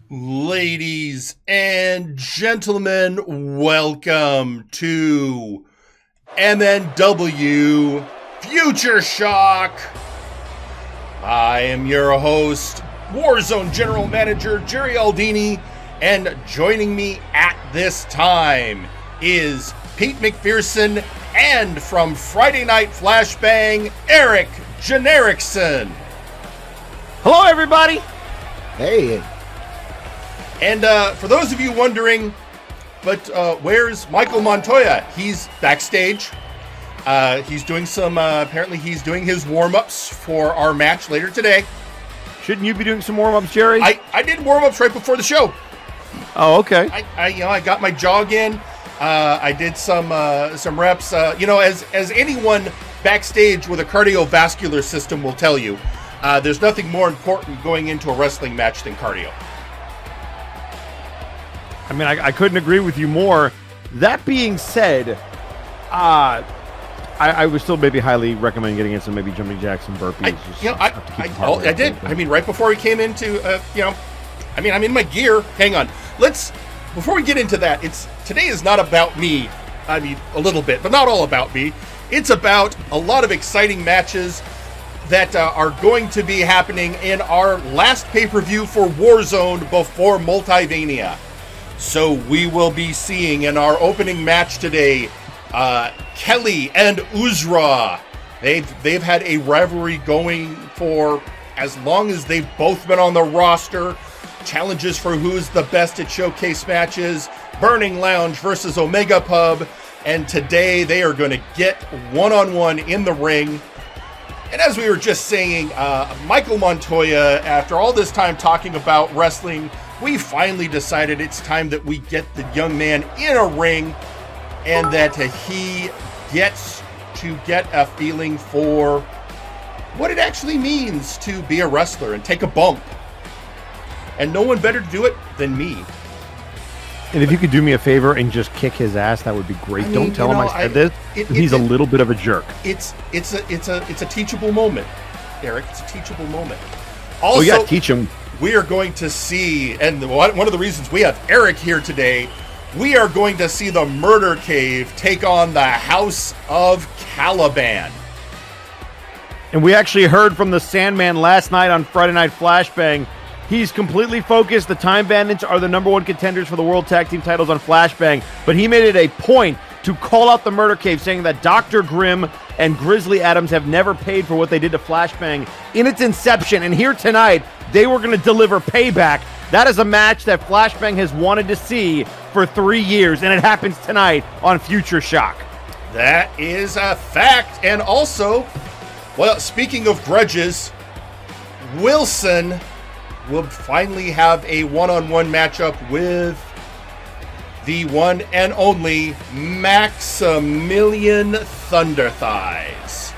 Ladies and gentlemen, welcome to MNW Future Shock. I am your host, Warzone General Manager Jerry Aldini, and joining me at this time is Pete McPherson, and from Friday Night Flashbang, Eric Jenerickson. Hello, everybody. Hey. And for those of you wondering, where's Michael Montoya? He's backstage. He's doing some, apparently he's doing his warm-ups for our match later today. Shouldn't you be doing some warm-ups, Jerry? I did warm-ups right before the show. Oh, okay. I got my jog in. I did some reps. As anyone backstage with a cardiovascular system will tell you, there's nothing more important going into a wrestling match than cardio. I mean, I couldn't agree with you more. That being said, I would still maybe highly recommend getting in some maybe jumping jacks and burpees. I did. I mean, right before we came into, I'm in my gear. Hang on. Before we get into that, today is not about me. I mean, a little bit, but not all about me. It's about a lot of exciting matches that are going to be happening in our last pay-per-view for Warzone before Multivania. So we will be seeing in our opening match today, Kelly and Uzra. They've had a rivalry going for as long as they've both been on the roster. Challenges for who's the best at showcase matches. Burning Lounge versus Omega Pub. And today they are going to get one-on-one in the ring. And as we were just saying, Michael Montoya, after all this time talking about wrestling, we finally decided it's time that we get the young man in a ring and that he gets to get a feeling for what it actually means to be a wrestler and take a bump. And no one better to do it than me. And if you could do me a favor and just kick his ass, that would be great. Don't tell him I said this. He's a little bit of a jerk. It's a teachable moment, Eric. It's a teachable moment. Also, yeah, teach him. We are going to see, and one of the reasons we have Eric here today, we are going to see the Murder Cave take on the House of Caliban. And we actually heard from the Sandman last night on Friday Night Flashbang. He's completely focused. The Time Bandits are the number one contenders for the World Tag Team titles on Flashbang, but he made it a point to call out the Murder Cave, saying that Dr. Grimm and Grizzly Adams have never paid for what they did to Flashbang in its inception, and here tonight, they were going to deliver payback. That is a match that Flashbang has wanted to see for 3 years, and it happens tonight on Future Shock. That is a fact. And also, well, speaking of grudges, Wilson will finally have a one-on-one matchup with the one and only Maximilian Thunderthighs.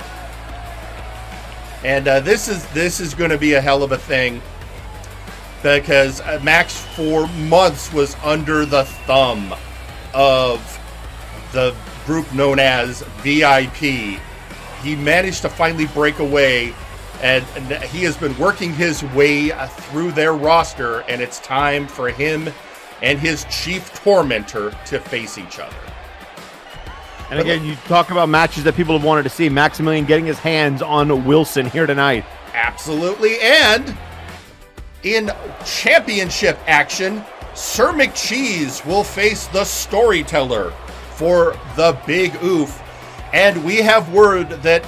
And this is going to be a hell of a thing, because Max for months was under the thumb of the group known as VIP. He managed to finally break away, and he has been working his way through their roster, and it's time for him and his chief tormentor to face each other. And again, you talk about matches that people have wanted to see. Maximilian getting his hands on Wilson here tonight. Absolutely. And in championship action, Sir McCheese will face the Storyteller for the Big Oof. And we have word that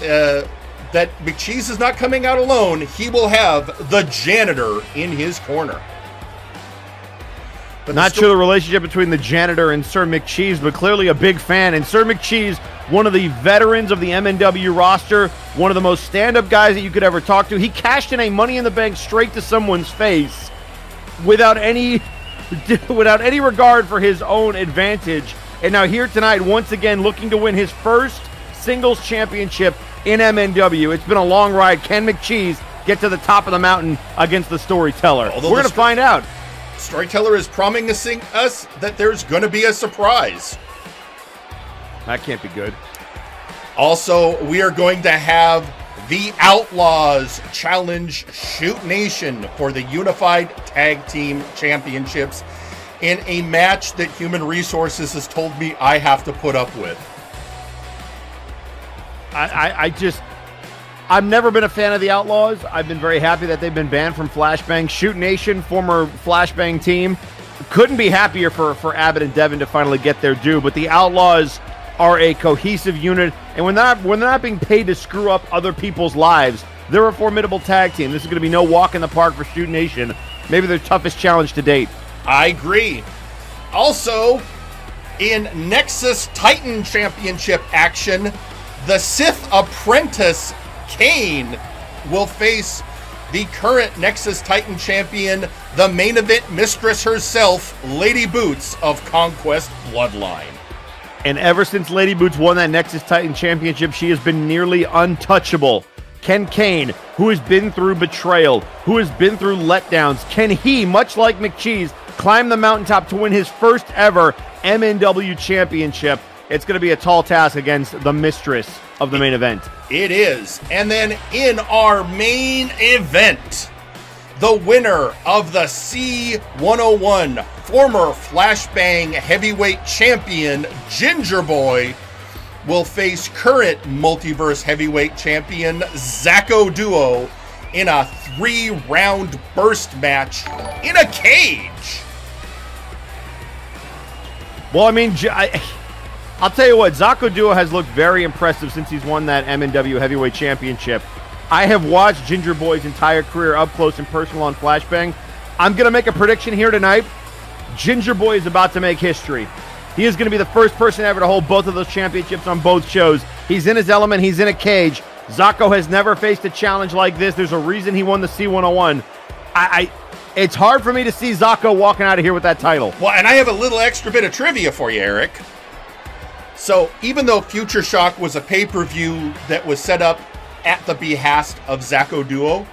that McCheese is not coming out alone. He will have the Janitor in his corner. But not sure the relationship between the Janitor and Sir McCheese, but clearly a big fan. And Sir McCheese, one of the veterans of the MNW roster, one of the most stand-up guys that you could ever talk to. He cashed in a Money in the Bank straight to someone's face without any regard for his own advantage. And now here tonight, once again, looking to win his first singles championship in MNW. It's been a long ride. Can McCheese get to the top of the mountain against the Storyteller? We're going to find out. Storyteller is promising us that there's going to be a surprise. That can't be good. Also, we are going to have The Outlaws challenge Shoot Nation for the Unified Tag Team Championships in a match that Human Resources has told me I have to put up with. I've never been a fan of the Outlaws. I've been very happy that they've been banned from Flashbang. Shoot Nation, former Flashbang team, couldn't be happier for Abbott and Devin to finally get their due. But the Outlaws are a cohesive unit, and when they're not being paid to screw up other people's lives, they're a formidable tag team. This is going to be no walk in the park for Shoot Nation. Maybe their toughest challenge to date. I agree. Also, in Nexus Titan Championship action, the Sith Apprentice Kane will face the current Nexus Titan champion, the main event mistress herself, Lady Boots of Conquest Bloodline. And ever since Lady Boots won that Nexus Titan Championship, she has been nearly untouchable. Can Kane, who has been through betrayal, who has been through letdowns, can he, much like McCheese, climb the mountaintop to win his first ever MNW Championship? It's going to be a tall task against the mistress of the main event. It is. And then in our main event, the winner of the C101, former Flashbang heavyweight champion Ginger Boy, will face current Multiverse heavyweight champion Zacho Duo in a 3-round burst match in a cage. Well, I mean, I'll tell you what, Zacho Duo has looked very impressive since he's won that MNW Heavyweight Championship. I have watched Ginger Boy's entire career up close and personal on Flashbang. I'm going to make a prediction here tonight. Ginger Boy is about to make history. He is going to be the first person ever to hold both of those championships on both shows. He's in his element. He's in a cage. Zacho has never faced a challenge like this. There's a reason he won the C101. It's hard for me to see Zacho walking out of here with that title. Well, and I have a little extra bit of trivia for you, Eric. So, even though Future Shock was a pay-per-view that was set up at the behest of Zacho Duo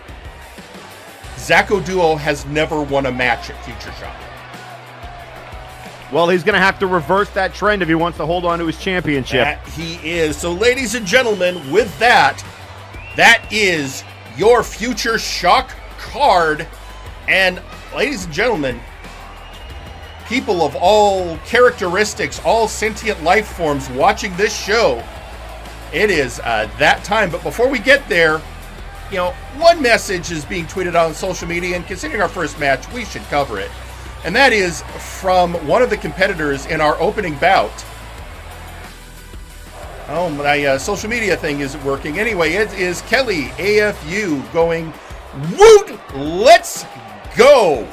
has never won a match at Future Shock. Well, he's going to have to reverse that trend if he wants to hold on to his championship. That he is. So, ladies and gentlemen, with that is your Future Shock card. And, ladies and gentlemen, people of all characteristics, all sentient life forms watching this show, it is that time. But before we get there, one message is being tweeted on social media, and considering our first match, we should cover it. And that is from one of the competitors in our opening bout. Oh, my social media thing isn't working. Anyway, it is Kelly AFU going, "Woot! Let's go!"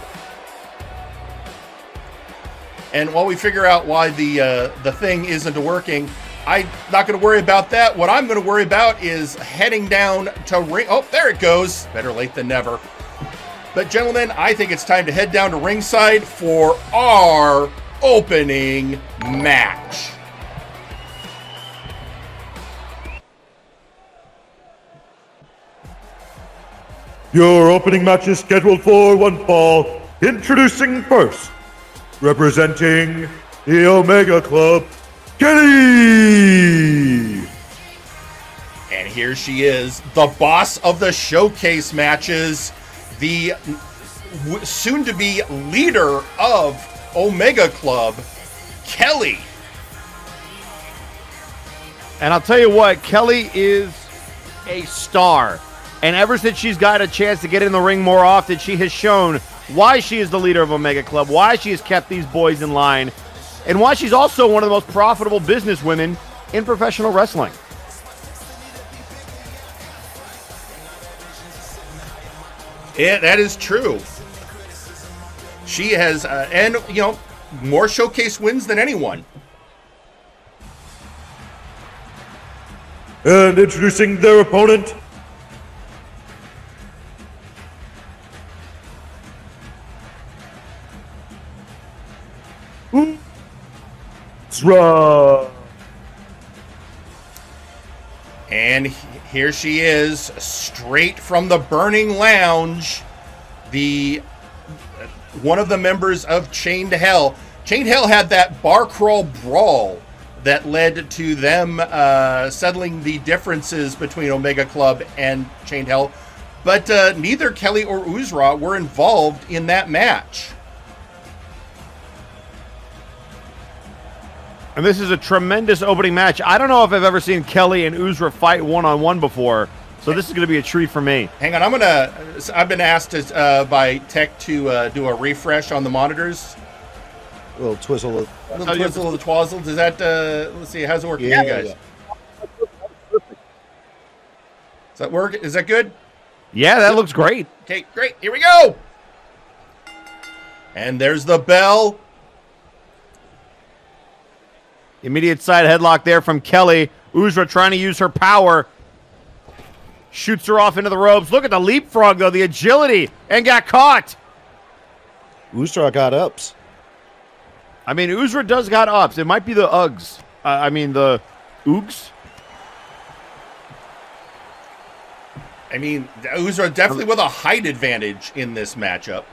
And while we figure out why the thing isn't working, I'm not going to worry about that. What I'm going to worry about is heading down to ring. Oh, there it goes. Better late than never. But gentlemen, I think it's time to head down to ringside for our opening match. Your opening match is scheduled for one fall. Introducing first, representing the Omega Club, Kelly! And here she is, the boss of the showcase matches, the soon-to-be leader of Omega Club, Kelly. And I'll tell you what, Kelly is a star. And ever since she's got a chance to get in the ring more often, she has shown why she is the leader of Omega Club, why she has kept these boys in line, and why she's also one of the most profitable businesswomen in professional wrestling. Yeah, that is true. She has, and more showcase wins than anyone. And introducing their opponent, Ezra. And here she is, straight from the Burning Lounge, one of the members of Chained Hell. Chained Hell had that bar crawl brawl that led to them settling the differences between Omega Club and Chained Hell. But neither Kelly or Uzra were involved in that match. And this is a tremendous opening match. I don't know if I've ever seen Kelly and Uzra fight one-on-one before, so this is going to be a treat for me. Hang on, I've been asked by Tech to do a refresh on the monitors. A little twizzle of the twazzle. Does that, let's see, how's it working for you guys? Yeah. Does that work? Is that good? Yeah, that looks great. Okay, great. Here we go. And there's the bell. Immediate side headlock there from Kelly. Uzra trying to use her power. Shoots her off into the ropes. Look at the leapfrog, though. The agility. And got caught. Uzra got ups. I mean, Uzra does got ups. It might be the Uggs. The Oogs. I mean, Uzra definitely with a height advantage in this matchup.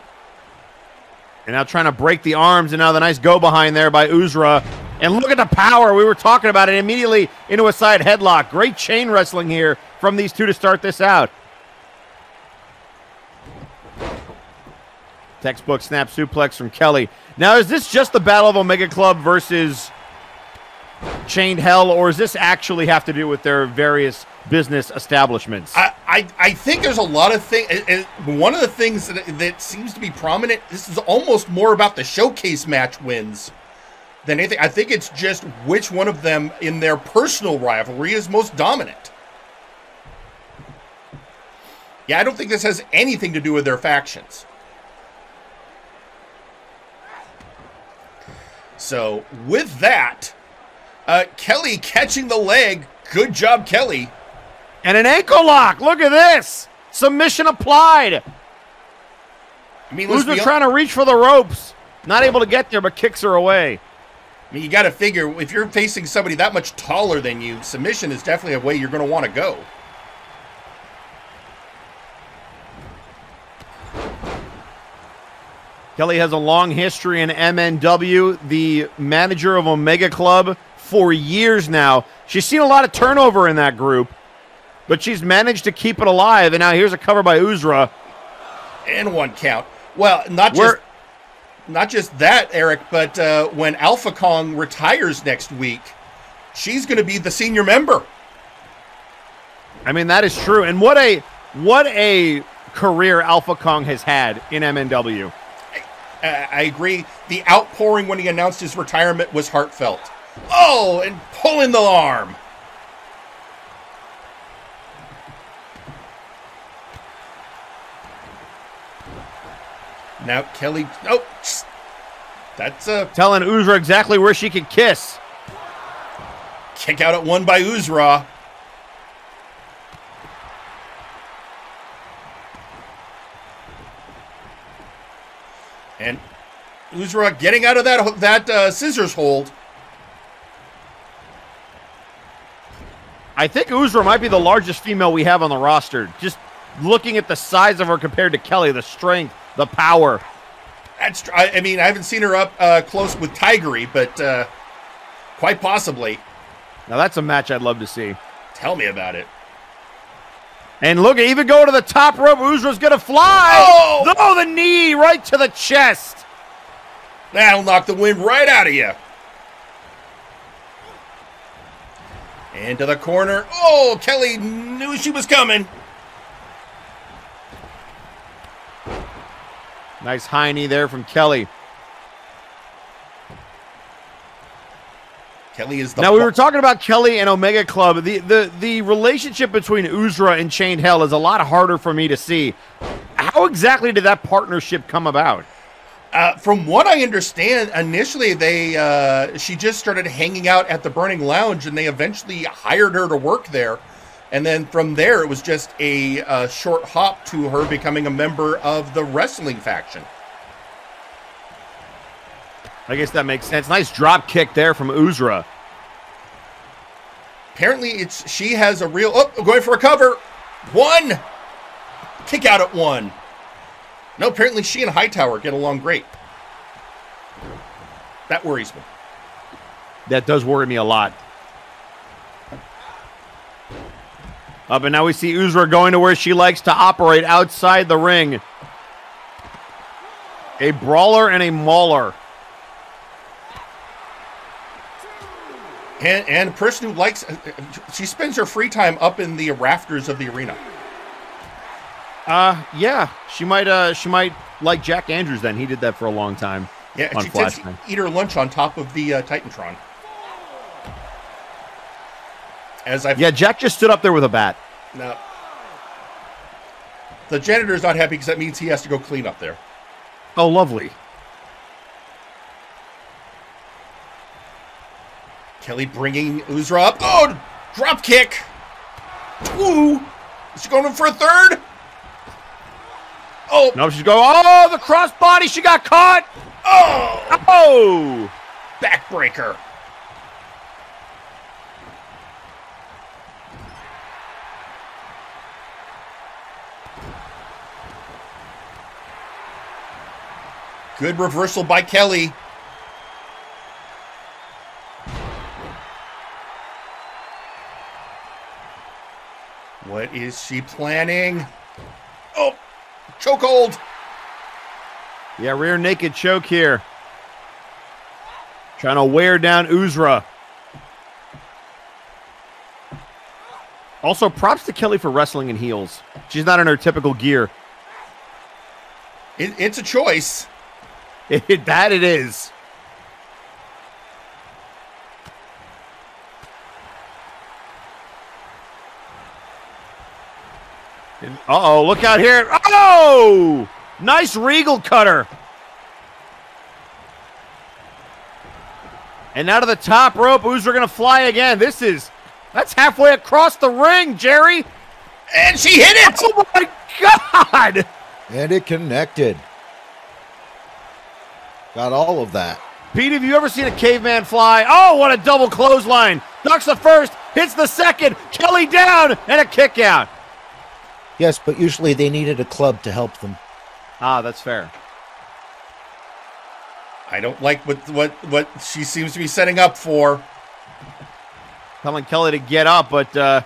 And now trying to break the arms. And now the nice go behind there by Uzra. And look at the power. We were talking about it immediately into a side headlock. Great chain wrestling here from these two to start this out. Textbook snap suplex from Kelly. Now, is this just the Battle of Omega Club versus Chained Hell, or does this actually have to do with their various business establishments? I think there's a lot of things. One of the things that seems to be prominent, this is almost more about the showcase match wins than anything. I think it's just which one of them in their personal rivalry is most dominant. Yeah, I don't think this has anything to do with their factions. So, with that, Kelly catching the leg. Good job, Kelly. And an ankle lock. Look at this. Submission applied. I mean, Uzra trying to reach for the ropes. Not able to get there, but kicks her away. I mean, you got to figure, if you're facing somebody that much taller than you, submission is definitely a way you're going to want to go. Kelly has a long history in MNW, the manager of Omega Club for years now. She's seen a lot of turnover in that group, but she's managed to keep it alive. And now here's a cover by Uzra. And one count. Well, not just that, Eric, but when Alpha Kong retires next week, she's going to be the senior member. I mean, that is true. And what a career Alpha Kong has had in MNW. I agree. The outpouring when he announced his retirement was heartfelt. Oh, and pulling the arm. Now Kelly, oh, that's telling Uzra exactly where she can kiss. Kick out at one by Uzra. And Uzra getting out of that scissors hold. I think Uzra might be the largest female we have on the roster. Just looking at the size of her compared to Kelly, the strength, the power. I mean, I haven't seen her up close with Tigery, but quite possibly. Now that's a match I'd love to see. Tell me about it. And look, even go to the top rope. Uzra's going to fly. Oh, the knee right to the chest. That'll knock the wind right out of you. Into the corner. Oh, Kelly knew she was coming. Nice high knee there from Kelly. Kelly is the... Now, we were talking about Kelly and Omega Club. The relationship between Uzra and Chained Hell is a lot harder for me to see. How exactly did that partnership come about? From what I understand, initially she just started hanging out at the Burning Lounge, and they eventually hired her to work there. And then from there, it was just a short hop to her becoming a member of the wrestling faction. I guess that makes sense. Nice drop kick there from Uzra. Apparently, she has a real... Oh, going for a cover. One. Kick out at one. No, apparently she and Hightower get along great. That worries me. That does worry me a lot. But now we see Uzra going to where she likes to operate, outside the ring. A brawler and a mauler. And a person who likes, she spends her free time up in the rafters of the arena. Yeah, she might like Jack Andrews then. He did that for a long time. Yeah, and on she tends to eat her lunch on top of the Titantron. Yeah, Jack just stood up there with a bat. No. The janitor's not happy because that means he has to go clean up there. Oh, lovely. Kelly bringing Uzra up. Oh, drop kick. Woo. Is she going in for a third? Oh. No, she's going. Oh, the crossbody. She got caught. Oh. Oh. Backbreaker. Good reversal by Kelly. What is she planning? Oh, chokehold. Yeah, rear naked choke here. Trying to wear down Uzra. Also, props to Kelly for wrestling in heels. She's not in her typical gear. It's a choice. That it is. Uh-oh, look out here. Oh! Nice Regal cutter. And now to the top rope. Uzra going to fly again. That's halfway across the ring, Jerry. And she hit it. Oh, my God. And it connected. Got all of that. Pete, have you ever seen a caveman fly? Oh, what a double clothesline. Ducks the first, hits the second. Kelly down, and a kick out. Yes, but usually they needed a club to help them. Ah, that's fair. I don't like what she seems to be setting up for. Telling Kelly to get up, but I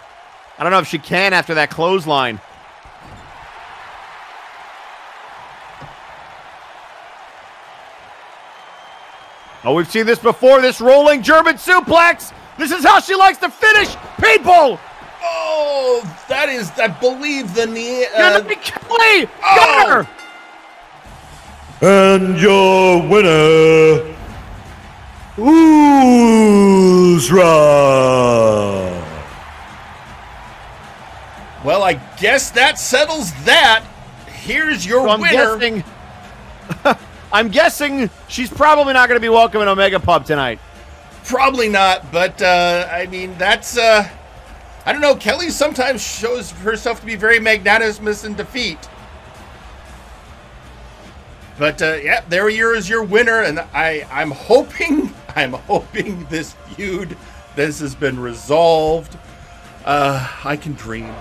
don't know if she can after that clothesline. Oh, we've seen this before, this rolling German suplex. This is how she likes to finish people. Oh, that is, I believe, the knee. Kelly, got her. And your winner, Uzra. Well, I guess that settles that. Here's your winner. I'm guessing she's probably not going to be welcome in Omega Pub tonight. Probably not, but I mean, that's, I don't know, Kelly sometimes shows herself to be very magnanimous in defeat. But, yeah, there is your winner, and I'm hoping this feud, this has been resolved. I can dream.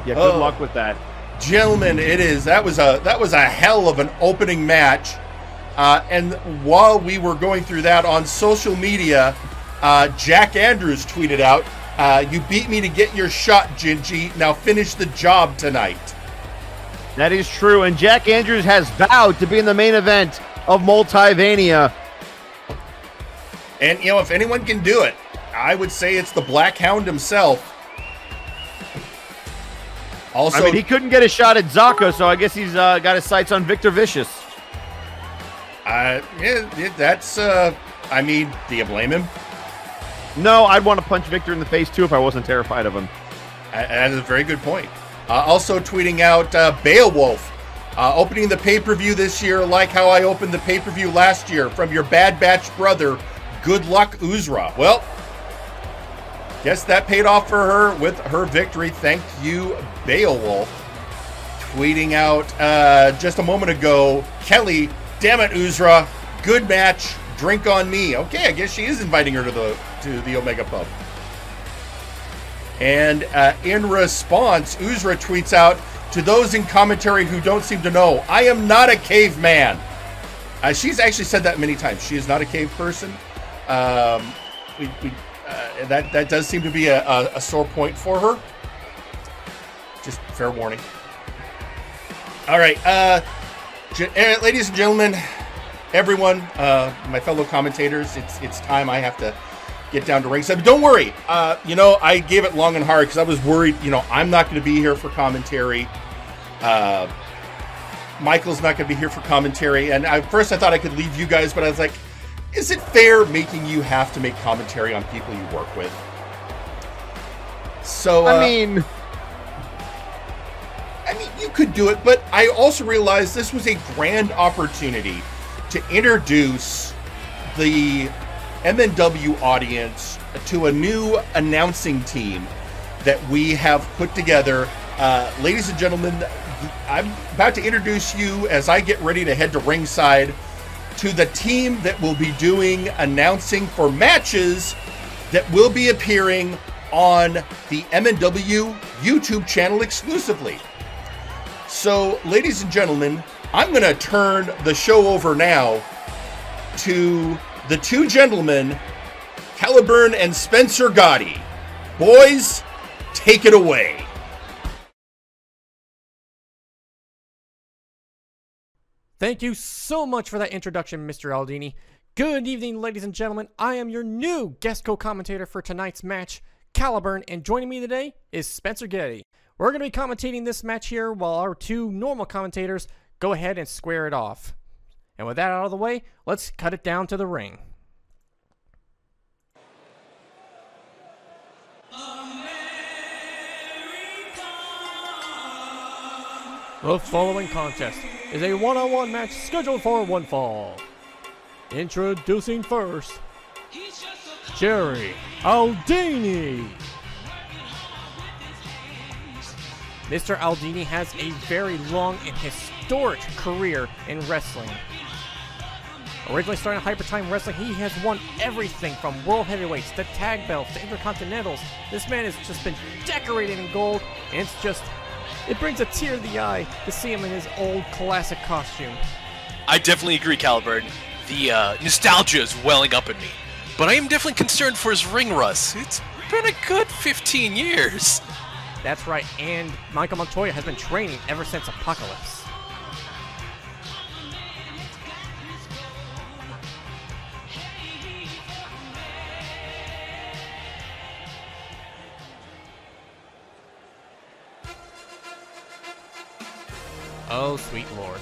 Yeah, good luck with that. Gentlemen, that was a hell of an opening match. And while we were going through that on social media, Jack Andrews tweeted out, "You beat me to get your shot, Gingy. Now finish the job tonight." That is true, and Jack Andrews has vowed to be in the main event of Multivania. And, you know, if anyone can do it, I would say it's the Black Hound himself. Also, I mean, he couldn't get a shot at Zaka, so I guess he's got his sights on Victor Vicious. Yeah, that's, I mean, do you blame him? No, I'd want to punch Victor in the face, too, if I wasn't terrified of him. That is a very good point. Also tweeting out Beowulf, opening the pay-per-view this year like how I opened the pay-per-view last year from your Bad Batch brother. Good luck, Uzra. Well, guess that paid off for her with her victory. Thank you, Beowulf. Tweeting out just a moment ago, Kelly, damn it, Uzra, good match, drink on me. Okay, I guess she is inviting her to the Omega Pub. And in response, Uzra tweets out, "To those in commentary who don't seem to know, I am not a caveman." She's actually said that many times. She is not a cave person. That does seem to be a sore point for her. Just fair warning. All right, ladies and gentlemen, everyone, my fellow commentators, it's time I have to get down to ringside. But don't worry, I gave it long and hard because I was worried. I'm not going to be here for commentary. Michael's not going to be here for commentary. And at first I thought I could leave you guys, but I was like, is it fair making you have to make commentary on people you work with? So I mean, you could do it, but I also realized this was a grand opportunity to introduce the MNW audience to a new announcing team that we have put together. Ladies and gentlemen, I'm about to introduce you as I get ready to head to ringside to the team that will be doing announcing for matches that will be appearing on the MNW YouTube channel exclusively. So, ladies and gentlemen, I'm going to turn the show over now to the two gentlemen, Caliburn and Spencer Gotti. Boys, take it away. Thank you so much for that introduction, Mr. Aldini. Good evening, ladies and gentlemen. I am your new guest co-commentator for tonight's match, Caliburn, and joining me today is Spencer Gotti. We're going to be commentating this match here while our two normal commentators go ahead and square it off. And with that out of the way, let's cut it down to the ring. The following contest is a one-on-one match scheduled for one fall. Introducing first, Jerry Aldini. Mr. Aldini has a very long and historic career in wrestling. Originally starting in Hyper Time Wrestling, he has won everything from World Heavyweights to Tag Belts to Intercontinentals. This man has just been decorated in gold, and it brings a tear to the eye to see him in his old classic costume. I definitely agree, Caliburn. The nostalgia is welling up in me. But I am definitely concerned for his ring rust. It's been a good 15 years. That's right, and Michael Montoya has been training ever since Apocalypse. Oh, sweet lord.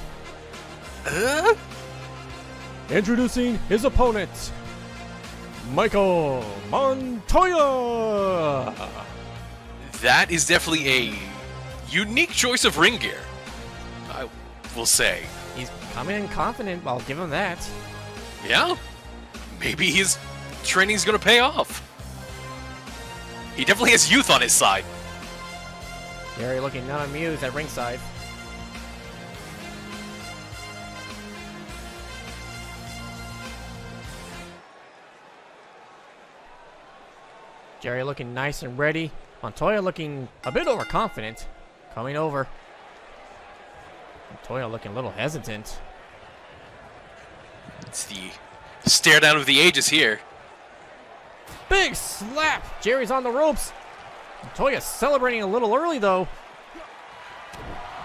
Introducing his opponent, Michael Montoya. That is definitely a unique choice of ring gear, I will say. He's coming in confident, I'll give him that. Yeah, maybe his training's gonna pay off. He definitely has youth on his side. Gary looking not amused at ringside. Jerry looking nice and ready. Montoya looking a bit overconfident. Coming over. Montoya looking a little hesitant. It's the stare down of the ages here. Big slap! Jerry's on the ropes. Montoya celebrating a little early though.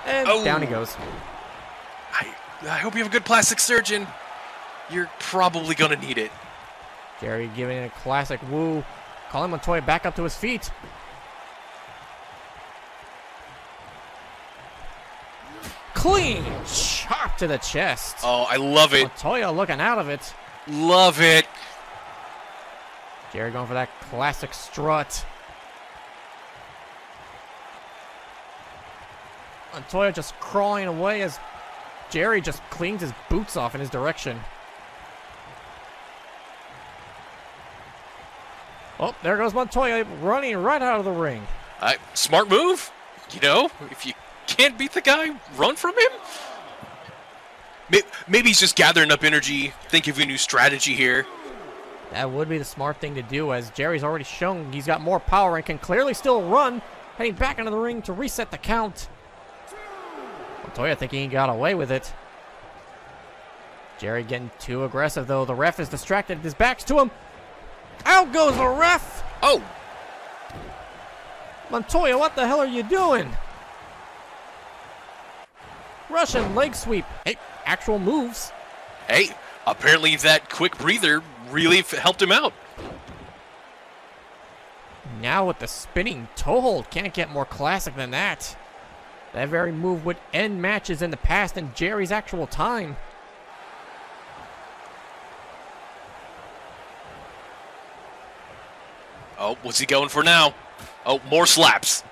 And down he goes. I hope you have a good plastic surgeon. You're probably gonna need it. Jerry giving it a classic woo. Calling Montoya back up to his feet. Clean chop to the chest. Oh, I love it. Montoya looking out of it. Love it. Jerry going for that classic strut. Montoya just crawling away as Jerry just cleans his boots off in his direction. Oh, there goes Montoya running right out of the ring. Smart move. You know, if you can't beat the guy, run from him. Maybe he's just gathering up energy, thinking of a new strategy here. That would be the smart thing to do, as Jerry's already shown he's got more power and can clearly still run, heading back into the ring to reset the count. Montoya thinking he got away with it. Jerry getting too aggressive, though. The ref is distracted. His back's to him. Out goes the ref. Oh, Montoya, what the hell are you doing? Russian leg sweep. Hey, actual moves. hey, apparently that quick breather really helped him out. Now with the spinning toe hold. Can't get more classic than that. That very move would end matches in the past in Jerry's actual time. Oh, what's he going for now? Oh, more slaps.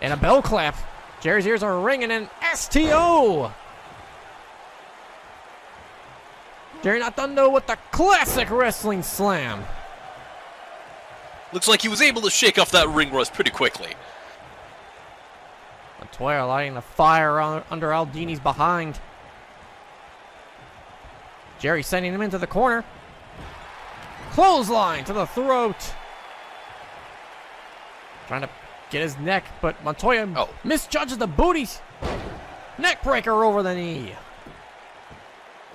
And a bell clap. Jerry's ears are ringing, and STO! Jerry not done though with the classic wrestling slam. Looks like he was able to shake off that ring rust pretty quickly. Montoya lighting the fire under Aldini's behind. Jerry sending him into the corner. Clothesline to the throat. Trying to get his neck, but Montoya misjudges the booties. Neck breaker over the knee.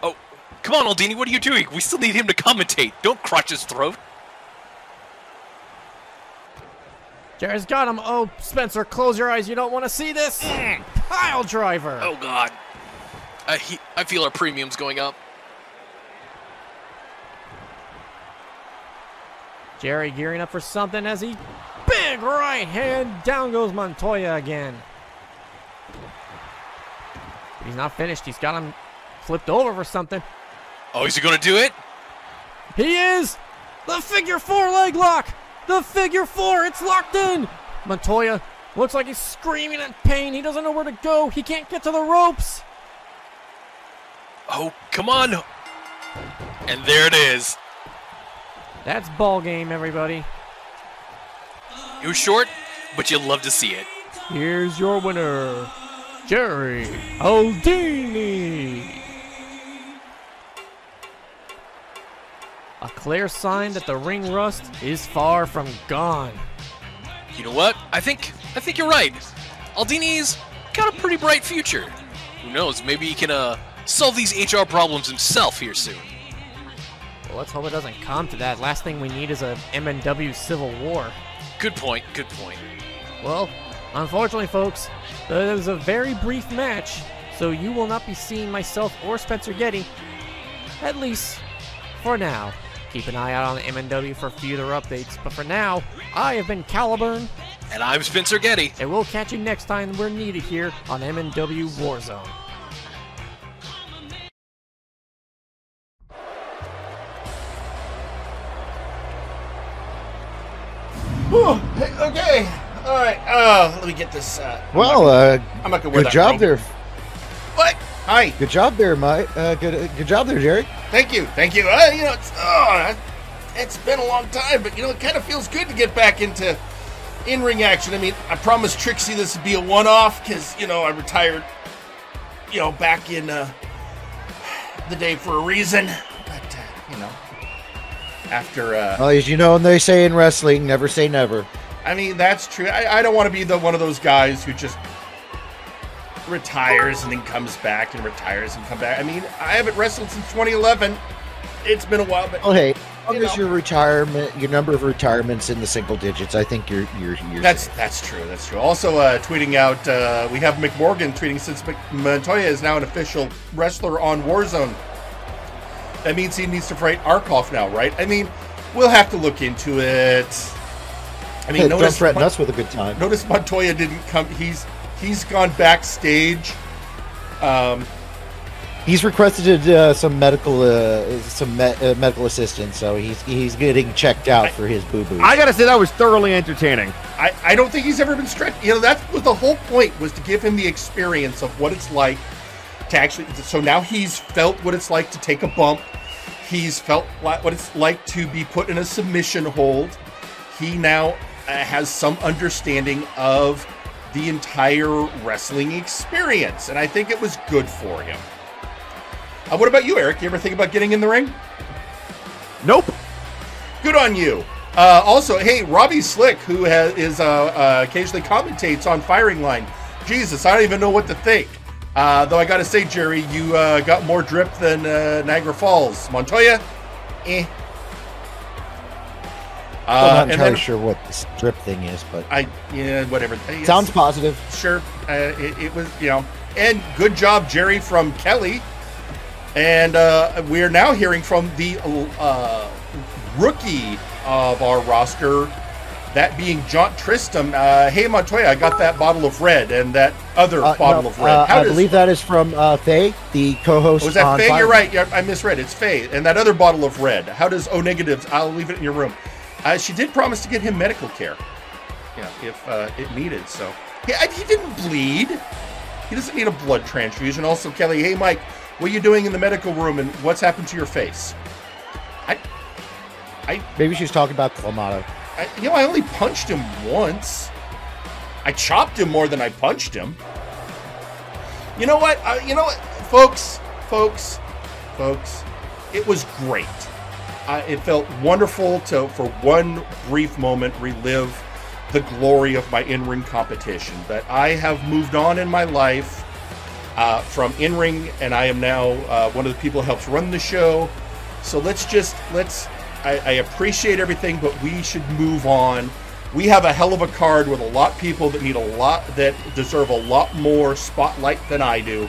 Oh, come on, Aldini, what are you doing? We still need him to commentate. Don't crotch his throat. Jerry's got him. Oh, Spencer, close your eyes. You don't want to see this. Pile driver. Oh, God. I feel our premium's going up. Jerry gearing up for something as he big right hand. Down goes Montoya again. But he's not finished. He's got him flipped over for something. Oh, is he going to do it? He is. The figure 4 leg lock. The figure 4. It's locked in. Montoya looks like he's screaming in pain. He doesn't know where to go. He can't get to the ropes. Oh, come on. And there it is. That's ball game, everybody. It was short, but you'll love to see it. Here's your winner, Jerry Aldini. A clear sign that the ring rust is far from gone. You know what? I think you're right. Aldini's got a pretty bright future. Who knows? Maybe he can solve these HR problems himself here soon. Well, let's hope it doesn't come to that. Last thing we need is a MNW Civil War. Good point. Good point. Well, unfortunately, folks, that was a very brief match, so you will not be seeing myself or Spencer Getty, at least for now. Keep an eye out on the MNW for further updates, but for now, I have been Caliburn. And I'm Spencer Getty. And we'll catch you next time we're needed here on MNW Warzone. Okay. All right. Let me get this. I'm not gonna wear good that job robe. there. What? Hi. Good job there, Mike. Good job there, Jerry. Thank you. Thank you. It's been a long time, but it kind of feels good to get back into in-ring action. I mean, I promised Trixie this would be a one-off because I retired, back in the day for a reason. But after Well, as you know, and they say in wrestling, never say never. I mean, that's true. I don't want to be one of those guys who just retires and then comes back and retires and come back. I mean, I haven't wrestled since 2011. It's been a while, but Oh, hey, as long as your number of retirements in the single digits, I think you're that's safe. that's true. That's true. Also, tweeting out, we have McMorgan tweeting since Montoya is now an official wrestler on Warzone. That means he needs to fight Arkoff now, right? I mean, we'll have to look into it. I mean, Hey, don't threaten us with a good time. Notice Montoya didn't come. He's gone backstage. He's requested some medical medical assistance, so he's getting checked out for his boo-boo. I gotta say that was thoroughly entertaining. I don't think he's ever been stretched. That was the whole point, was to give him the experience of what it's like to actually. So now he's felt what it's like to take a bump. He's felt what it's like to be put in a submission hold. He now has some understanding of the entire wrestling experience, and I think it was good for him. What about you, Eric? You ever think about getting in the ring? Nope. Good on you. Also, hey, Robbie Slick, who occasionally commentates on Firing Line. Jesus, I don't even know what to think. Though I got to say, Jerry, you got more drip than Niagara Falls. Montoya, eh. I'm not and entirely then- sure what this drip thing is, but Yeah, whatever. Yes. sounds positive. Sure. It was, and good job, Jerry, from Kelly. And we're now hearing from the rookie of our roster, that being John Tristram. Hey, Montoya, I got that bottle of red and that other bottle of red. I believe that is from Faye, the co-host. Was that on Faye? Fire. You're right. Yeah, I misread. It's Faye. And that other bottle of red. How does O negatives? I'll leave it in your room. She did promise to get him medical care, if it needed. So he didn't bleed. He doesn't need a blood transfusion. Also, Kelly, hey Mike, what are you doing in the medical room, and what's happened to your face? Maybe she's talking about Clamato. I only punched him once. I chopped him more than I punched him. You know what? Folks. It was great. It felt wonderful to, for one brief moment, relive the glory of my in-ring competition. But I have moved on in my life from in-ring, and I am now one of the people who helps run the show. So I appreciate everything, but we should move on. We have a hell of a card with a lot of people that deserve a lot more spotlight than I do.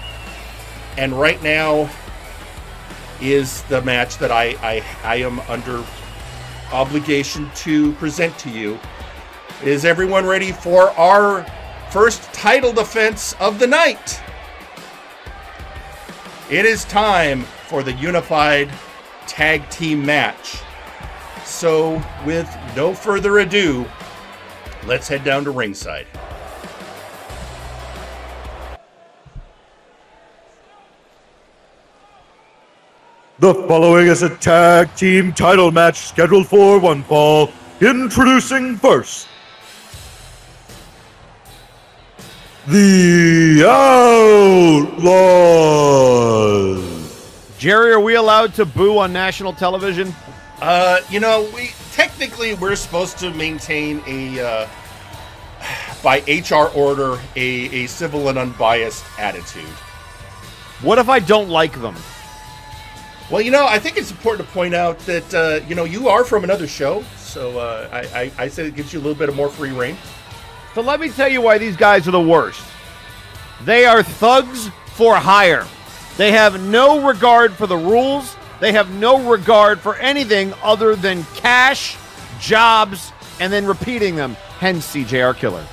And right now is the match that I am under obligation to present to you. Is everyone ready for our first title defense of the night? It is time for the Unified Tag Team match. So, with no further ado, let's head down to ringside. The following is a tag team title match scheduled for one fall. Introducing first, the Outlaws. Jerry, are we allowed to boo on national television? We're supposed to maintain by HR order, a civil and unbiased attitude. What if I don't like them? Well, I think it's important to point out that, you are from another show, so I said it gives you a little bit of more free reign. So let me tell you why these guys are the worst. They are thugs for hire. They have no regard for the rules. They have no regard for anything other than cash, jobs, and then repeating them. Hence CJR Killer.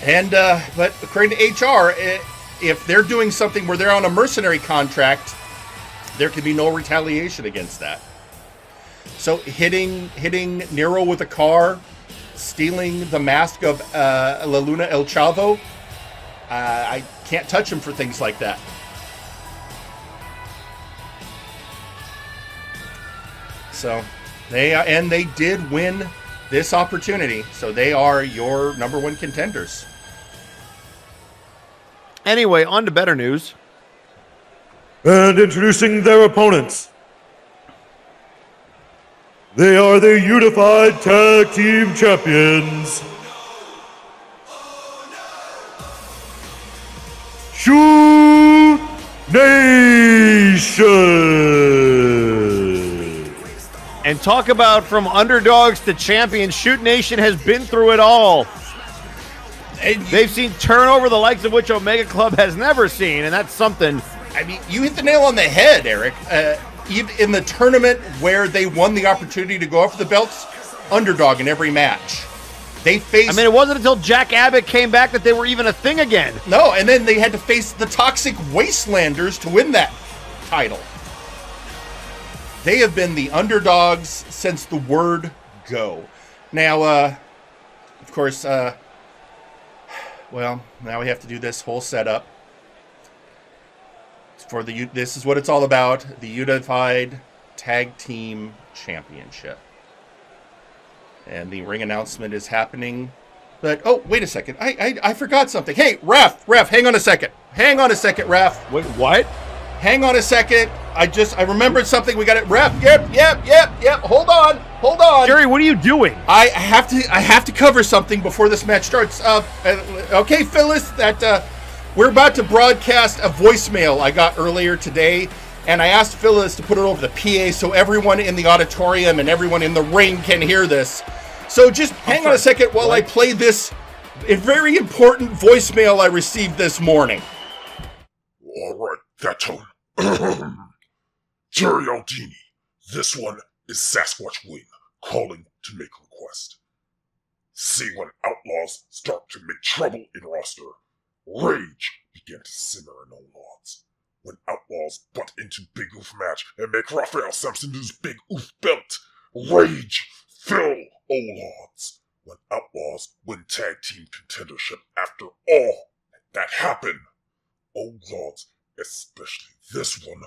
And, but according to HR, if they're doing something where they're on a mercenary contract, there can be no retaliation against that. So hitting Nero with a car, stealing the mask of La Luna El Chavo, I can't touch him for things like that. So they did win this opportunity. So they are your number one contenders. Anyway, on to better news. And introducing their opponents, they are the Unified Tag Team Champions, Shoot Nation. And talk about from underdogs to champions. Shoot Nation has been through it all. And They've seen turnover the likes of which Omega Club has never seen, and that's something. I mean, you hit the nail on the head, Eric. Even in the tournament where they won the opportunity to go after the belts, underdog in every match. They faced... I mean, it wasn't until Jack Abbott came back that they were even a thing again. No, and then they had to face the Toxic Wastelanders to win that title. They have been the underdogs since the word go. Now, of course, well, now we have to do this whole setup. This is what it's all about, the Unified Tag Team Championship. And the ring announcement is happening. But, oh, wait a second. I forgot something. Hey, Ref, hang on a second. Hang on a second, Ref. Wait, what? Hang on a second. I remembered something. We got it. Ref, yep. Hold on. Jerry, what are you doing? I have to cover something before this match starts. Okay, Phyllis, that we're about to broadcast a voicemail I got earlier today, and I asked Phyllis to put it over the PA so everyone in the auditorium and everyone in the ring can hear this. So just hang on a second while I play this very important voicemail I received this morning. All right, that tone. Jerry Aldini, this one is Sasquatch Wing, calling to make request. See, when Outlaws start to make trouble in roster, rage began to simmer in O-Lords. When Outlaws butt into Big Oof match and make Raphael Sampson lose Big Oof belt, rage fill O-Lords. When Outlaws win tag team contendership after all that happened, O-Lords, especially this one,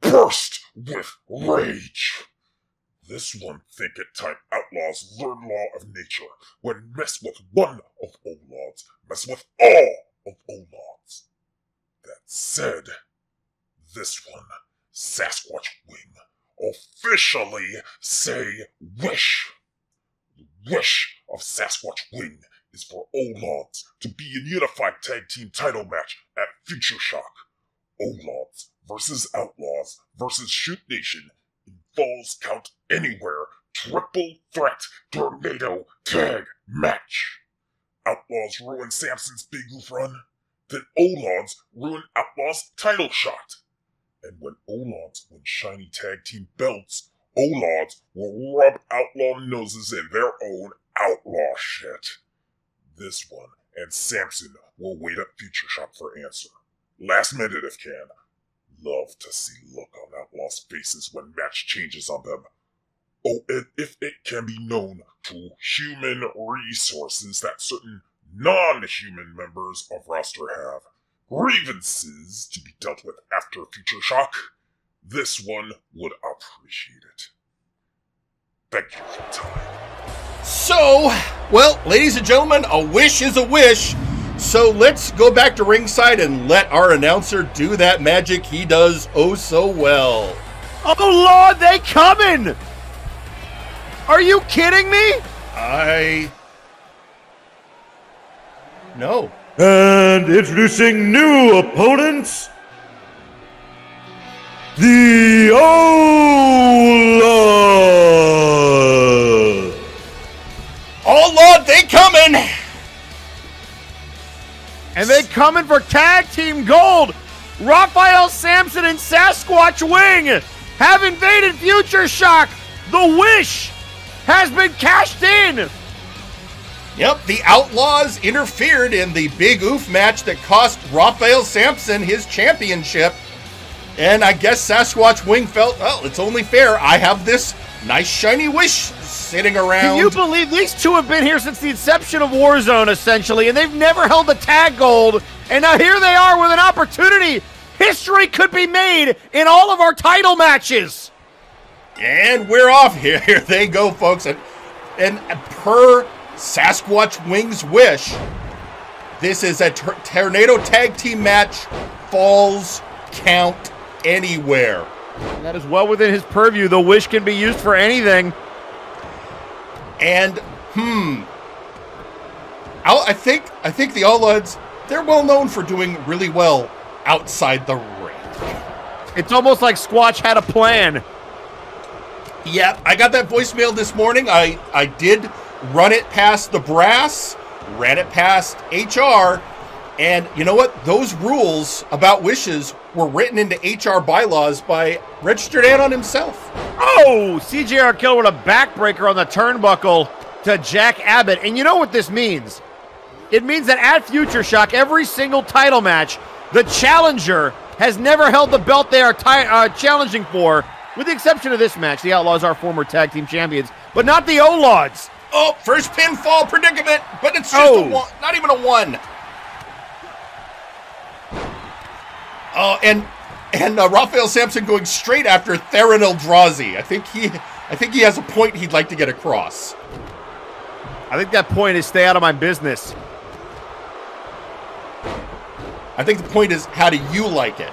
burst with rage. This one think it time Outlaws learn law of nature. When mess with one of O-Lords, mess with all of O-Lords. That said, this one, Sasquatch Wing, officially say wish. The wish of Sasquatch Wing is for O-Lords to be in unified tag team title match at Future Shock. O-Lords versus Outlaws versus Shoot Nation in Falls Count Anywhere triple threat tornado tag match. Outlaws ruin Samson's Big Oof run, then O-Lords ruin Outlaws' title shot. And when O-Lords win shiny tag team belts, O-Lords will rub Outlaw noses in their own outlaw shit. This one and Samson will wait at Future Shock for answer. Last minute if can. Love to see look on Outlaws' faces when match changes on them. Oh, and if it can be known to human resources that certain non-human members of roster have grievances to be dealt with after Future Shock, this one would appreciate it. Thank you for your time. So, well, ladies and gentlemen, a wish is a wish. So let's go back to ringside and let our announcer do that magic he does oh so well. Oh, Lord, they coming! Are you kidding me? No. And introducing new opponents, the O-Lords. Oh, Lord, they coming! And they coming for tag team gold. Raphael Sampson and Sasquatch Wing have invaded Future Shock. The wish has been cashed in. Yep, the Outlaws interfered in the Big Oof match that cost Raphael Sampson his championship. And I guess Sasquatch Wing felt, well, it's only fair. I have this nice shiny wish sitting around. Can you believe these two have been here since the inception of Warzone, essentially, and they've never held the tag gold, and now here they are with an opportunity. History could be made in all of our title matches. And we're off. Here they go, folks. And per Sasquatch Wing's wish, this is a Tornado Tag Team match, Falls Count Anywhere. And that is well within his purview. The wish can be used for anything. And, I think the Outlaws, they're well known for doing really well outside the ring. It's almost like Squatch had a plan. Yeah, I got that voicemail this morning. I did run it past the brass, ran it past HR, and you know what? Those rules about wishes were written into HR bylaws by Registered Anon himself. Oh, CJR Killer with a backbreaker on the turnbuckle to Jack Abbott. And you know what this means? It means that at Future Shock, every single title match, the challenger has never held the belt they are challenging for, with the exception of this match. The Outlaws are former tag team champions, but not the O-Lords. Oh, first pinfall predicament, but it's just a one, not even a one. Oh, and Raphael Sampson going straight after Theron Eldrazi. I think he has a point he'd like to get across. I think that point is stay out of my business. I think the point is, how do you like it?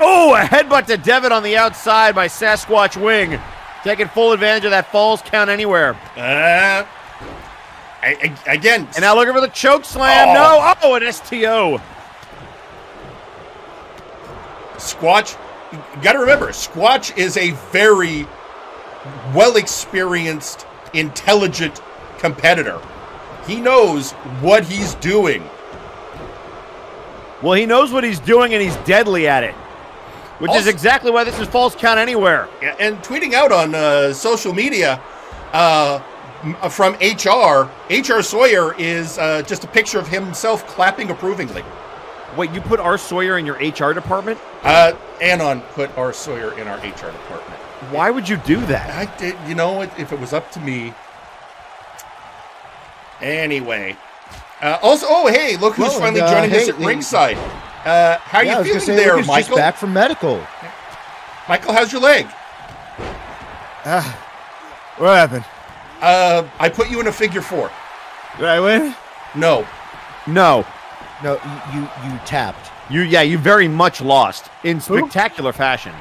Oh, a headbutt to Devin on the outside by Sasquatch Wing. Taking full advantage of that Falls Count Anywhere. Again. And now looking for the choke slam. No. Oh, an STO. Squatch, you got to remember, Squatch is a very well-experienced, intelligent competitor. He knows what he's doing. Well, he knows what he's doing, and he's deadly at it, which is exactly why this is false count anywhere. Yeah, and tweeting out on social media from HR Sawyer is just a picture of himself clapping approvingly. Wait, you put R. Sawyer in your HR department? Anon put R. Sawyer in our HR department. Why would you do that? I did, you know, if it was up to me. Anyway. Also, oh, hey, look who's finally joining us at ringside. How are you feeling there, Michael? Just back from medical. Michael, how's your leg? What happened? I put you in a figure 4. Did I win? No. No. No, you tapped. You very much lost in spectacular fashion.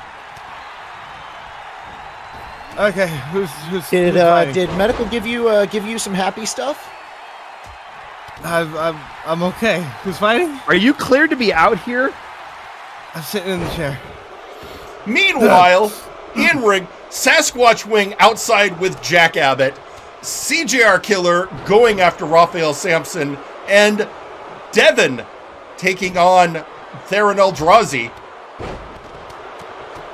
Okay, who's Did medical give you some happy stuff? I'm okay. Who's fighting? Are you cleared to be out here? I'm sitting in the chair. Meanwhile, in ring, Sasquatch Wing outside with Jack Abbott, CJR Killer going after Raphael Sampson, and Devin taking on Theron Eldrazi.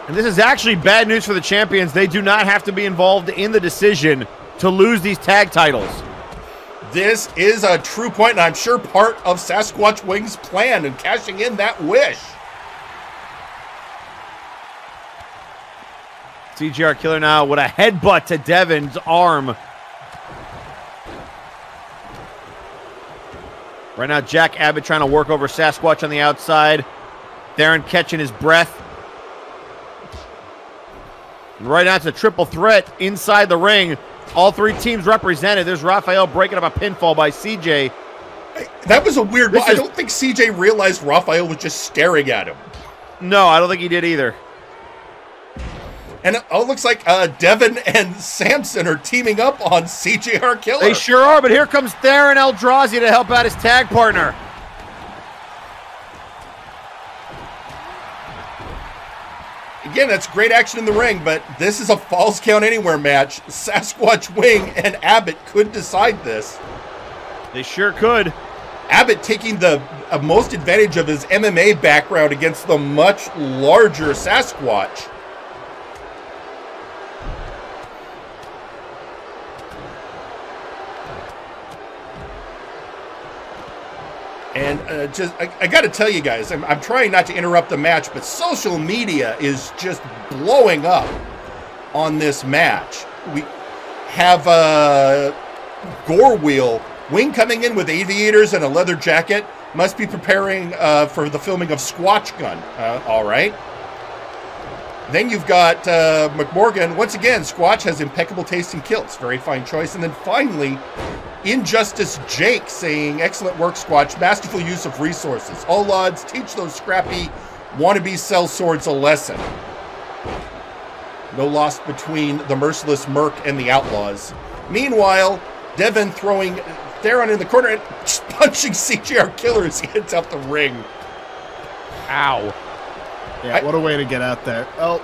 And this is actually bad news for the champions. They do not have to be involved in the decision to lose these tag titles. This is a true point, and I'm sure part of Sasquatch Wing's plan in cashing in that wish. CJR Killer now with a headbutt to Devin's arm. Right now, Jack Abbott trying to work over Sasquatch on the outside. Theron catching his breath. And right now, it's a triple threat inside the ring. All three teams represented. There's Raphael breaking up a pinfall by CJ. That was a weird one. I don't think CJ realized Raphael was just staring at him. No, I don't think he did either. And it looks like Devin and Samson are teaming up on CJR Killer. They sure are, but here comes Theron Eldrazi to help out his tag partner. Again, that's great action in the ring, but this is a Falls Count Anywhere match. Sasquatch Wing and Abbott could decide this. They sure could. Abbott taking the most advantage of his MMA background against the much larger Sasquatch. And I got to tell you guys, I'm trying not to interrupt the match, but social media is just blowing up on this match. We have Gore Wheel, Wing coming in with aviators and a leather jacket, must be preparing for the filming of Squatch Gun. All right. Then you've got McMorgan. Once again, Squatch has impeccable taste in kilts. Very fine choice. And then finally, Injustice Jake saying, excellent work, Squatch. Masterful use of resources. All odds, teach those scrappy wannabe sell swords a lesson. No loss between the merciless Merc and the Outlaws. Meanwhile, Devin throwing Theron in the corner and just punching CJR Killer as he hits out the ring. Ow. Yeah, what a way to get out there. Oh,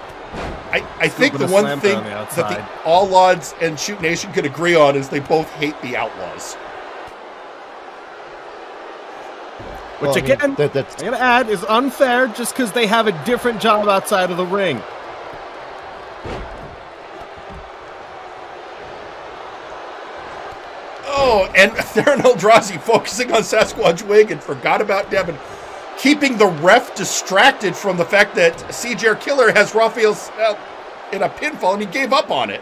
I think the one thing that the All Odds and Shoot Nation could agree on is they both hate the Outlaws. Which, well, again, I gotta add, is unfair just because they have a different job outside of the ring. Oh, and Theron Eldrazi focusing on Sasquatch Wing and forgot about Devin, keeping the ref distracted from the fact that CJR Killer has Raphael in a pinfall and he gave up on it.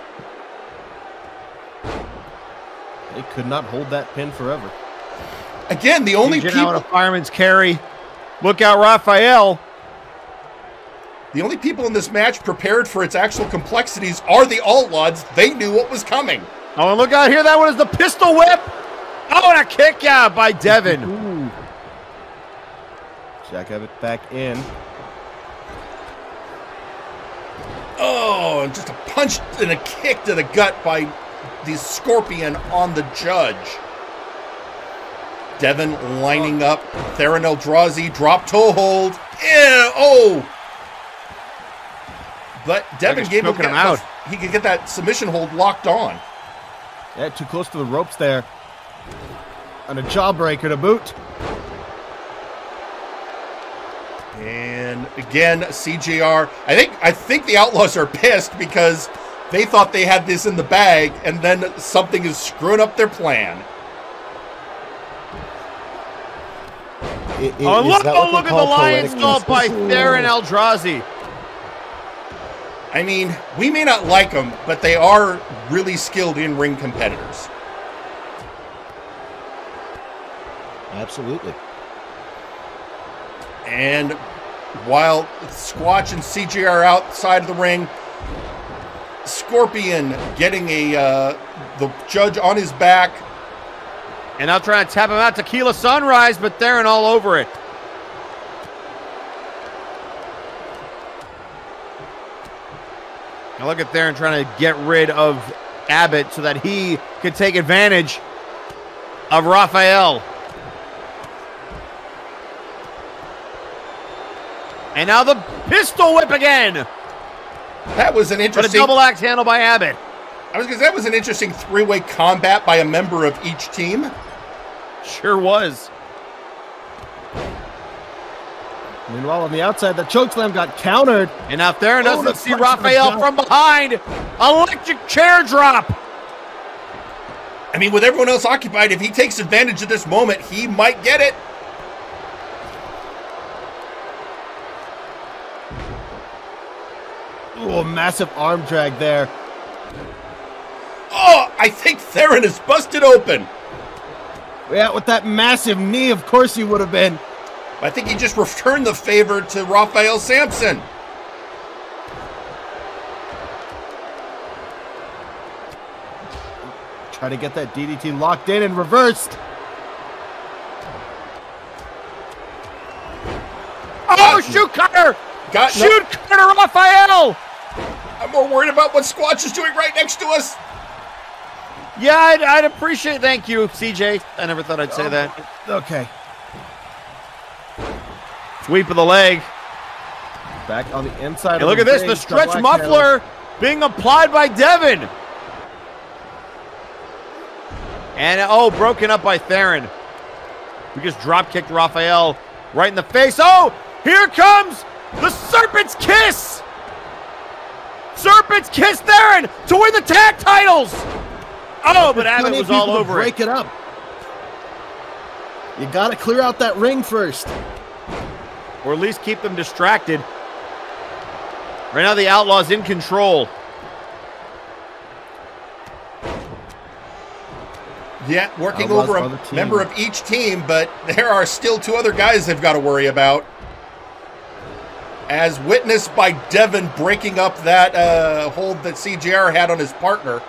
They could not hold that pin forever. Again, the only people... out a fireman's carry. Look out, Raphael. The only people in this match prepared for its actual complexities are the Outlaws. They knew what was coming. Oh, and look out here. That one is the pistol whip. Oh, and a kick out by Devin. Ooh. Jack Abbott back in. Oh, and just a punch and a kick to the gut by the Scorpion on the Judge. Devin lining up. Theron Eldrazi, drop toe hold. Yeah, oh! But Devin gave him out. He could get that submission hold locked on. Yeah, too close to the ropes there. And a jawbreaker to boot. And again, CJR. I think the Outlaws are pissed because they thought they had this in the bag, and then something is screwing up their plan. Look at the Lion Stomp by Theron Eldrazi. I mean, we may not like them, but they are really skilled in-ring competitors. Absolutely. And while Squatch and CJ are outside of the ring, Scorpion getting the judge on his back. And now trying to tap him out. Tequila Sunrise, but Theron all over it. Now look at Theron trying to get rid of Abbott so that he could take advantage of Raphael. And now the pistol whip again. That was an interesting... But a double axe handle by Abbott. I was going to say, that was an interesting three-way combat by a member of each team. Sure was. Meanwhile, on the outside, the chokeslam got countered. And now Theron doesn't see Raphael from behind. Electric chair drop. I mean, with everyone else occupied, if he takes advantage of this moment, he might get it. Ooh, a massive arm drag there. Oh, I think Theron is busted open. Yeah, with that massive knee, of course he would have been. I think he just returned the favor to Raphael Sampson. Try to get that DDT locked in and reversed. Oh, shoot cutter! Shoot cutter, Raphael! I'm more worried about what Squatch is doing right next to us. Yeah, I'd appreciate. Thank you, CJ. I never thought I'd say that. Okay. Sweep of the leg. Back on the inside. Hey, look at this. The stretch muffler being applied by Devin. And broken up by Theron. We just drop kicked Raphael right in the face. Oh, here comes the Serpent's Kiss. Serpent's Kiss Theron to win the tag titles. Oh, but Abbott was all over it. Break it up. You got to clear out that ring first. Or at least keep them distracted. Right now the Outlaws in control. Yeah, working over a member of each team, but there are still two other guys they've got to worry about. As witnessed by Devin breaking up that hold that CJR had on his partner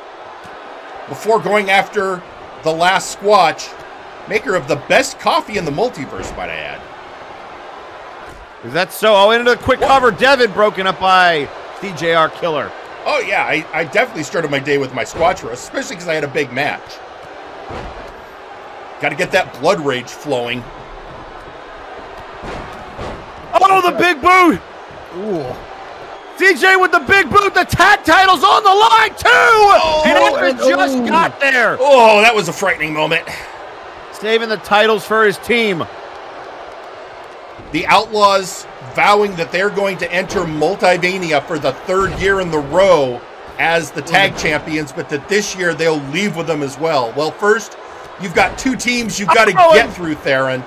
before going after the last Squatch, maker of the best coffee in the multiverse, might I add. Is that so? Oh, into a quick cover. Devin broken up by CJR Killer. Oh, yeah, I definitely started my day with my Squatch roast, especially because I had a big match. Got to get that blood rage flowing. Oh, the big boot! Ooh. CJ with the big boot. The tag title's on the line, too! Oh, and Edmund just got there. Oh, that was a frightening moment. Saving the titles for his team. The Outlaws vowing that they're going to enter Multivania for the third year in the row as the tag champions, but that this year they'll leave with them as well. Well, first, you've got two teams you've got to get through, Theron.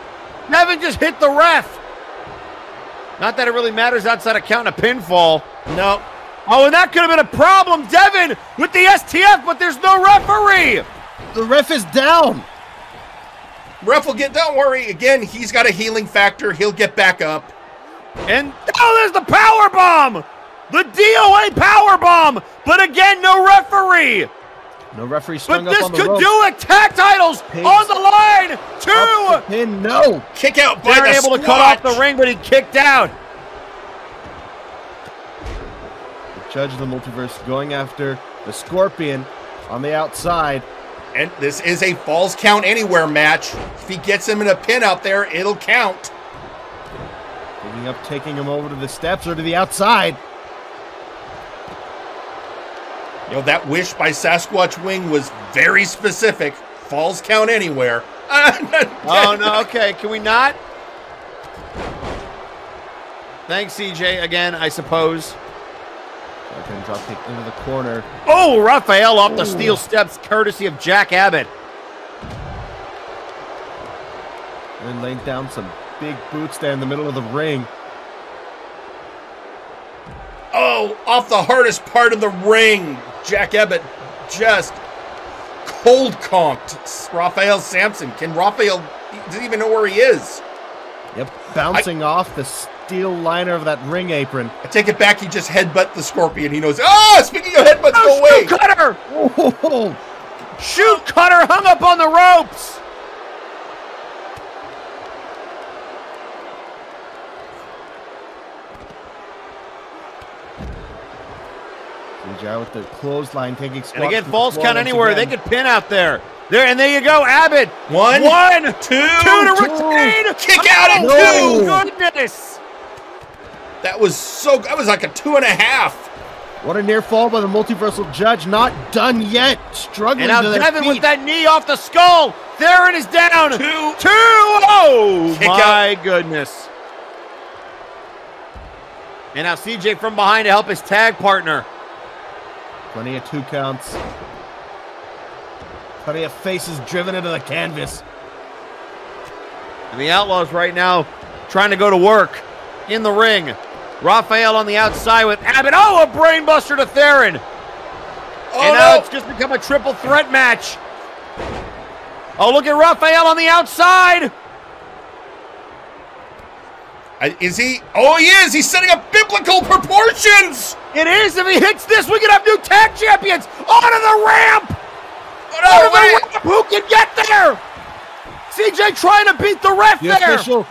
Devin just hit the ref. Not that it really matters outside of counting a pinfall. No. Oh, and that could have been a problem. Devin with the STF, but there's no referee. The ref is down. Ref will get, don't worry. Again, he's got a healing factor. He'll get back up. And, there's the power bomb. The DOA power bomb. But again, no referee. No referee strung up on the rope. But this could rope. do it. Tag titles on the line. Two. Pin, no. Kick out by They're able to cut off the ring, but he kicked out. The Judge of the Multiverse going after the Scorpion on the outside. And this is a Falls Count Anywhere match. If he gets him in a pin out there, it'll count. Picking up, taking him over to the steps or to the outside. You know, that wish by Sasquatch Wing was very specific. Falls Count Anywhere. Oh, no, okay. Can we not? Thanks, CJ, again, I suppose. Okay, drop kick into the corner. Oh, Raphael off the steel steps, courtesy of Jack Abbott. And laying down some big boots there in the middle of the ring. Oh, off the hardest part of the ring. Jack Abbott just cold conked Raphael Sampson. Can Raphael, doesn't even know where he is. Yep, bouncing off the steel liner of that ring apron. I take it back, he just headbutt the Scorpion. He knows, speaking of headbutts, go away. Shoot Cutter! Oh. Shoot Cutter hung up on the ropes! CJ with the clothesline taking squats. And again, Falls Count Anywhere. They could pin out there. And there you go, Abbott. One, two to retain. Kick out at two. Goodness. That was like a 2.5. What a near fall by the multiversal judge. Not done yet. Struggling and now to Devin their feet. with that knee off the skull. Theron is down. Two. Oh, Kick my out. Goodness. And now CJ from behind to help his tag partner. Plenty of 2 counts. Plenty of faces driven into the canvas. And the Outlaws right now trying to go to work in the ring. Raphael on the outside with Abbott. Oh, a brainbuster to Theron. Oh, and now it's just become a triple threat match. Oh, look at Raphael on the outside. Is he? Oh, he is. He's setting up biblical proportions. It is. If he hits this, we can have new tag champions. Onto the ramp. Oh, no, Who can get there? CJ trying to beat the ref The there. official's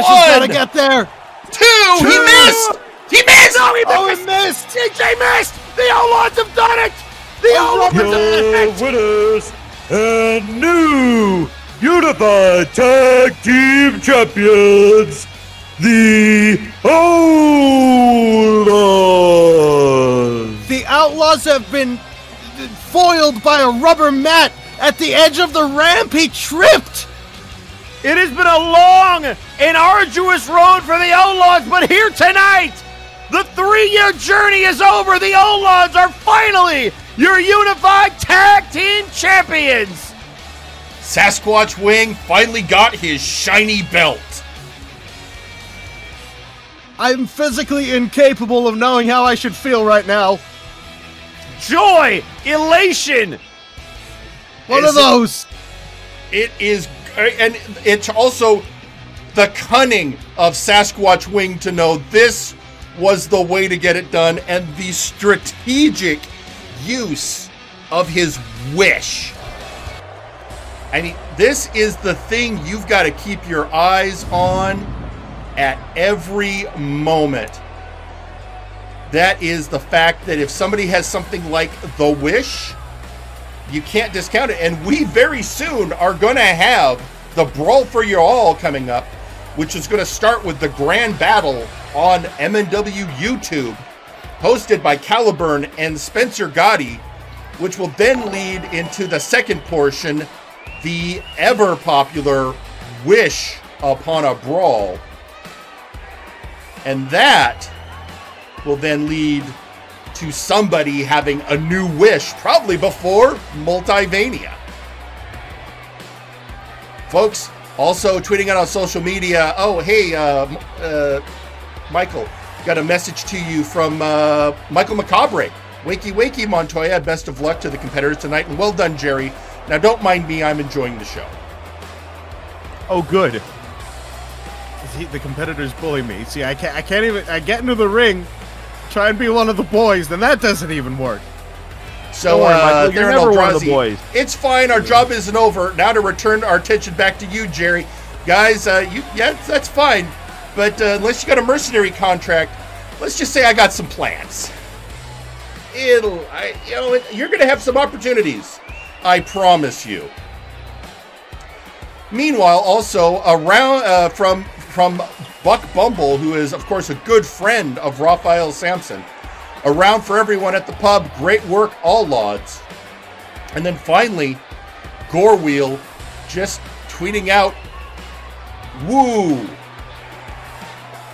got to get there. Two. He missed. He missed. No, he missed. CJ missed. The Outlaws have done it. The Outlaws have done it. Winners and new Unified Tag Team Champions, the Outlaws. The Outlaws have been foiled by a rubber mat at the edge of the ramp. He tripped. It has been a long and arduous road for the Outlaws, but here tonight, the 3-year journey is over. The Outlaws are finally your Unified Tag Team Champions. Sasquatch Wing finally got his shiny belt. I'm physically incapable of knowing how I should feel right now. Joy, elation. One of those. It is, and it's also the cunning of Sasquatch Wing to know this was the way to get it done, and the strategic use of his wish. I mean, this is the thing you've got to keep your eyes on at every moment. That is the fact that if somebody has something like the wish, you can't discount it. And we very soon are going to have the Brawl for Your All coming up, which is going to start with the Grand Battle on MNW YouTube, hosted by Caliburn and Spencer Gotti, which will then lead into the second portion, the ever popular Wish Upon a Brawl. And that will then lead to somebody having a new wish, probably before Multivania. Folks, also tweeting out on social media, oh, hey, Michael, got a message to you from Michael Macabre. Wakey, wakey, Montoya. Best of luck to the competitors tonight. And well done, Jerry. Now, don't mind me. I'm enjoying the show. Oh, good. The competitors bully me. See, I can't even. I get into the ring, try and be one of the boys, then that doesn't even work. So, Michael, you're never one of the boys. It's fine. Our job isn't over. Now to return our attention back to you, Jerry. Guys, that's fine. But unless you got a mercenary contract, let's just say I got some plans. You're going to have some opportunities. I promise you. Meanwhile, also around from Buck Bumble, who is of course a good friend of Raphael Sampson, around for everyone at the pub. Great work, all lauds. And then finally, Gorewheel just tweeting out, "Woo!"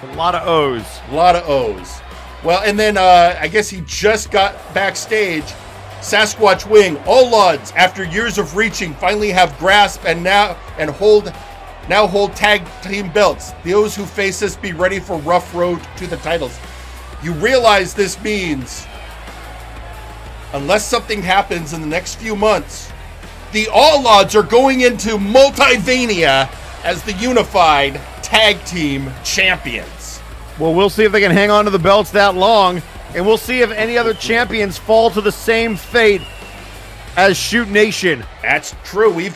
A lot of O's. A lot of O's. Well, and then I guess he just got backstage. Sasquatch Wing, all lauds, after years of reaching, finally have grasp and now hold tag team belts. Those who face us be ready for rough road to the titles. You realize this means, unless something happens in the next few months, the All Lauds are going into Multivania as the unified tag team champions. Well, we'll see if they can hang on to the belts that long, and we'll see if any other champions fall to the same fate as Shoot Nation. That's true. We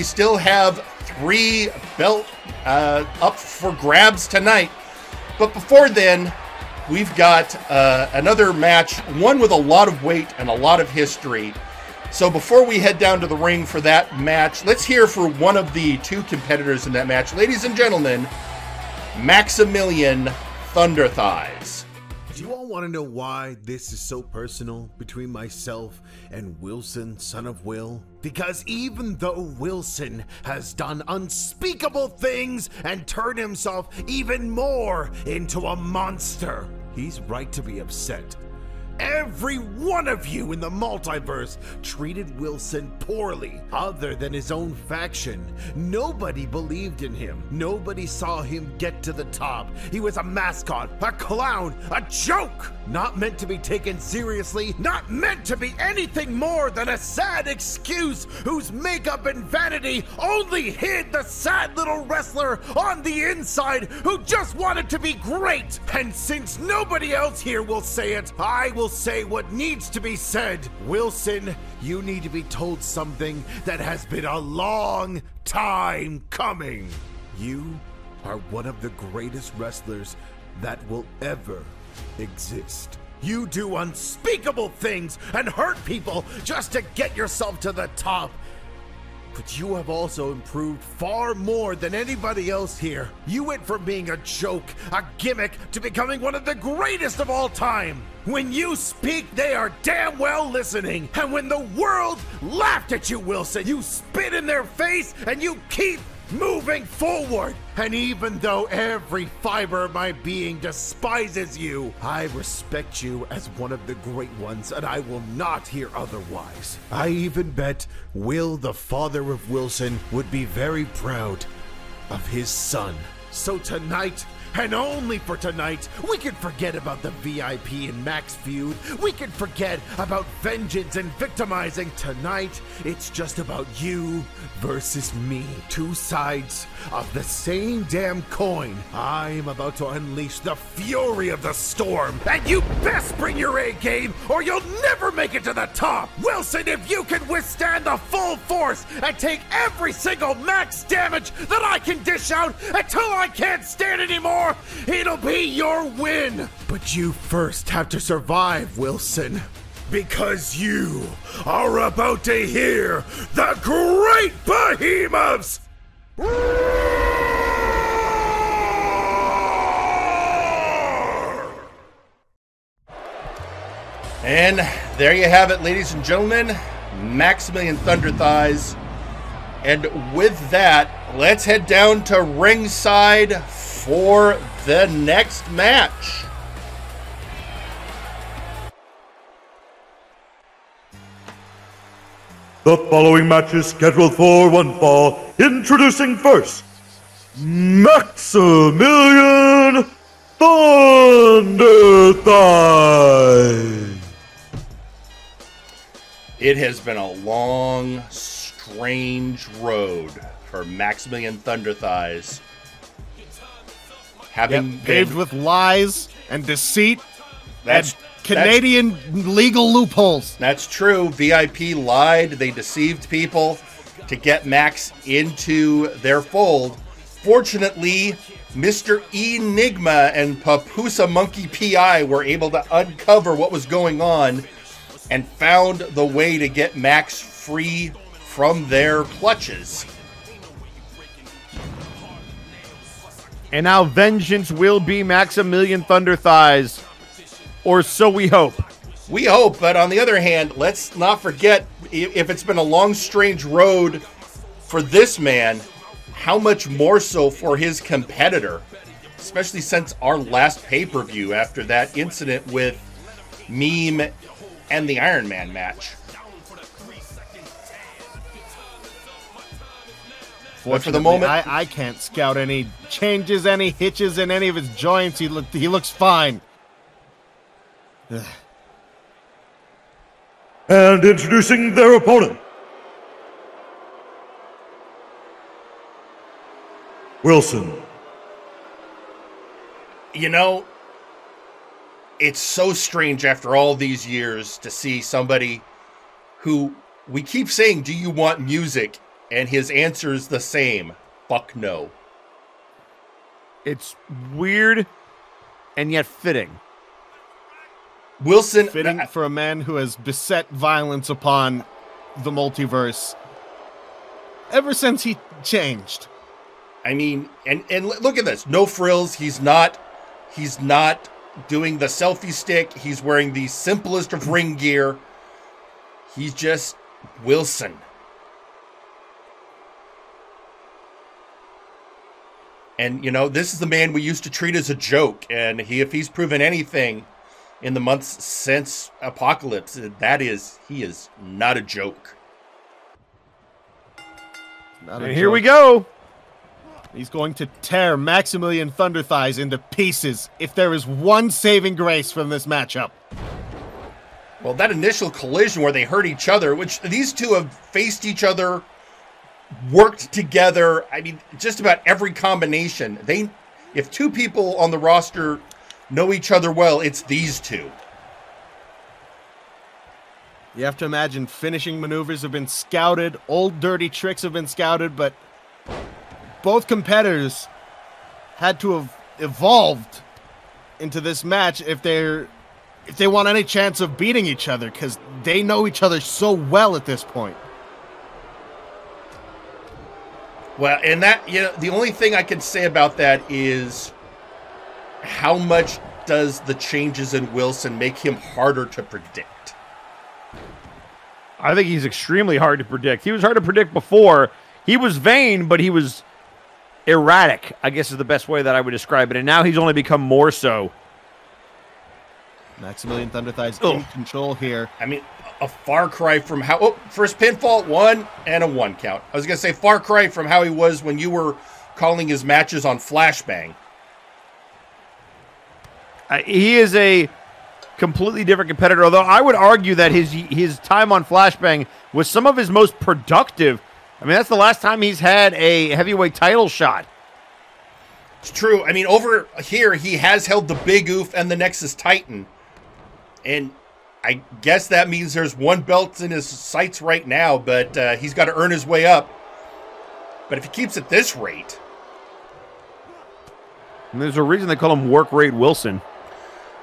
still have 3 belt up for grabs tonight. But before then, we've got another match, one with a lot of weight and a lot of history. So before we head down to the ring for that match, let's hear for one of the 2 competitors in that match. Ladies and gentlemen, Maximilian Thunder Thighs. Do you all want to know why this is so personal between myself and Wilson, son of Will? Because even though Wilson has done unspeakable things and turned himself even more into a monster, he's right to be upset. Every one of you in the multiverse treated Wilson poorly, other than his own faction. Nobody believed in him. Nobody saw him get to the top. He was a mascot, a clown, a joke! Not meant to be taken seriously, not meant to be anything more than a sad excuse whose makeup and vanity only hid the sad little wrestler on the inside who just wanted to be great. And since nobody else here will say it, I will say what needs to be said. Wilson, you need to be told something that has been a long time coming. You are one of the greatest wrestlers that will ever exist. You do unspeakable things and hurt people just to get yourself to the top. But you have also improved far more than anybody else here. You went from being a joke, a gimmick, to becoming one of the greatest of all time. When you speak, they are damn well listening. And when the world laughed at you, Wilson, you spit in their face and you keep moving forward. And even though every fiber of my being despises you, I respect you as one of the great ones, and I will not hear otherwise. I even bet Will, the father of Wilson, would be very proud of his son. So tonight, and only for tonight, we can forget about the VIP and Max feud. We can forget about vengeance and victimizing. Tonight, it's just about you versus me. 2 sides of the same damn coin. I'm about to unleash the fury of the storm. And you best bring your A game or you'll never make it to the top. Wilson, if you can withstand the full force and take every single max damage that I can dish out until I can't stand anymore, it'll be your win. But you first have to survive, Wilson. Because you are about to hear the great behemoths roar! And there you have it, ladies and gentlemen, Maximilian Thunder Thighs. And with that, let's head down to ringside for the next match. The following match is scheduled for one fall. Introducing first, Maximilian Thunder Thighs. It has been a long, strange road for Maximilian Thunder Thighs. Having paved with lies and deceit That's and Canadian legal loopholes. That's true. VIP lied. They deceived people to get Max into their fold. Fortunately, Mr. Enigma and Papusa Monkey P.I. were able to uncover what was going on and found the way to get Max free from their clutches. And now vengeance will be Maximilian Thunder Thighs, or so we hope. We hope, but on the other hand, let's not forget, if it's been a long, strange road for this man, how much more so for his competitor, especially since our last pay-per-view after that incident with Meme and the Iron Man match. But for the moment, I can't scout any changes, any hitches in any of his joints. He looks fine. And introducing their opponent, Wilson. you know, it's so strange after all these years to see somebody who we keep saying, do you want music? And his answer is the same. Fuck no. It's weird and yet fitting. Wilson, fitting for a man who has beset violence upon the multiverse ever since he changed. I mean, and look at this. No frills. He's not doing the selfie stick. He's wearing the simplest of ring gear. He's just Wilson. And, you know, this is the man we used to treat as a joke. And if he's proven anything in the months since Apocalypse, he is not a joke. And here we go. He's going to tear Maximilian Thunder Thighs into pieces if there is one saving grace from this matchup. Well, that initial collision where they hurt each other, which these two have faced each other, worked together. I mean, just about every combination. If two people on the roster know each other well, it's these two. You have to imagine finishing maneuvers have been scouted, old dirty tricks have been scouted, but both competitors had to have evolved into this match if they want any chance of beating each other, because they know each other so well at this point. Well, and that, you know, the only thing I can say about that is how much does the changes in Wilson make him harder to predict? I think he's extremely hard to predict. He was hard to predict before. He was vain, but he was erratic, I guess is the best way that I would describe it. And now he's only become more so. Maximilian Thunder Thighs in control here. I mean, a far cry from how... Oh, first pinfall, 1 and a 1 count. I was going to say far cry from how he was when you were calling his matches on Flashbang. He is a completely different competitor, although I would argue that his time on Flashbang was some of his most productive. I mean, that's the last time he's had a heavyweight title shot. It's true. I mean, over here, he has held the Big Oof and the Nexus Titan. And I guess that means there's one belt in his sights right now, but he's got to earn his way up. But if he keeps at this rate... And there's a reason they call him Work Rate Wilson.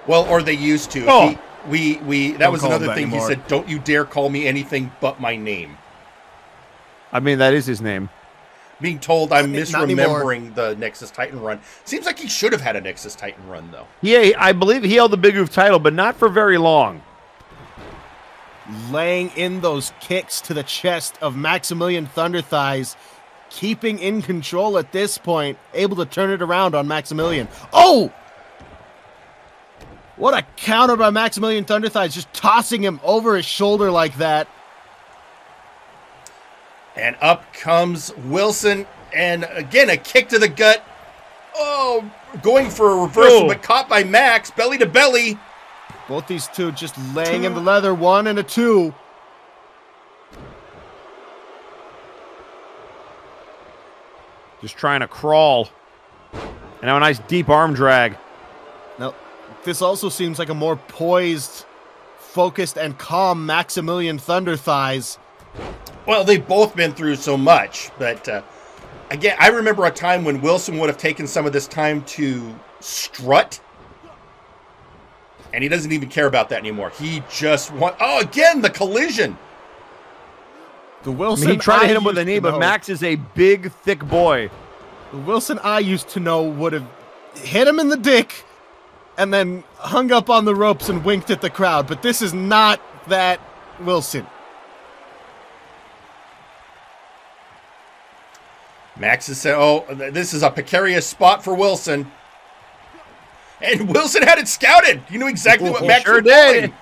Well, or they used to. Oh. That was another thing he said, don't you dare call me anything but my name. I mean, that is his name. Being told I'm misremembering the Nexus Titan run. Seems like he should have had a Nexus Titan run, though. Yeah, I believe he held the Big Oof title, but not for very long. Laying in those kicks to the chest of Maximilian Thunder Thighs, keeping in control at this point, able to turn it around on Maximilian. Oh! What a counter by Maximilian Thunder Thighs, just tossing him over his shoulder like that. And up comes Wilson, and again, a kick to the gut. Oh, going for a reversal, but caught by Max, belly to belly. Both these two just laying in the leather, 1 and a 2. Just trying to crawl. And now a nice deep arm drag. Now, this also seems like a more poised, focused, and calm Maximilian Thunder Thighs. Well, they've both been through so much, but again, I remember a time when Wilson would have taken some of this time to strut, And he doesn't even care about that anymore. He just wants... Oh, again, the collision. The Wilson he tried to hit him with used a knee, to but know- Max is a big, thick boy. The Wilson I used to know would have hit him in the dick and then hung up on the ropes and winked at the crowd. But this is not that Wilson. Max is saying, oh, this is a precarious spot for Wilson. And Wilson had it scouted. You knew exactly what Max sure was did. doing.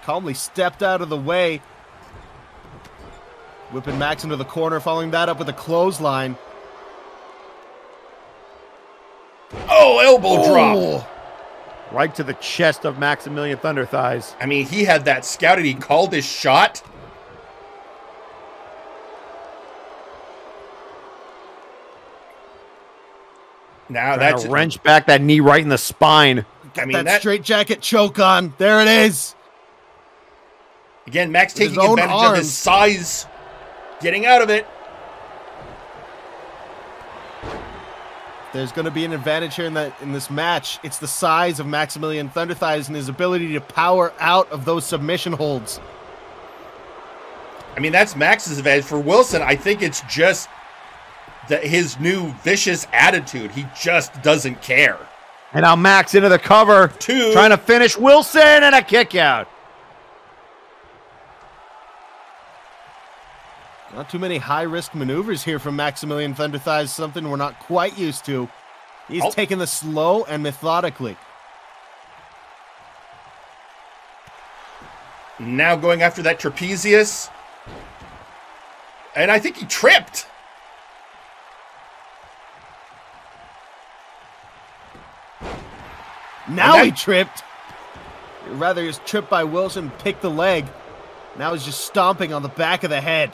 Calmly stepped out of the way. Whipping Max into the corner, following that up with a clothesline. Oh, elbow drop. Right to the chest of Maximilian Thunder Thighs. I mean, he had that scouted. He called his shot. Now that's wrench back that knee right in the spine. Got that straight jacket choke on. There it is. Again, Max With his taking own advantage of his arms. size, getting out of it. There's going to be an advantage here in this match. It's the size of Maximilian Thunder Thighs and his ability to power out of those submission holds. I mean, that's Max's advantage. For Wilson, I think it's just his new vicious attitude. He just doesn't care. And now Max into the cover. Trying to finish Wilson and a kick out. Not too many high-risk maneuvers here from Maximilian Thunder Thighs, something we're not quite used to. He's taking this slow and methodically. Now going after that trapezius. And I think he tripped. Now he tripped. Rather, he was tripped by Wilson, picked the leg. Now he's just stomping on the back of the head.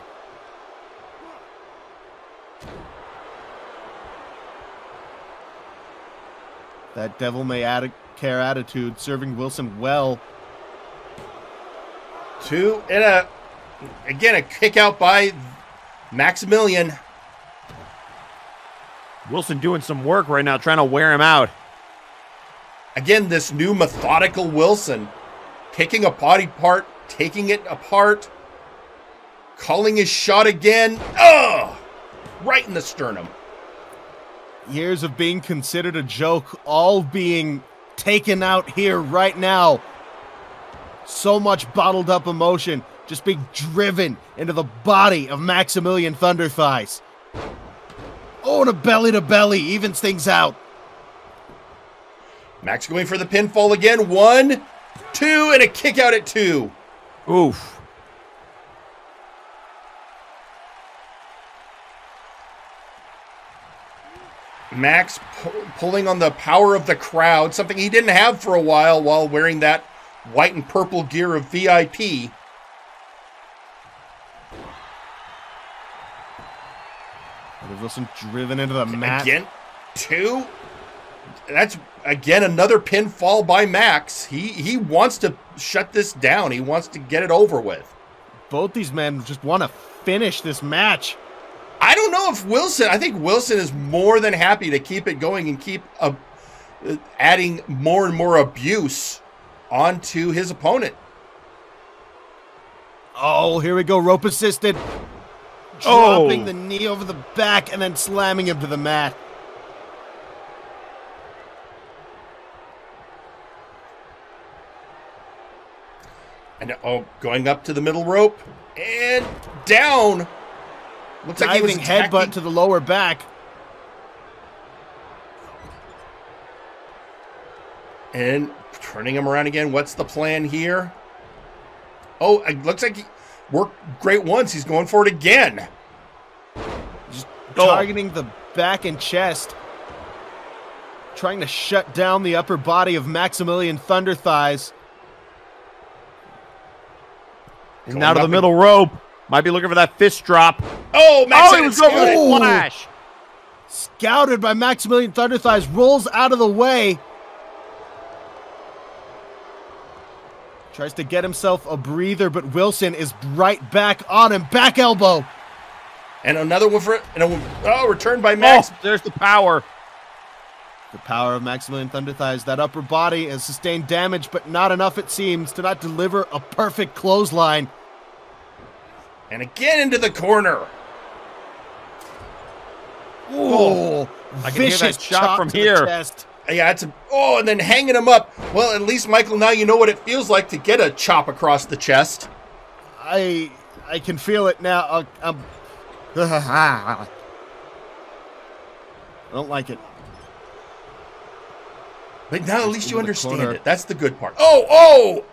That devil may care attitude serving Wilson well. Two and again a kick out by Maximilian. Wilson doing some work right now, trying to wear him out. Again, this new methodical Wilson, picking a body part, taking it apart, calling his shot again. Ugh! Right in the sternum. Years of being considered a joke, all being taken out here right now. So much bottled up emotion just being driven into the body of Maximilian Thunder Thighs. Oh, and a belly to belly evens things out. Max going for the pinfall again. 1, 2, and a kick out at 2. Oof. Max pulling on the power of the crowd, something he didn't have for a while wearing that white and purple gear of VIP. Wilson driven into the mat. Again, 2. That's, again, another pinfall by Max. He wants to shut this down. He wants to get it over with. Both these men just want to finish this match. I don't know if Wilson... I think Wilson is more than happy to keep it going and keep adding more and more abuse onto his opponent. Oh, here we go. Rope assisted. Dropping the knee over the back and then slamming him to the mat. And going up to the middle rope and down. Looks like he was diving headbutt to the lower back. And turning him around again. What's the plan here? Oh, it looks like he worked great once. He's going for it again. Just targeting the back and chest. Trying to shut down the upper body of Maximilian Thunder Thighs. And now to the middle rope. Might be looking for that fist drop. Oh, Max he was going for the flash. Scouted by Maximilian Thunder Thighs. Rolls out of the way. Tries to get himself a breather, but Wilson is right back on him. Back elbow. And another one for it. And returned by Max. Oh, there's the power. The power of Maximilian Thunder Thighs. That upper body has sustained damage, but not enough, it seems, to not deliver a perfect clothesline. And again into the corner. Oh, I can hear that vicious shot chop from to the here. chest. Yeah, and then hanging him up. Well, at least, Michael, now you know what it feels like to get a chop across the chest. I can feel it now. I don't like it. But now at least you Into the understand corner. it. That's the good part. Oh!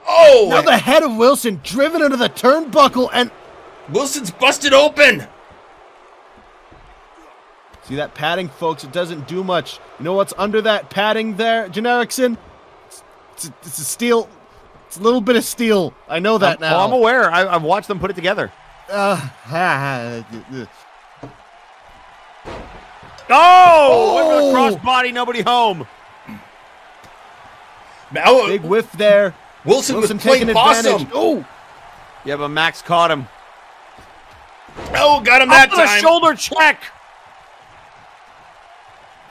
Now the head of Wilson driven into the turnbuckle, and Wilson's busted open. see that padding, folks? It doesn't do much. You know what's under that padding there, Genericson? It's a steel. It's a little bit of steel. I know that now. Oh, I'm aware. I've watched them put it together. Oh! Crossbody, nobody home. Now, Big whiff there. Wilson was taking playing advantage. possum. Oh, Yeah, but Max caught him. Oh, got him that Up with a time. shoulder check.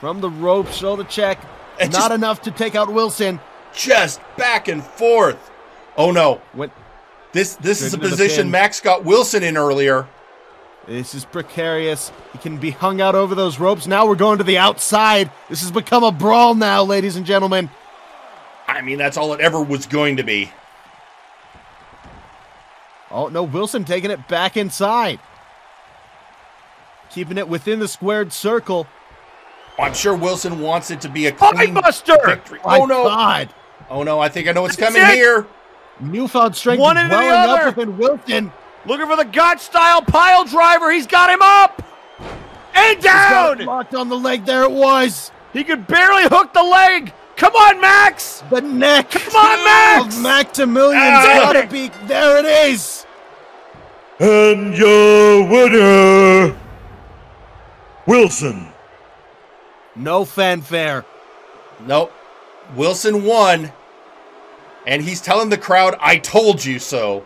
from the rope, shoulder check. And Not just- enough to take out Wilson. Just back and forth. Oh no. Went. This is a Straight into the position pin. Max got Wilson in earlier. This is precarious. He can be hung out over those ropes. Now we're going to the outside. This has become a brawl now, ladies and gentlemen. I mean, that's all it ever was going to be. Oh, no, Wilson taking it back inside. Keeping it within the squared circle. I'm sure Wilson wants it to be a clean Buster! victory. My Oh no. God. Oh no, I think I know what's That's coming it. here. Newfound strength One into the welling other. up within Wilson. Looking for the gut-style pile driver. He's got him up. And He's got it down. locked on the leg. There it was. He could barely hook the leg. Come on, Max. The neck. Come on, Max! Of Maximilian's Ah. gotta be. There it is. And your winner, Wilson. No fanfare. Nope. Wilson won. And he's telling the crowd, I told you so.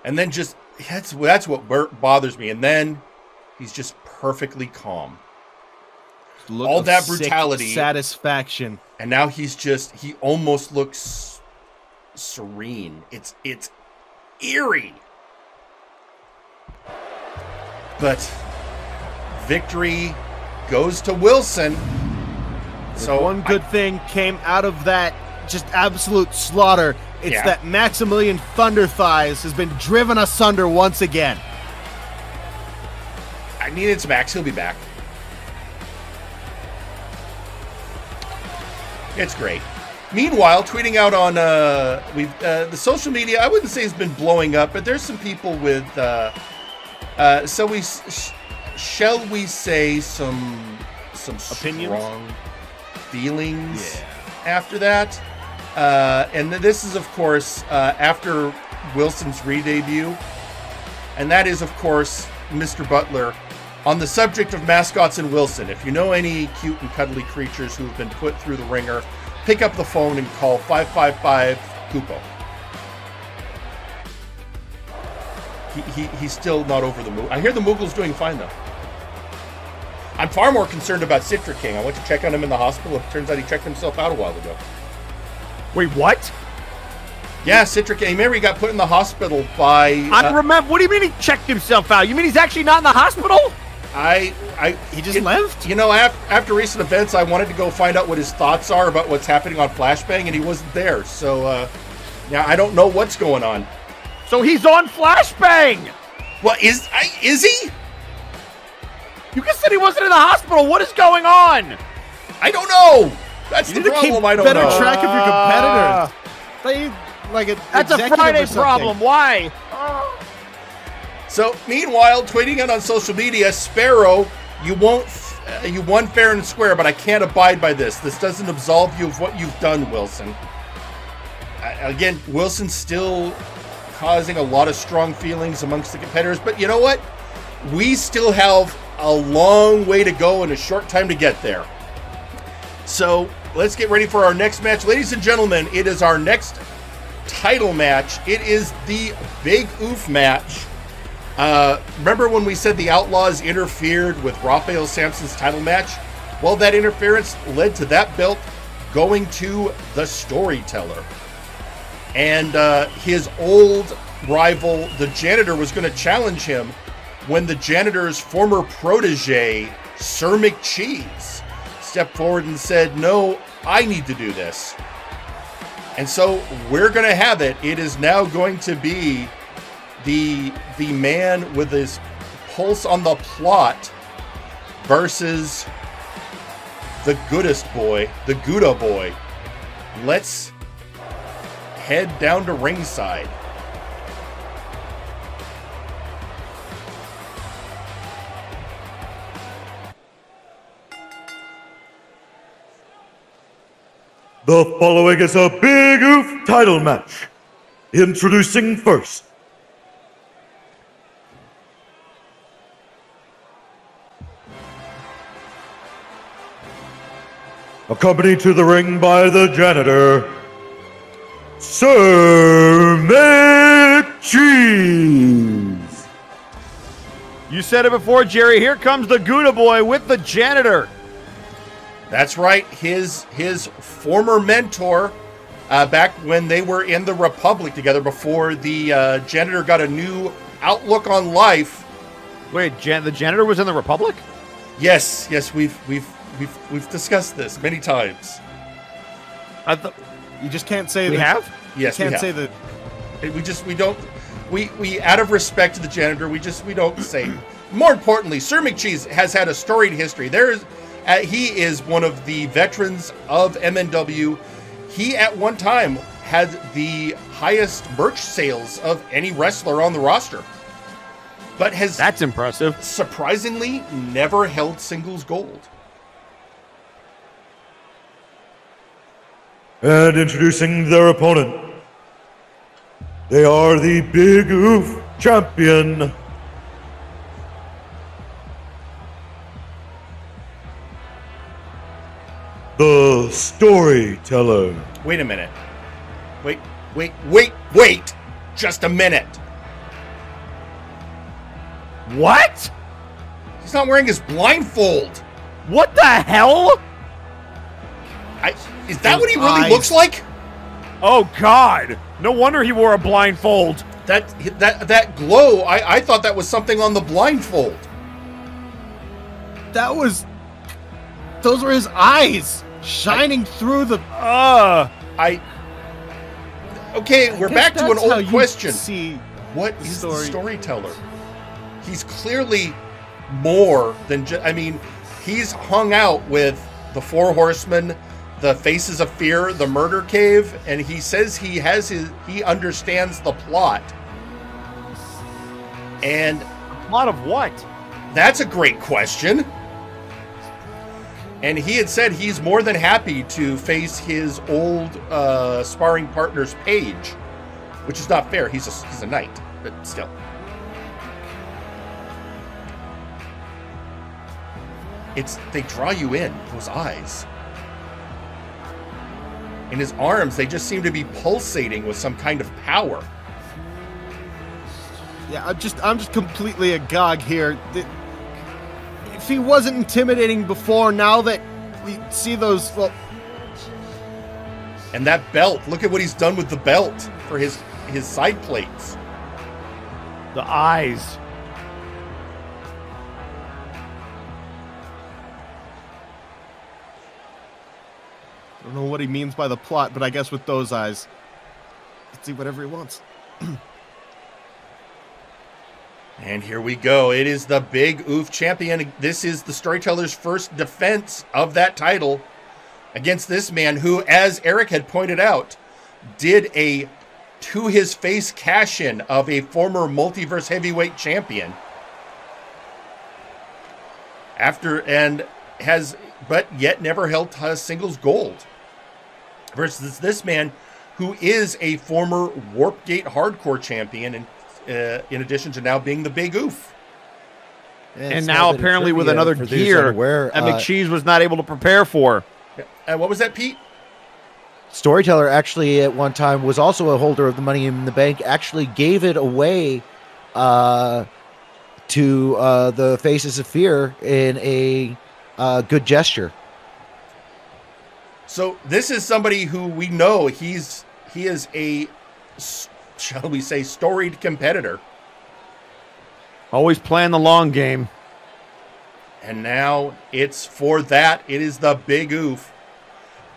And then just, that's what bothers me. And then he's just perfectly calm. Look All of that sick brutality. satisfaction. And now he almost looks serene. It's eerie. But victory goes to Wilson. So One good thing came out of that just absolute slaughter. It's Yeah. that Maximilian Thunder Thighs has been driven asunder once again. I mean, it's Max. He'll be back. It's great. Meanwhile, tweeting out on the social media, I wouldn't say has been blowing up, but there's some people with shall we say some Opinions? strong feelings after that. And this is, of course, after Wilson's re-debut. And that is, of course, Mr. Butler on the subject of mascots and Wilson. If you know any cute and cuddly creatures who have been put through the ringer, pick up the phone and call 555-KUPO. He's still not over the Moogle. I hear the Moogle's doing fine, though. I'm far more concerned about Citra King. I went to check on him in the hospital. It turns out he checked himself out a while ago. Wait, what? Yeah, Citra King. Remember, he got put in the hospital by... I remember. What do you mean he checked himself out? You mean he's actually not in the hospital? He just left? You know, after recent events, I wanted to go find out what his thoughts are about what's happening on Flashbang, and he wasn't there. So, yeah, I don't know what's going on. So he's on Flashbang. Well, is he? You just said he wasn't in the hospital. What is going on? I don't know. That's You the need to keep problem. I don't better know. track of your competitors. They, like a That's a executive Friday or something. problem. Why? So, meanwhile, tweeting it on social media, Sparrow, you won fair and square, but I can't abide by this. This doesn't absolve you of what you've done, Wilson. Again, Wilson's still causing a lot of strong feelings amongst the competitors, but you know what? We still have a long way to go and a short time to get there. So, let's get ready for our next match. Ladies and gentlemen, it is our next title match. It is the Big Oof match. Remember when we said the Outlaws interfered with Raphael Sampson's title match? Well, that interference led to that belt going to the Storyteller. And his old rival, the Janitor, was going to challenge him when the Janitor's former protege, Sir McCheese, stepped forward and said, no, I need to do this. And so we're going to have it. It is now going to be the man with his pulse on the plot versus the goodest boy, the Gouda boy. Let's head down to ringside. The following is a Big Oof title match. Introducing first, accompanied to the ring by the Janitor, Sir McCheese. You said it before, Jerry. Here comes the Gouda boy with the Janitor. That's right. His former mentor, back when they were in the Republic together, before the Janitor got a new outlook on life. Wait, the Janitor was in the Republic? Yes, we've discussed this many times. You just can't say we that. have. Yes, you can't we have. say that. We don't. We out of respect to the Janitor, we don't say. More importantly, Sir McCheese has had a storied history. He is one of the veterans of MNW. He at one time had the highest merch sales of any wrestler on the roster, but that's impressive. Surprisingly, never held singles gold. And introducing their opponent, they are the Big Oof champion, the Storyteller. Wait a minute. Wait. Just a minute. What? He's not wearing his blindfold. What the hell? Is that what he really looks like? Oh, God. No wonder he wore a blindfold. That glow, I thought that was something on the blindfold. Those were his eyes shining through the. Okay, we're back to an old question. See, what is the Storyteller? He's clearly more than just. I mean, he's hung out with the Four Horsemen, the Faces of Fear, the Murder Cave, and he says he understands the plot. And plot of what? That's a great question. And he had said he's more than happy to face his old sparring partner's Paige, which is not fair. He's a knight, but still. They draw you in, those eyes. In his arms, they just seem to be pulsating with some kind of power. Yeah, I'm just completely agog here. If he wasn't intimidating before, now that we see those, well... And that belt, look at what he's done with the belt for his side plates. The eyes. I don't know what he means by the plot, but I guess with those eyes, let's see whatever he wants. And here we go. It is the Big Oof champion. This is the Storyteller's first defense of that title against this man who, as Eric had pointed out, did a to-his-face cash-in of a former multiverse heavyweight champion. But yet never held singles gold. Versus this man who is a former Warpgate Hardcore champion, and in addition to now being the Big Oof. And now apparently with another gear that McCheese was not able to prepare for. And what was that, Pete? Storyteller actually at one time was also a holder of the Money in the Bank, actually gave it away to the Faces of Fear in a good gesture. So this is somebody who we know he is a, shall we say, storied competitor. Always playing the long game. And now it's for that. It is the big oof.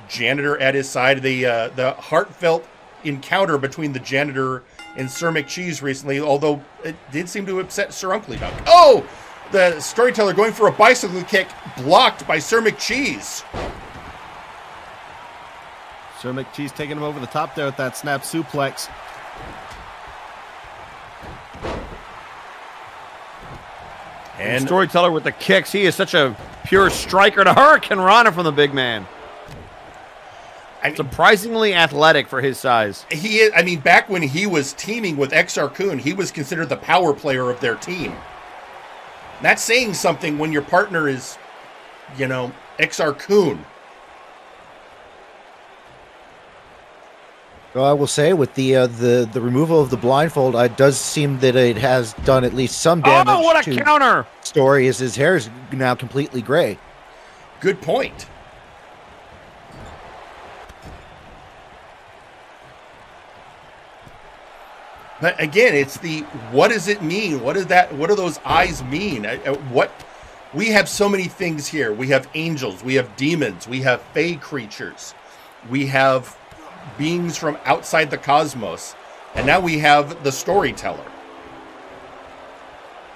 Janitor at his side. The heartfelt encounter between the Janitor and Sir McCheese recently, although it did seem to upset Sir Uncle Duck. Oh! The Storyteller going for a bicycle kick, blocked by Sir McCheese. Sir McCheese taking him over the top there with that snap suplex. And Storyteller with the kicks. He is such a pure striker. To Hurricane Rana from the big man. Surprisingly athletic for his size. He is, I mean, back when he was teaming with XR Kun, he was considered the power player of their team. That's saying something when your partner is, XR Kun. Well, I will say with the removal of the blindfold, it does seem that it has done at least some damage. Oh, what a counter! Story is his hair is now completely gray. Good point. But again, it's the what does it mean? What is that? What do those eyes mean? What we have so many things here. We have angels, we have demons, we have fey creatures, we have beings from outside the cosmos, and now we have the Storyteller.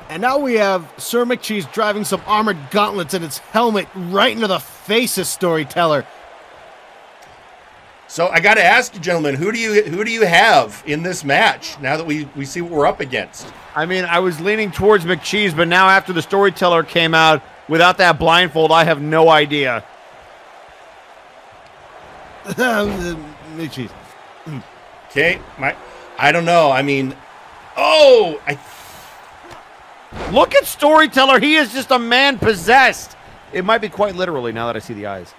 And now we have Sir McCheese driving some armored gauntlets in its helmet right into the face of Storyteller. So I got to ask you, gentlemen, who do you have in this match now that we see what we're up against? I mean, I was leaning towards McCheese, but now after the Storyteller came out without that blindfold, I have no idea. McCheese. Okay, I don't know. I mean, look at Storyteller. He is just a man possessed. It might be quite literally now that I see the eyes.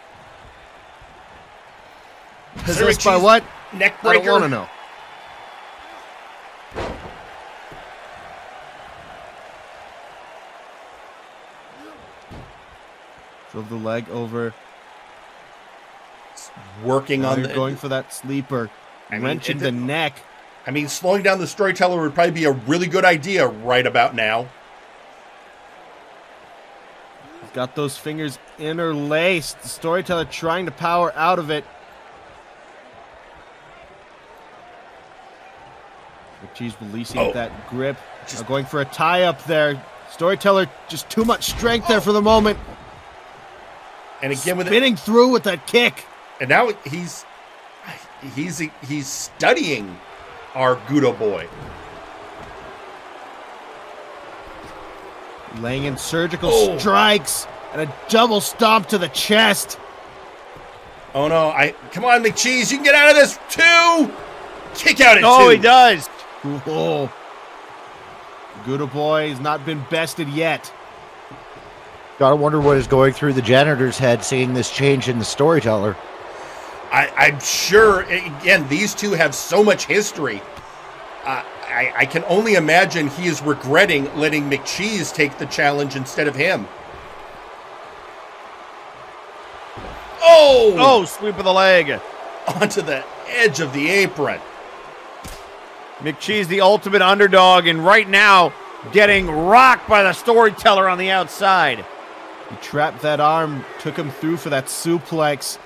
Possessed by what? Neck I breaker. don't want to know. Drove the leg over. Working on going for that sleeper. Wrenching the neck. I mean, slowing down the Storyteller would probably be a really good idea right about now. He's got those fingers interlaced. The Storyteller trying to power out of it. McCheese releasing that grip. Just going for a tie-up there. Storyteller just too much strength there for the moment. And again with spinning through with that kick. And now he's studying our Gudo boy. Laying in surgical strikes and a double stomp to the chest. Oh no, come on, McCheese, you can get out of this too. Kick out at 2. Oh, he does. Whoa. Gudo boy has not been bested yet. Gotta wonder what is going through the Janitor's head seeing this change in the Storyteller. I'm sure, again, these two have so much history. I can only imagine he is regretting letting McCheese take the challenge instead of him. Oh, sweep of the leg. Onto the edge of the apron. McCheese, the ultimate underdog, and right now getting rocked by the Storyteller on the outside. He trapped that arm, took him through for that suplex,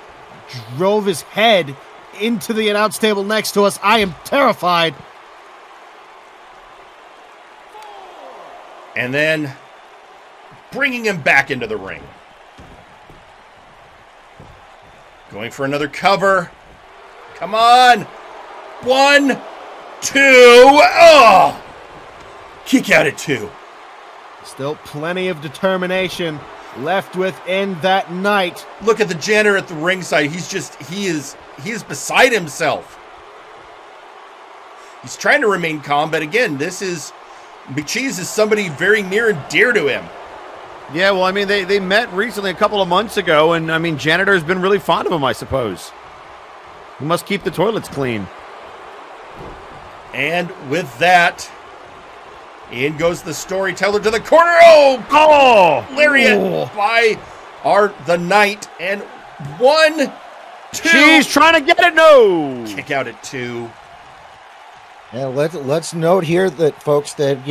drove his head into the announce table next to us. I am terrified. And then bringing him back into the ring. Going for another cover. Come on. 1, 2. Oh! Kick out at 2. Still plenty of determination left within that night. Look at the Janitor at the ringside. He is beside himself. He's trying to remain calm, but again, McCheese is somebody very near and dear to him. Yeah, well, I mean, they met recently a couple of months ago, and I mean, Janitor's been really fond of him, I suppose. He must keep the toilets clean. And with that, in goes the Storyteller to the corner. Oh! Lariat by are the night. And 1, 2. She's trying to get it. No. Kick out at 2. Yeah, let's note here that, folks, that,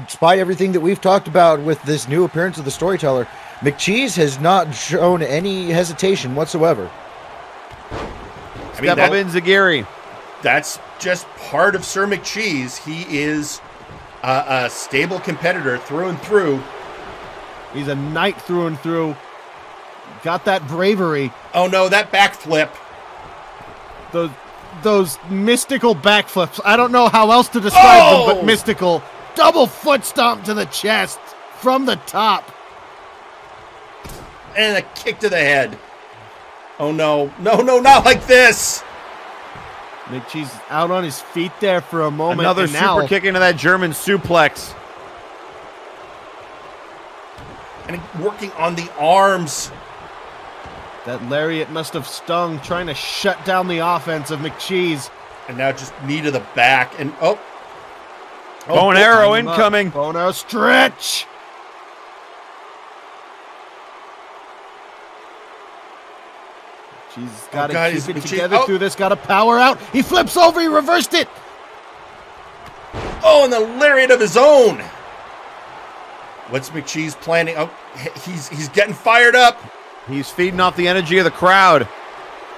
despite everything that we've talked about with this new appearance of the Storyteller, McCheese has not shown any hesitation whatsoever. Step up in Zagiri. That's just part of Sir McCheese. He is a stable competitor through and through. He's a knight through and through. Got that bravery. Oh no, that backflip. Those mystical backflips. I don't know how else to describe them, but mystical. Double foot stomp to the chest from the top. And a kick to the head. Oh no. No, not like this. McCheese out on his feet there for a moment. Another super kick into that German suplex. And working on the arms. That lariat must have stung, trying to shut down the offense of McCheese. And now just knee to the back. And bow and arrow incoming. Bow and arrow stretch. She's got to keep it together through this. Got to power out. He flips over. He reversed it. Oh, and the lariat of his own. What's McCheese planning? Oh, he's getting fired up. He's feeding off the energy of the crowd.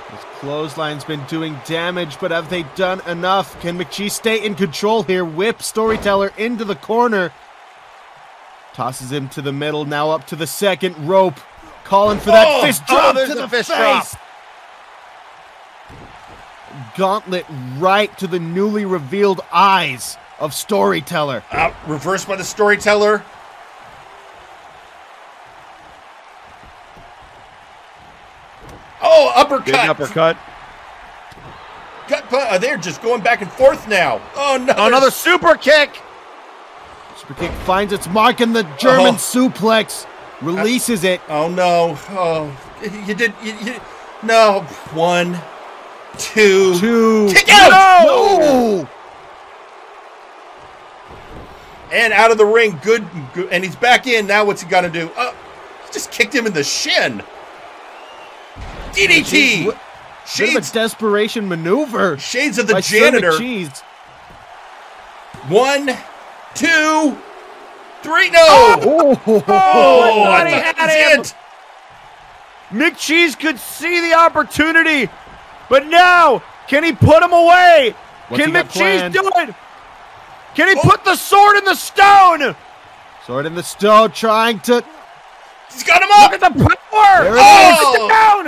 His clothesline's been doing damage, but have they done enough? Can McCheese stay in control here? Whip Storyteller into the corner. Tosses him to the middle. Now up to the second rope. Calling for that fist drop to the face. Drop. Gauntlet right to the newly revealed eyes of Storyteller. Reversed by the Storyteller. Oh, uppercut. Big uppercut. They're just going back and forth now. Oh, no. Another super kick. Super kick finds its mark in the German suplex. Releases it. Oh, no. Oh, no. 1, 2. Kick out! No! And out of the ring. Good. And he's back in. Now what's he got to do? He just kicked him in the shin. DDT! Shades of a desperation maneuver. Shades of the janitor. 1, 2, 3. No! I thought it. McCheese could see the opportunity, but now, can he put him away? Can McCheese do it? Can he put the sword in the stone? Sword in the stone, trying to... He's got him up! Look at the power! There it is! Down!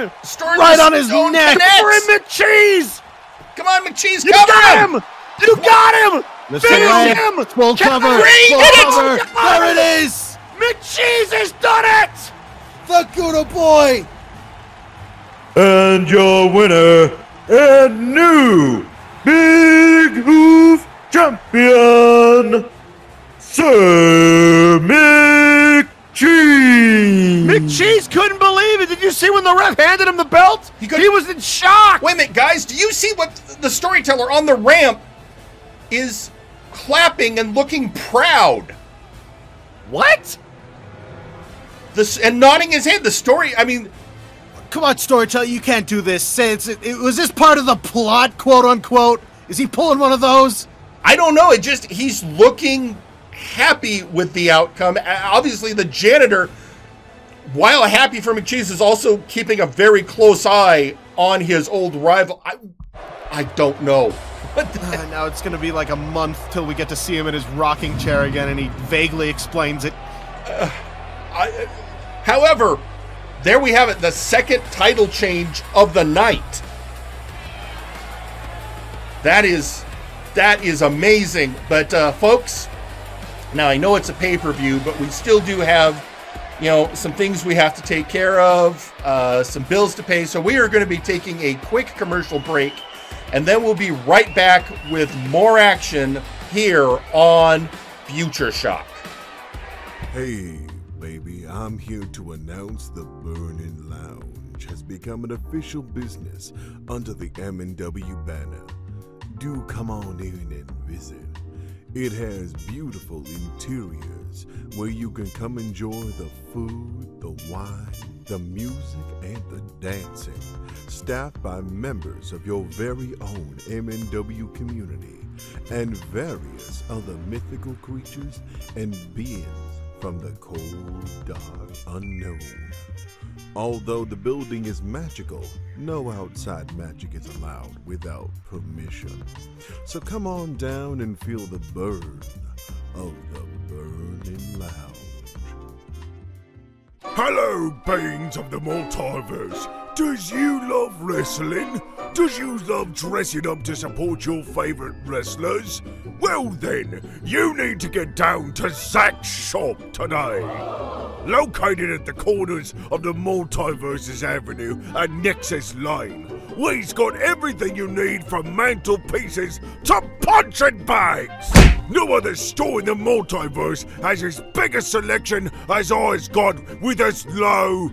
Right on his neck! We're in McCheese! Come on, McCheese, you got him! You got him! Finish him! Full cover! Full cover! There it is! McCheese has done it! The Gouda Boy! And your winner and new Big Hoof Champion, Sir McCheese! McCheese couldn't believe it. Did you see when the ref handed him the belt? He was in shock. Wait a minute, guys. Do you see what the Storyteller on the ramp is clapping and looking proud? What? And nodding his head. Come on, Storyteller, you can't do this. Was this part of the plot, quote unquote? Is he pulling one of those? I don't know. He's looking happy with the outcome. Obviously, the janitor, while happy for McCheese, is also keeping a very close eye on his old rival. I don't know. Now it's going to be like a month till we get to see him in his rocking chair again, and he vaguely explains it. However, there we have it, the second title change of the night. That is amazing. But folks, now I know it's a pay-per-view, but we still do have, some things we have to take care of, some bills to pay. So we are going to be taking a quick commercial break, and then we'll be right back with more action here on Future Shock. Hey, baby, I'm here to announce the Burning Lounge has become an official business under the M&W banner. Do come on in and visit. It has beautiful interiors where you can come enjoy the food, the wine, the music, and the dancing, staffed by members of your very own MNW community and various other mythical creatures and beings from the cold, dark unknown. Although the building is magical, no outside magic is allowed without permission. So come on down and feel the burn of the Burning Lounge. Hello, beings of the multiverse. Does you love wrestling? Does you love dressing up to support your favorite wrestlers? Well then, you need to get down to Zach's shop today. Located at the corners of the Multiverses Avenue and Nexus Lane, we've got everything you need from mantelpieces to punching bags. No other store in the multiverse has as big a selection as I's got with as low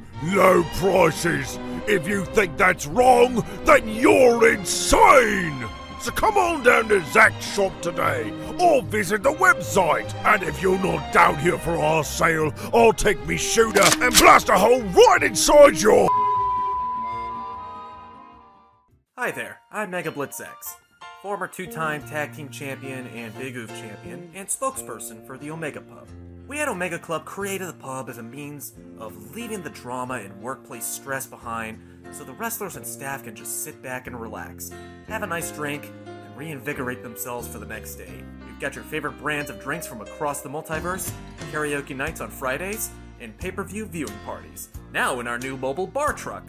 prices. If you think that's wrong, then you're insane! So come on down to Zach's shop today, or visit the website. And if you're not down here for our sale, I'll take me shooter and blast a hole right inside your... Hi there, I'm Mega Blitz X, former two-time tag team champion and Big Oof champion, and spokesperson for the Omega Pub. We at Omega Club created the pub as a means of leaving the drama and workplace stress behind so the wrestlers and staff can just sit back and relax, have a nice drink, and reinvigorate themselves for the next day. We've got your favorite brands of drinks from across the multiverse, karaoke nights on Fridays, and pay-per-view viewing parties, now in our new mobile bar truck.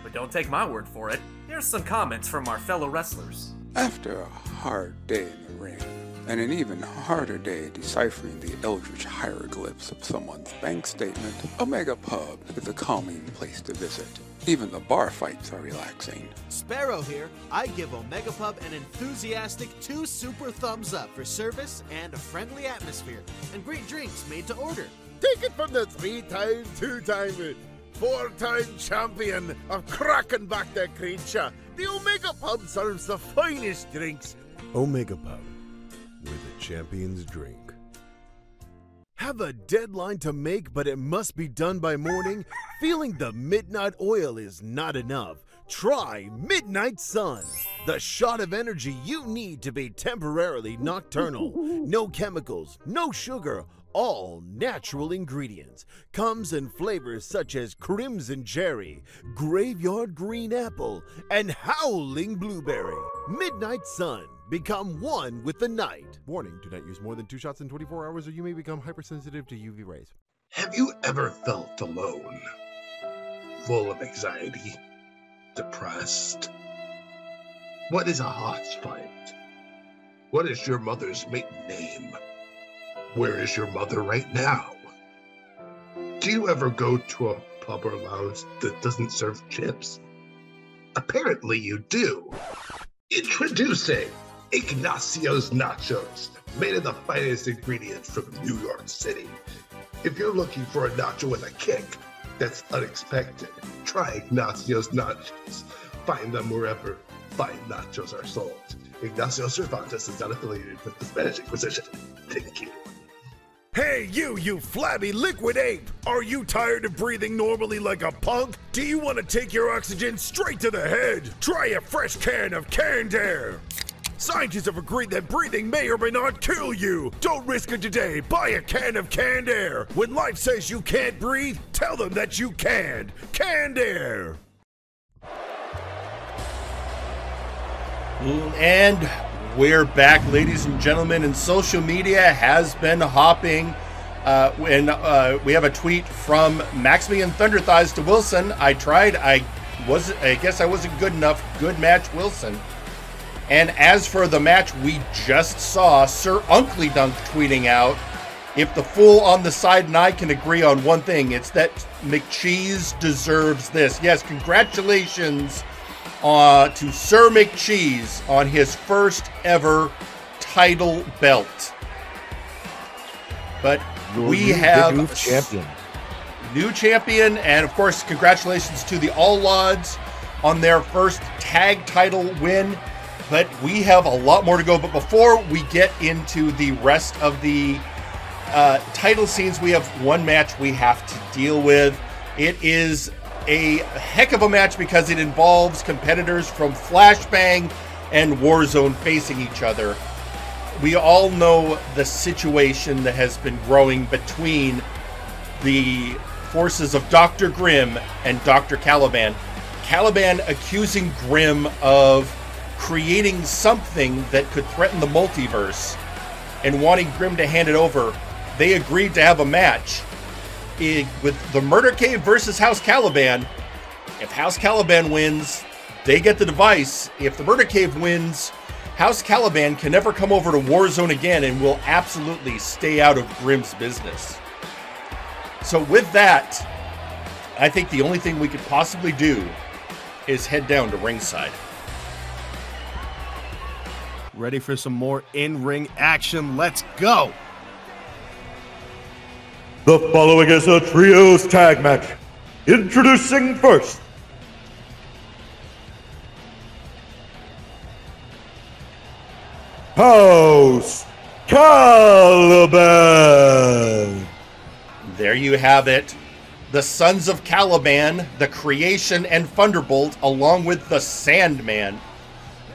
But don't take my word for it, here's some comments from our fellow wrestlers. After a hard day in the ring, and an even harder day deciphering the eldritch hieroglyphs of someone's bank statement, Omega Pub is a calming place to visit. Even the bar fights are relaxing. Sparrow here. I give Omega Pub an enthusiastic 2 super thumbs up for service and a friendly atmosphere, and great drinks made to order. Take it from the 3-time, 2-time, 4-time champion of cracking back the creature. The Omega Pub serves the finest drinks. Omega Pub, where the champions drink. Have a deadline to make, but it must be done by morning? Feeling the midnight oil is not enough. Try Midnight Sun, the shot of energy you need to be temporarily nocturnal. No chemicals, no sugar, all natural ingredients. Comes in flavors such as crimson cherry, graveyard green apple, and howling blueberry. Midnight Sun. Become one with the night. Warning, do not use more than 2 shots in 24 hours or you may become hypersensitive to UV rays. Have you ever felt alone? Full of anxiety? Depressed? What is a hots fight? What is your mother's maiden name? Where is your mother right now? Do you ever go to a pub or lounge that doesn't serve chips? Apparently you do. Introducing Ignacio's Nachos, made of the finest ingredients from New York City. If you're looking for a nacho with a kick that's unexpected, try Ignacio's Nachos. Find them wherever fine nachos are sold. Ignacio Cervantes is not affiliated with the Spanish Inquisition. Thank you. Hey, you flabby liquid ape! Are you tired of breathing normally like a punk? Do you want to take your oxygen straight to the head? Try a fresh can of canned air! Scientists have agreed that breathing may or may not kill you. Don't risk it today. Buy a can of canned air. When life says you can't breathe, tell them that you can. Canned air. And we're back, ladies and gentlemen, and social media has been hopping. We have a tweet from Maximian Thunder Thighs to Wilson. I tried. I guess I wasn't good enough. Good match, Wilson. And as for the match we just saw, Sir Uncle Dunk tweeting out, if the fool on the side and I can agree on one thing, it's that McCheese deserves this. Yes, congratulations to Sir McCheese on his first ever title belt. But we have new champion, and of course, congratulations to the All-Lods on their first tag title win. But we have a lot more to go. But before we get into the rest of the title scenes, we have one match we have to deal with. It is a heck of a match because it involves competitors from Flashbang and Warzone facing each other. We all know the situation that has been growing between the forces of Dr. Grimm and Dr. Caliban. Caliban accusing Grimm of creating something that could threaten the multiverse and wanting Grimm to hand it over. They agreed to have a match with the Murder Cave versus House Caliban. If House Caliban wins, they get the device. If the Murder Cave wins, House Caliban can never come over to Warzone again and will absolutely stay out of Grimm's business. So with that, I think the only thing we could possibly do is head down to ringside. Ready for some more in-ring action? Let's go! The following is a trios tag match. Introducing first, House Caliban. There you have it. The Sons of Caliban, the Creation, and Thunderbolt, along with the Sandman,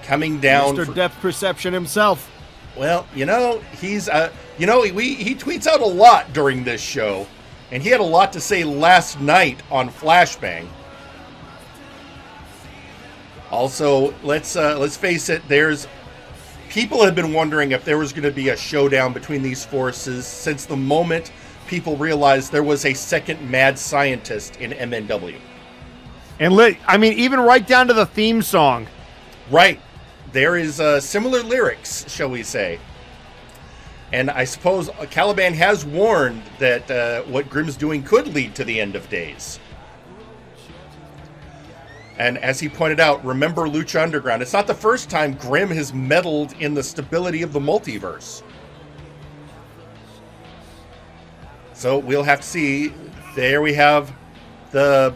coming down. Mr. Depth Perception himself. Well, he's he tweets out a lot during this show, and he had a lot to say last night on Flashbang. Also, let's face it, people have been wondering if there was going to be a showdown between these forces since the moment people realized there was a second mad scientist in MNW. And even right down to the theme song. Right. There is similar lyrics, shall we say. And I suppose Caliban has warned that what Grimm's doing could lead to the end of days. And as he pointed out, remember Lucha Underground. It's not the first time Grimm has meddled in the stability of the multiverse. So we'll have to see. There we have the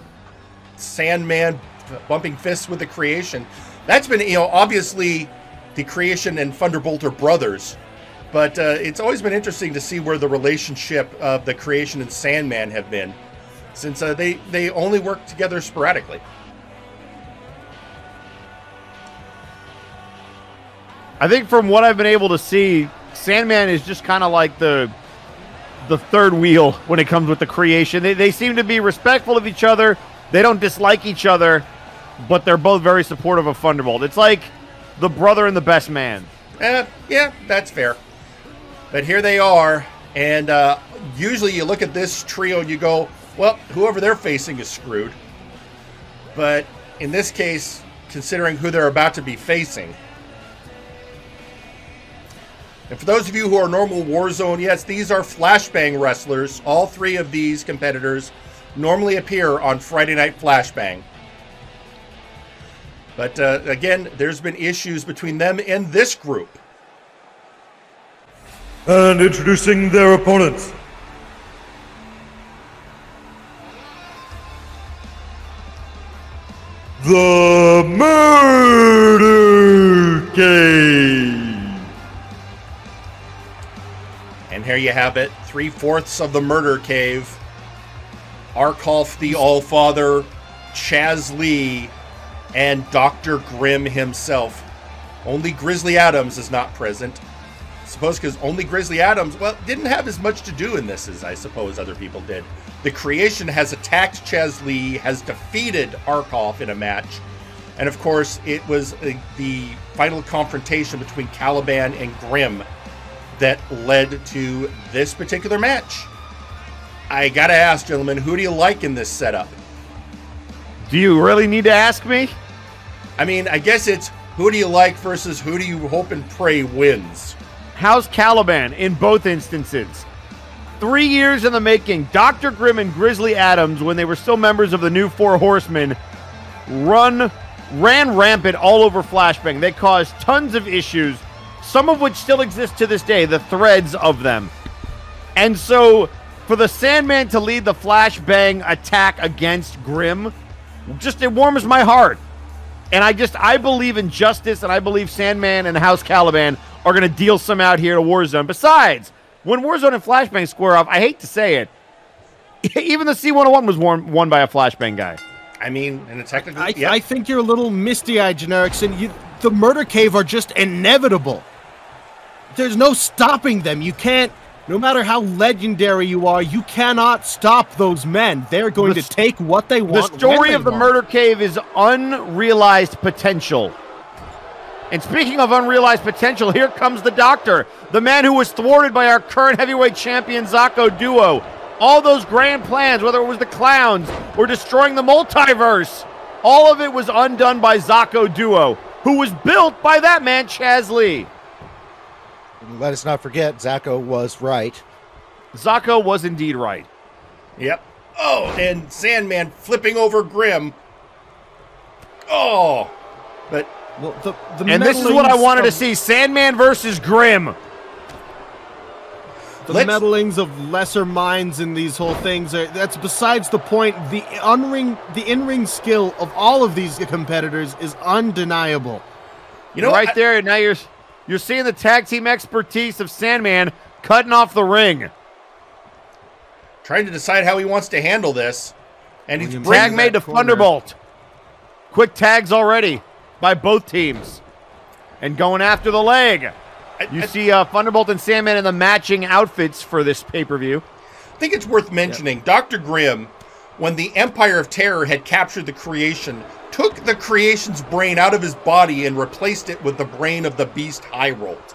Sandman bumping fists with the Creation. That's been, obviously the Creation and Thunderbolt are brothers. But it's always been interesting to see where the relationship of the Creation and Sandman have been, since they only work together sporadically. I think from what I've been able to see, Sandman is just kind of like the third wheel when it comes with the Creation. They seem to be respectful of each other. They don't dislike each other, but they're both very supportive of Thunderbolt. It's like the brother and the best man. Yeah, that's fair. But here they are, and usually you look at this trio and you go, well, whoever they're facing is screwed. But in this case, considering who they're about to be facing. And for those of you who are normal Warzone, yes, these are Flashbang wrestlers. All three of these competitors normally appear on Friday Night Flashbang. But again, there's been issues between them and this group. And introducing their opponents. The Murder Cave. And here you have it, 3/4 of the Murder Cave. Arkolf the Allfather, Chaz Lee, and Dr. Grimm himself. Only Grizzly Adams is not present. I suppose because only Grizzly Adams, didn't have as much to do in this as I suppose other people did. The Creation has attacked Chaz Lee, has defeated Arkolf in a match. And of course, it was the final confrontation between Caliban and Grimm that led to this particular match. I gotta ask, gentlemen, who do you like in this setup? Do you really need to ask me? I mean, I guess it's who do you like versus who do you hope and pray wins? House Caliban in both instances. 3 years in the making, Dr. Grimm and Grizzly Adams, when they were still members of the New Four Horsemen, ran rampant all over Flashbang. They caused tons of issues, some of which still exist to this day, the threads of them. And so, for the Sandman to lead the Flashbang attack against Grimm, it warms my heart. And I believe in justice, and I believe Sandman and House Caliban are going to deal some out here to Warzone. Besides, when Warzone and Flashbang square off, I hate to say it, even the C101 was won by a Flashbang guy. I mean, in a technical... I think you're a little misty-eyed, Generickson. The Murder Cave are just inevitable. There's no stopping them. You can't... No matter how legendary you are, you cannot stop those men. They're going to take what they want. The story of the Murder Cave is unrealized potential. And speaking of unrealized potential, here comes the Doctor, the man who was thwarted by our current heavyweight champion, Zako Duo. All those grand plans, whether it was the clowns or destroying the multiverse, all of it was undone by Zako Duo, who was built by that man, Chaz Lee. Let us not forget, Zako was right. Zako was indeed right. Yep. Oh, and Sandman flipping over Grim. Oh, but... Well, and this is what I wanted to see, Sandman versus Grim. The meddlings of lesser minds in these whole things, that's besides the point. The in-ring skill of all of these competitors is undeniable. You know, right there, now you're seeing the tag team expertise of Sandman cutting off the ring. Trying to decide how he wants to handle this. And he's tag made to Thunderbolt. Quick tags already by both teams. And going after the leg. You see Thunderbolt and Sandman in the matching outfits for this pay-per-view. I think it's worth mentioning, Dr. Grimm, when the Empire of Terror had captured the Creation, took the Creation's brain out of his body and replaced it with the brain of the Beast High Rolled.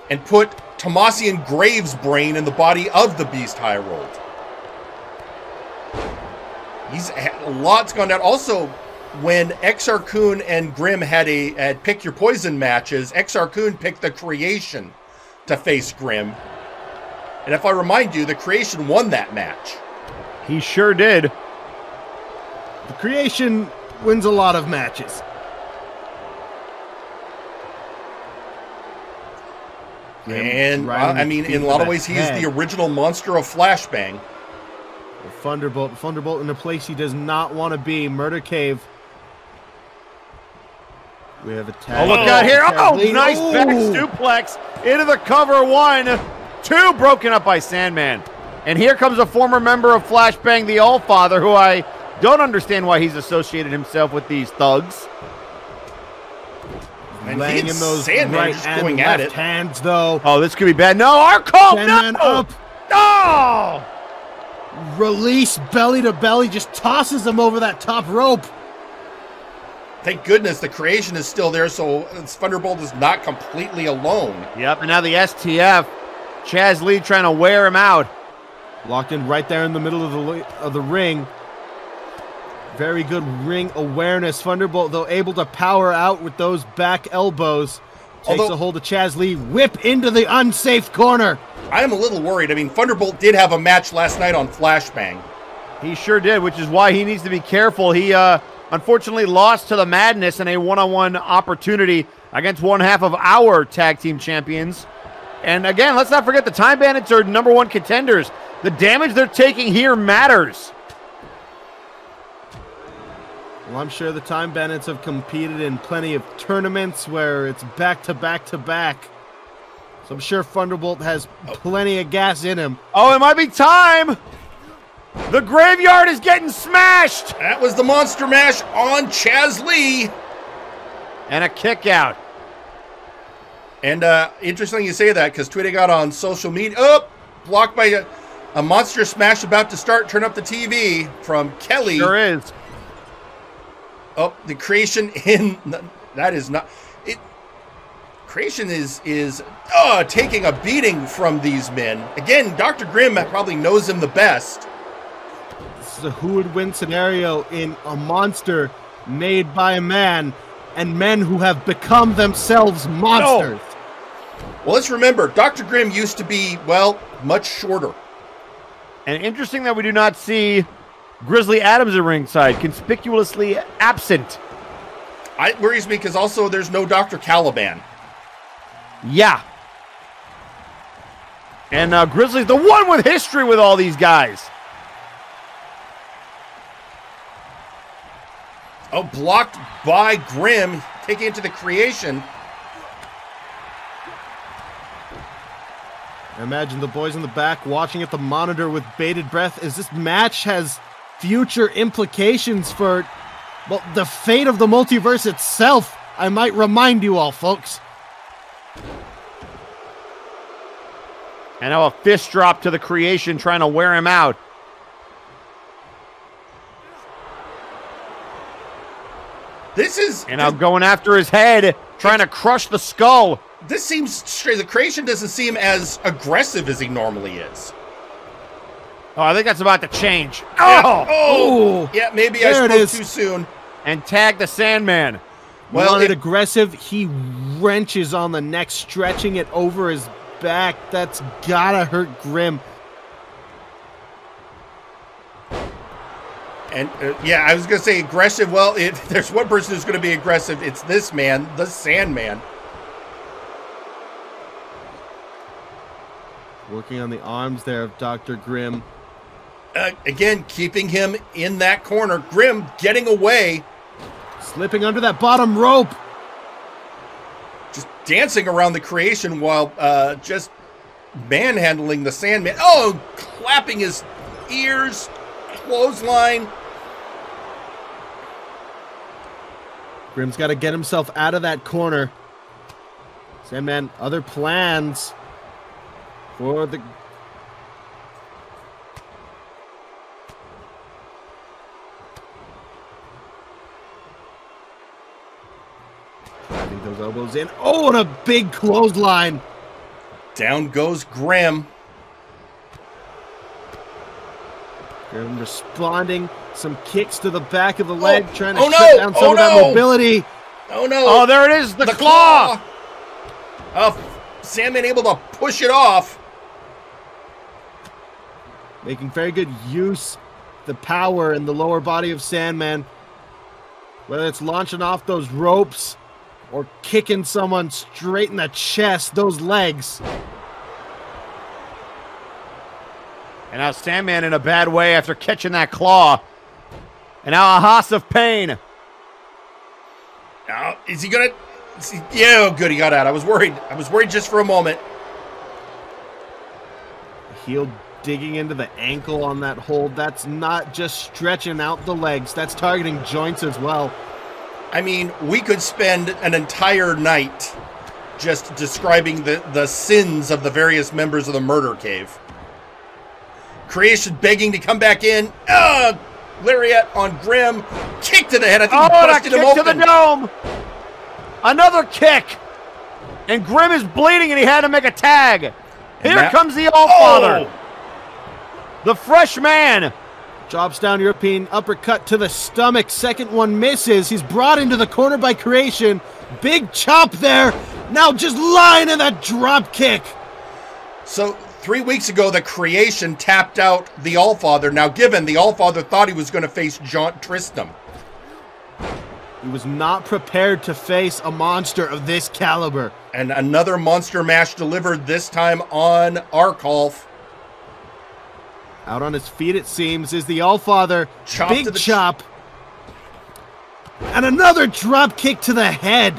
And put Tomasian Graves' brain in the body of the Beast High Rolled. A lot's gone down. Also, when XR Kun and Grimm had Pick Your Poison matches, XR Kun picked the Creation to face Grimm. And if I remind you, the Creation won that match. He sure did. The Creation wins a lot of matches. And, I mean, in a lot of ways, he's the original monster of Flashbang. Thunderbolt in a place he does not want to be. Murder Cave. We have a tag. Oh, look out here. Oh, nice back suplex into the cover. 1, 2, broken up by Sandman. And here comes a former member of Flashbang, the Allfather, who I don't understand why he's associated himself with these thugs. And laying in those Sandman right just and going left at it. hands, though. Oh, this could be bad. No, our call. Sandman up. No. Release belly to belly, just tosses him over that top rope. Thank goodness the Creation is still there, so Thunderbolt is not completely alone. Yep, and now the STF. Chaz Lee trying to wear him out. Locked in right there in the middle of the ring. Very good ring awareness. Thunderbolt, though, able to power out with those back elbows. Takes a hold of Chaz Lee. Whip into the unsafe corner. I am a little worried. I mean, Thunderbolt did have a match last night on Flashbang. He sure did, which is why he needs to be careful. He unfortunately lost to the Madness in a one-on-one opportunity against one half of our tag team champions. And again, let's not forget the Time Bandits are #1 contenders. The damage they're taking here matters. Well, I'm sure the Time Bandits have competed in plenty of tournaments where it's back-to-back-to-back. So I'm sure Thunderbolt has plenty of gas in him. Oh, it might be time! The Graveyard is getting smashed! That was the Monster Mash on Chaz Lee. And a kick out. And interesting you say that, because tweeting out on social media, blocked by a Monster Smash about to start. Turn up the TV from Kelly. Sure is. Oh, the Creation that is not it. Creation is taking a beating from these men. Again, Dr. Grimm probably knows him the best. This is a who would win scenario in a monster made by a man and men who have become themselves monsters. Well, let's remember, Dr. Grimm used to be, well, much shorter. And interesting that we do not see Grizzly Adams at ringside, conspicuously absent. It worries me because also there's no Dr. Caliban. Yeah. And Grizzly's the one with history with all these guys. Oh, blocked by Grimm, taking it to the Creation. I imagine the boys in the back watching at the monitor with bated breath as this match has future implications for, well, the fate of the multiverse itself, I might remind you all, folks. And now a fist drop to the Creation, trying to wear him out. And now going after his head, trying to crush the skull. This seems strange. The Creation doesn't seem as aggressive as he normally is. Oh, I think that's about to change. Oh! Yeah, maybe I spoke too soon. And tag the Sandman. Well, aggressive. He wrenches on the neck, stretching it over his back. That's gotta hurt Grim. And yeah, I was going to say aggressive. Well, there's one person who's going to be aggressive. It's this man, the Sandman. Working on the arms there of Dr. Grim. Again, keeping him in that corner. Grim getting away. Slipping under that bottom rope. Just dancing around the Creation while just manhandling the Sandman. Oh, clapping his ears. Clothesline. Grim's got to get himself out of that corner. Sandman, other plans for the... Driving those elbows in. Oh, and a big clothesline. Down goes Grim. Grim responding. Some kicks to the back of the leg, trying to shut down some of that mobility. Oh, no. Oh, there it is, the claw. Sandman able to push it off. Making very good use of the power in the lower body of Sandman. Whether it's launching off those ropes or kicking someone straight in the chest, those legs. And now Sandman in a bad way after catching that claw. And now a House of Pain. Now, is he gonna... Yeah, oh, good, he got out. I was worried. I was worried just for a moment. Heel digging into the ankle on that hold. That's not just stretching out the legs. That's targeting joints as well. I mean, we could spend an entire night just describing the sins of the various members of the Murder Cave. Creation begging to come back in. Lariat on Grim. Kick to the head. I think he busted him open. To the dome. Another kick. And Grim is bleeding and he had to make a tag. Here comes the Allfather. The fresh man. Drops down European uppercut to the stomach. Second one misses. He's brought into the corner by Creation. Big chop there. Now just lying in that drop kick. So 3 weeks ago, the Creation tapped out the Allfather. Now, given the Allfather thought he was going to face Jaunt Tristram. He was not prepared to face a monster of this caliber. And another monster mash delivered, this time on Arkolf. Out on his feet, it seems, is the Allfather. Big chop. And another drop kick to the head.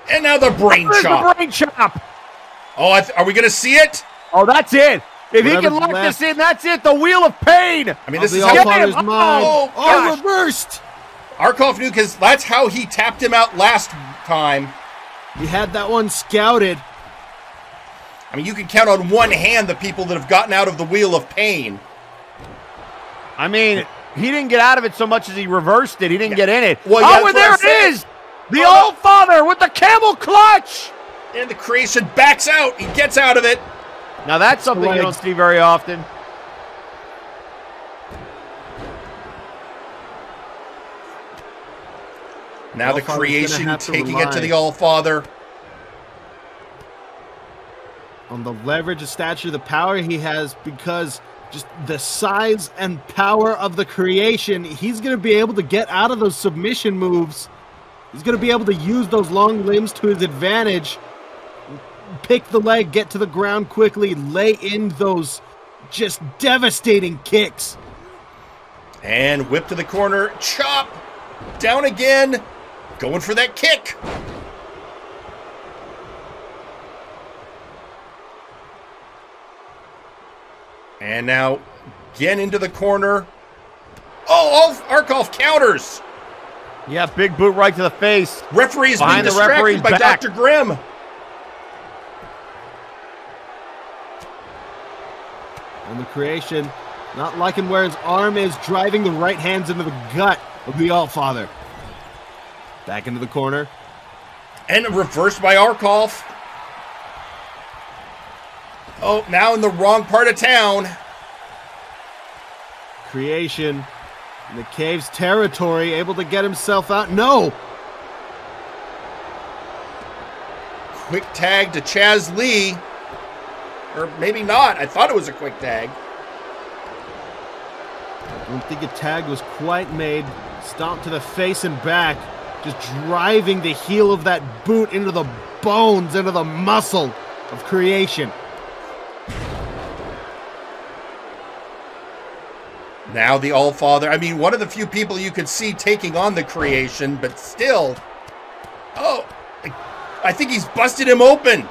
And now the brain chop. The brain chop. Oh, are we going to see it? Oh, that's it. If he can lock this in, that's it. The Wheel of Pain. I mean, this is how reversed. Arkolf knew because that's how he tapped him out last time. He had that one scouted. I mean, you can count on one hand the people that have gotten out of the Wheel of Pain. I mean, he didn't get out of it so much as he reversed it. He didn't get in it. Well, and there it is. The Allfather with the camel clutch. And the Creation backs out. He gets out of it. Now that's something you don't see very often. Now the Creation taking it to the Allfather. On the leverage, the stature, the power he has, because just the size and power of the Creation, he's going to be able to get out of those submission moves. He's going to be able to use those long limbs to his advantage. Pick the leg, get to the ground quickly, lay in those just devastating kicks. And whip to the corner, chop, down again, going for that kick. And now, again into the corner. Oh, Arkoff counters. Yeah, big boot right to the face. Referee's being distracted by back. Dr. Grimm. And the creation, not liking where his arm is, driving the right hands into the gut of the Allfather. Back into the corner. And reversed by Arkoff. Oh, now in the wrong part of town. Creation in the Cave's territory, able to get himself out. No! Quick tag to Chaz Lee. Or maybe not. I thought it was a quick tag. I don't think a tag was quite made. Stomp to the face and back. Just driving the heel of that boot into the bones, into the muscle of Creation. Now the Allfather. I mean, one of the few people you could see taking on the Creation, but still. Oh, I think he's busted him open.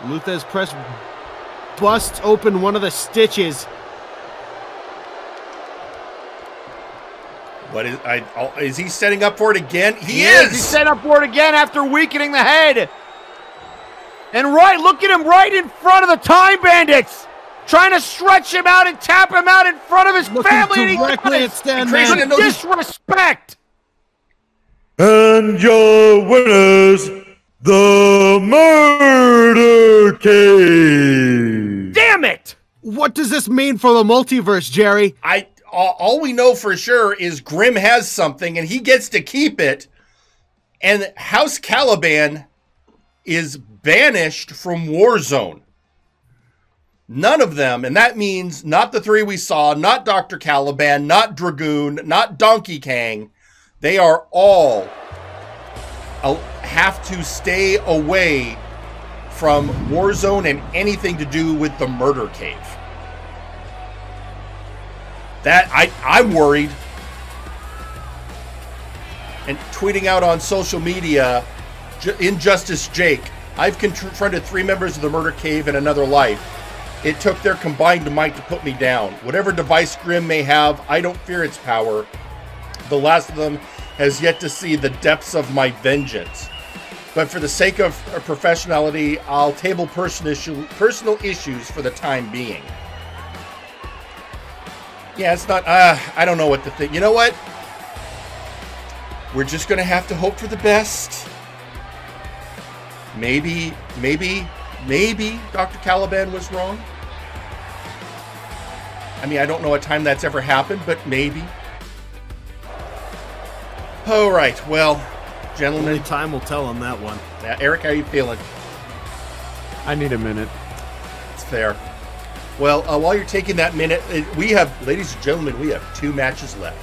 Lou Thesz Press busts open one of the stitches. What is he setting up for it again? He is. is. He's setting up for it again after weakening the head. And look at him right in front of the Time Bandits. Trying to stretch him out and tap him out in front of his family. And he does it. Disrespect. And your winners, the Murder Cave. Damn it! What does this mean for the multiverse, Jerry? All we know for sure is Grimm has something and he gets to keep it. And House Caliban is banished from Warzone. None of them, and that means not the three we saw, not Dr. Caliban, not Dragoon, not Donkey Kang. They are all have to stay away from Warzone and anything to do with the Murder Cave. That I'm worried. And tweeting out on social media, Injustice Jake, I've confronted 3 members of the Murder Cave in another life. It took their combined might to put me down. Whatever device Grimm may have, I don't fear its power. The last of them has yet to see the depths of my vengeance. But for the sake of professionality, I'll table personal issues for the time being. Yeah, it's not, I don't know what to think. You know what? We're just going to have to hope for the best. Maybe Dr. Caliban was wrong. I mean, I don't know a time that's ever happened, but maybe. All right, well, gentlemen. Only time will tell on that one. Eric, how are you feeling? I need a minute. It's fair. Well, while you're taking that minute, we have, ladies and gentlemen, we have 2 matches left.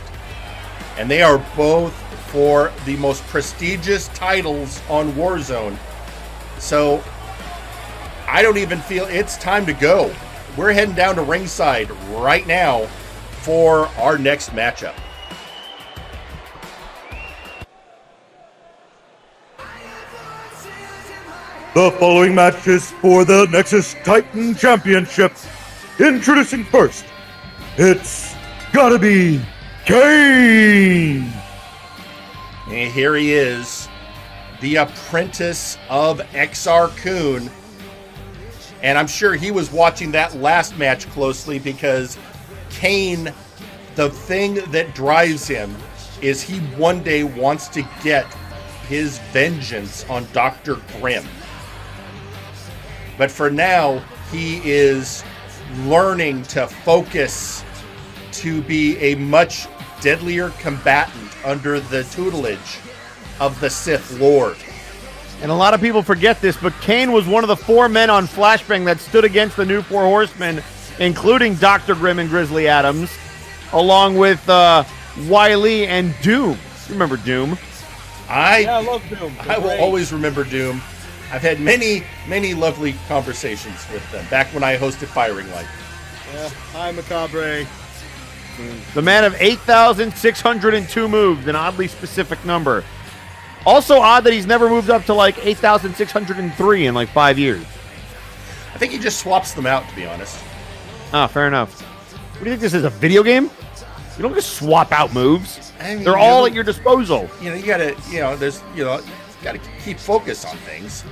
And they are both for the most prestigious titles on Warzone. So, I don't even feel it's time to go. We're heading down to ringside right now for our next matchup. The following match is for the Nexus Titan Championship. Introducing first, it's gotta be Kane. And here he is, the apprentice of XR Kun. And I'm sure he was watching that last match closely because Kane, the thing that drives him is he one day wants to get his vengeance on Dr. Grimm. But for now, he is learning to focus to be a much deadlier combatant under the tutelage of the Sith Lord. And a lot of people forget this, but Kane was one of the 4 men on Flashbang that stood against the new 4 Horsemen, including Dr. Grimm and Grizzly Adams, along with Wily and Doom. Remember Doom? I love Doom. I will always remember Doom. I've had many, many lovely conversations with them back when I hosted Firing Light. Yeah, hi, Macabre. The man of 8,602 moves, an oddly specific number. Also odd that he's never moved up to like 8,603 in like 5 years. I think he just swaps them out, to be honest. Ah, fair enough. What do you think this is, a video game? You don't just swap out moves. I mean, They're all at your disposal. You know, you gotta, gotta keep focus on things.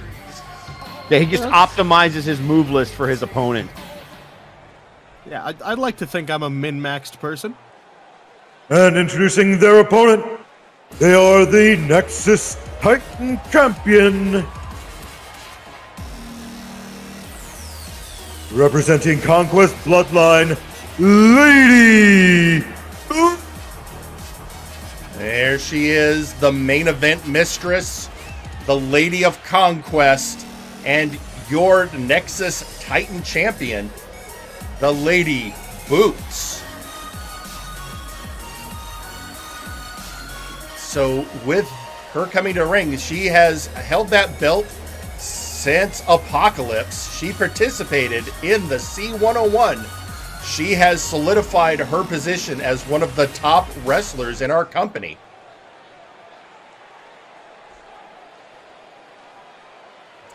Yeah, he just optimizes his move list for his opponent. Yeah, I'd like to think I'm a min-maxed person. And introducing their opponent, they are the Nexus Titan Champion. Representing Conquest Bloodline, Lady Boots. There she is, the main event mistress, the Lady of Conquest, and your Nexus Titan Champion, the Lady Boots. So with her coming to ring, she has held that belt since Apocalypse. She participated in the C101. She has solidified her position as one of the top wrestlers in our company.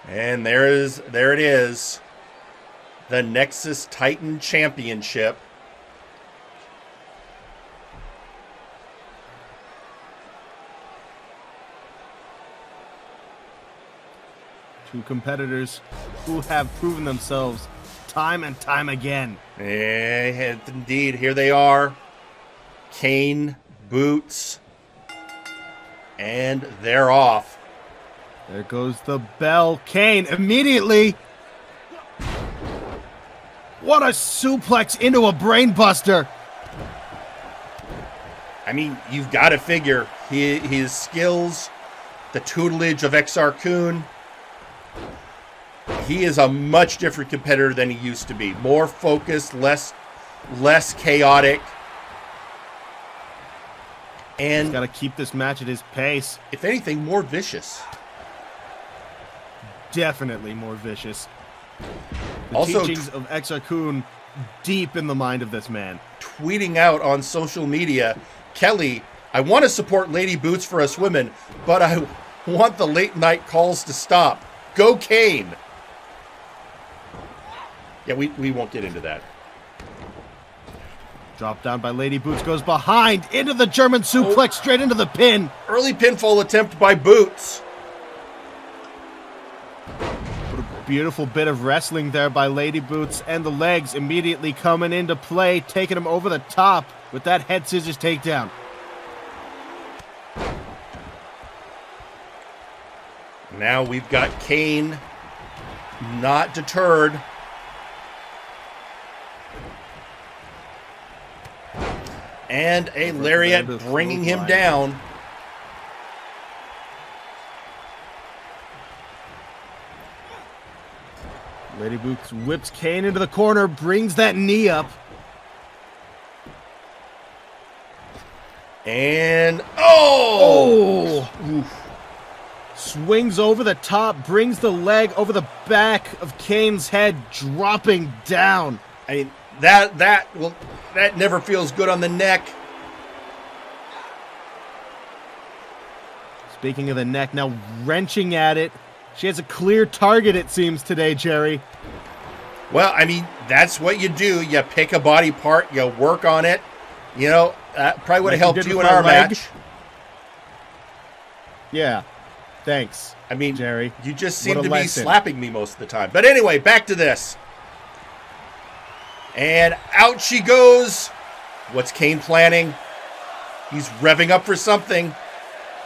And there it is. The Nexus Titan Championship. Two competitors who have proven themselves time and time again. Indeed, here they are. Kane, Boots, and they're off. There goes the bell. Kane immediately. What a suplex into a brainbuster. I mean, you've got to figure his skills, the tutelage of Exar-kun. He is a much different competitor than he used to be. More focused, less chaotic. And he's got to keep this match at his pace. If anything, more vicious. Definitely more vicious. The also, teachings of Exar-kun deep in the mind of this man. Tweeting out on social media, Kelly, I want to support Lady Boots for us women, but I want the late night calls to stop. Go Kane! Yeah, we won't get into that. Drop down by Lady Boots, goes behind, into the German suplex, straight into the pin. Early pinfall attempt by Boots. What a beautiful bit of wrestling there by Lady Boots, and the legs immediately coming into play, taking him over the top with that head scissors takedown. Now we've got Kane not deterred. And a lariat bringing him down. Lady Boots whips Kane into the corner, brings that knee up. And, oh! Swings over the top, brings the leg over the back of Kane's head, dropping down. I mean, that never feels good on the neck. Speaking of the neck, now wrenching at it. She has a clear target, it seems, today, Jerry. Well, I mean, that's what you do. You pick a body part, you work on it. You know, probably would have helped you in our match. Yeah. Thanks. I mean, Jerry, you just seem to be slapping me most of the time. But anyway, back to this. And out she goes. What's Kane planning? He's revving up for something.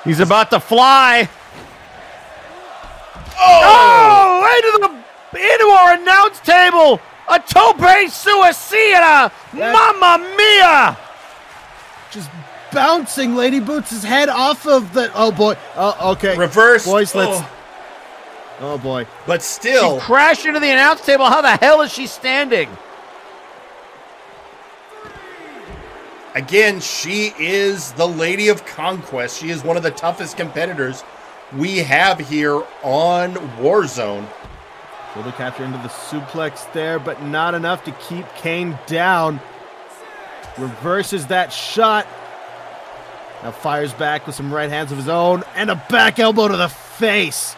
He's about to fly. Oh! Into our announce table. A tope suicida. Mamma mia. Just bouncing Lady Boots' head off of the... Oh, boy. Okay. Reverse. Boys, let's... Oh, boy. But still... She crashed into the announce table. How the hell is she standing? Again, she is the Lady of Conquest. She is one of the toughest competitors we have here on Warzone. Shoulder capture into the suplex there, but not enough to keep Kane down. Reverses that shot. Now fires back with some right hands of his own, and a back elbow to the face.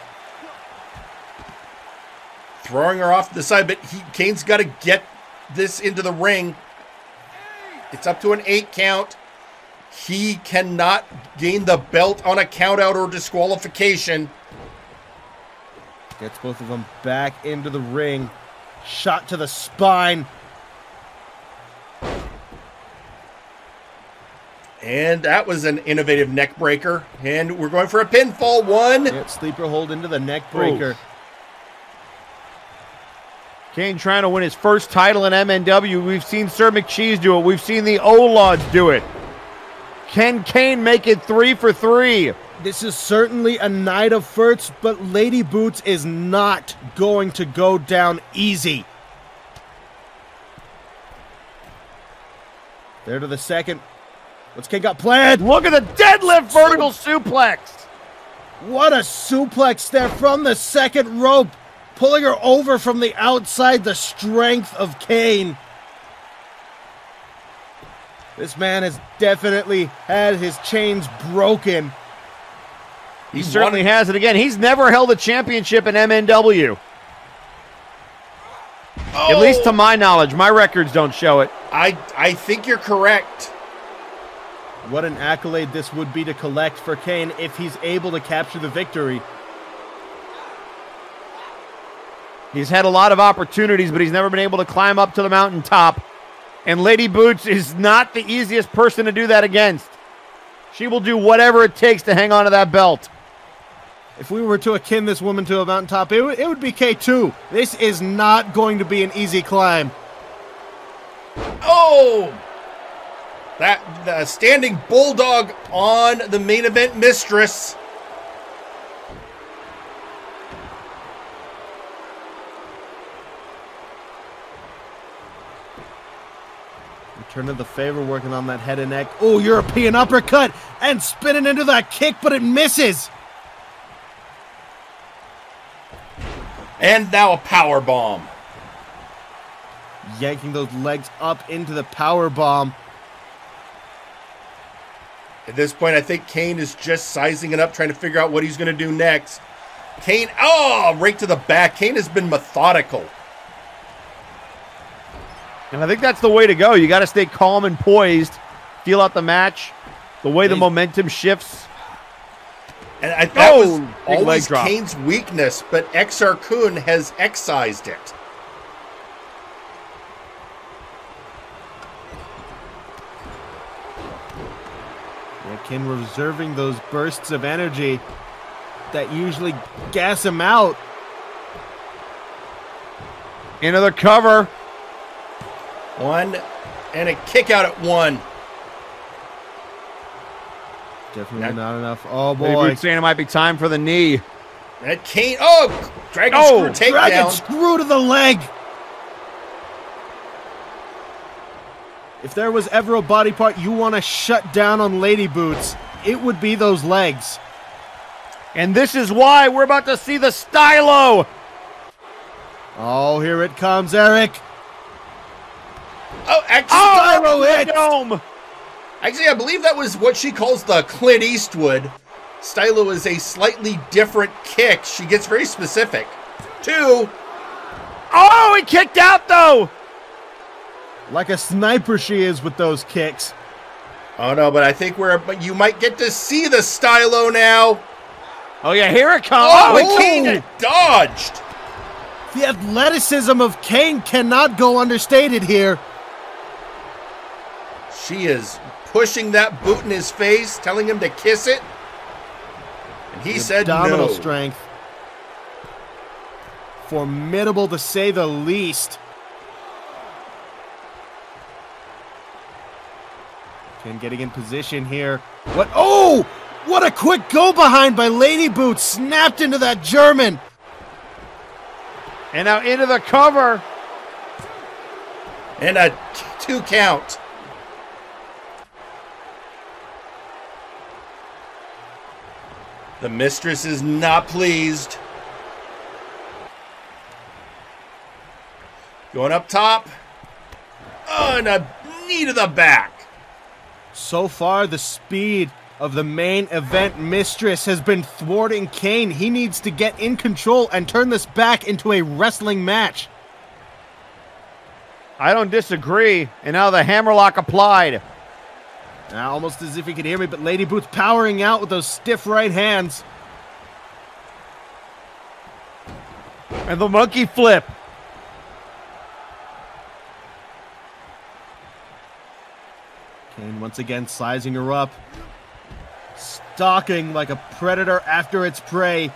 Throwing her off to the side, but Kane's got to get this into the ring. It's up to an 8 count. He cannot gain the belt on a countout or disqualification. Gets both of them back into the ring. Shot to the spine. And that was an innovative neck breaker. And we're going for a pinfall. 1. Yep, sleeper hold into the neck breaker. Ooh. Kane trying to win his first title in MNW. We've seen Sir McCheese do it. We've seen the O-Lods do it. Can Kane make it 3 for 3? This is certainly a night of firsts, but Lady Boots is not going to go down easy. There to the second. What's Kane got planned? Look at the deadlift vertical suplex. What a suplex there from the second rope. Pulling her over from the outside, the strength of Kane. This man has definitely had his chains broken. He certainly has it again. He's never held a championship in MNW. Oh. At least to my knowledge. My records don't show it. I think you're correct. What an accolade this would be to collect for Kane if he's able to capture the victory. He's had a lot of opportunities, but he's never been able to climb up to the mountaintop. And Lady Boots is not the easiest person to do that against. She will do whatever it takes to hang on to that belt. If we were to akin this woman to a mountaintop, it would be K2. This is not going to be an easy climb. Oh! The standing bulldog on the main event mistress. Return of the favor, working on that head and neck. Oh, European uppercut and spinning into that kick, but it misses. And now a power bomb. Yanking those legs up into the power bomb. At this point, I think Kane is just sizing it up, trying to figure out what he's going to do next. Kane, oh, right to the back. Kane has been methodical. And I think that's the way to go. You got to stay calm and poised. Feel out the match. The way the momentum shifts. And that was big always leg drop. Kane's weakness, but XR Kun has excised it. Yeah, Kane reserving those bursts of energy that usually gas him out. Into the cover. 1 and a kick out at 1. Definitely not enough. Oh Lady boy. Boots saying it might be time for the knee. That Kane, oh, dragon screw takedown. Dragon screw to the leg. If there was ever a body part you want to shut down on Lady Boots, it would be those legs. And this is why we're about to see the stylo. Oh, here it comes, Eric. Oh, stylo dome. Actually, I believe that was what she calls the Clint Eastwood. Stylo is a slightly different kick. She gets very specific. 2. Oh, he kicked out, though. Like a sniper she is with those kicks. Oh, no, but I think you might get to see the stylo now. Oh, yeah, here it comes. Oh, and Kane dodged. The athleticism of Kane cannot go understated here. She is pushing that boot in his face, telling him to kiss it. And he said no. Abdominal strength. Formidable to say the least. Kane getting in position here. What? Oh! What a quick go behind by Lady Boots. Snapped into that German. And now into the cover. And a 2 count. The mistress is not pleased. Going up top. Oh, and a knee to the back. So far, the speed of the main event mistress has been thwarting Kane. He needs to get in control and turn this back into a wrestling match. I don't disagree. And now the hammerlock applied. Now, almost as if he could hear me, but Lady Boots powering out with those stiff right hands. And the monkey flip. Kane once again sizing her up. Stalking like a predator after its prey.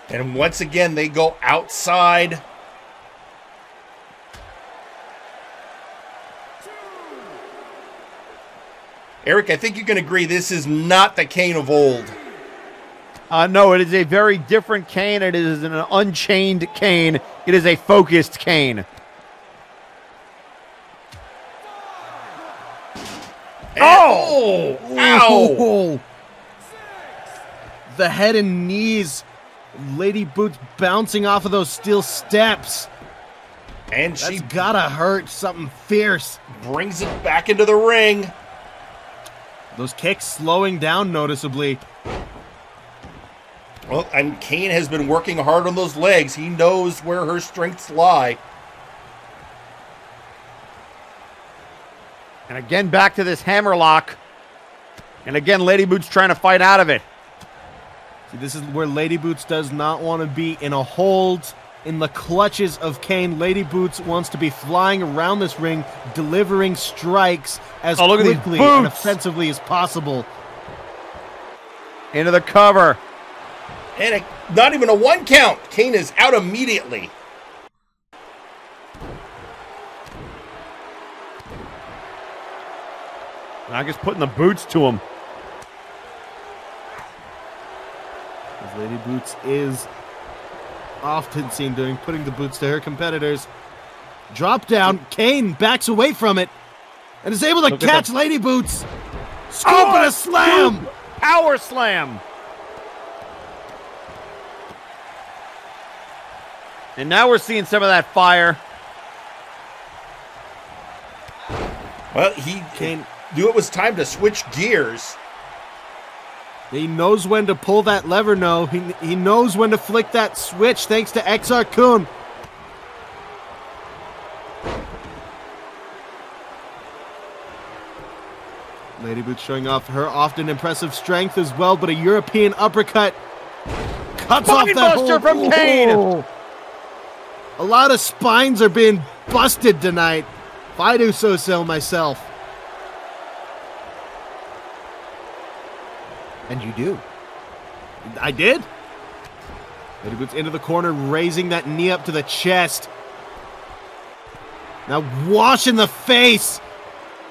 And once again, they go outside. Eric, I think you can agree this is not the Kane of old. No, it is a very different Kane. It is an unchained Kane. It is a focused Kane. Oh! Ow! The head and knees. Lady Boots bouncing off of those steel steps. And she That's gotta hurt. Something fierce. Brings it back into the ring. Those kicks slowing down noticeably. Well, and Kane has been working hard on those legs. He knows where her strengths lie. And again, back to this hammerlock. And again, Lady Boots trying to fight out of it. See, this is where Lady Boots does not want to be in a hold in the clutches of Kane. Lady Boots wants to be flying around this ring, delivering strikes as quickly and offensively as possible. Into the cover. And not even a 1 count. Kane is out immediately. I guess putting the boots to him. As Lady Boots is often seen doing, putting the boots to her competitors. Drop down. Kane backs away from it and is able to catch Lady Boots. Scoop and a slam. Power slam. And now we're seeing some of that fire. Well, Kane knew it was time to switch gears. He knows when to pull that lever, no. He knows when to flick that switch thanks to Exar-kun. Lady Boots showing off her often impressive strength as well, but a European uppercut cuts off that buster from Kane. A lot of spines are being busted tonight. If I do so myself. And you do. I did. Lady Boots into the corner, raising that knee up to the chest. Now wash in the face.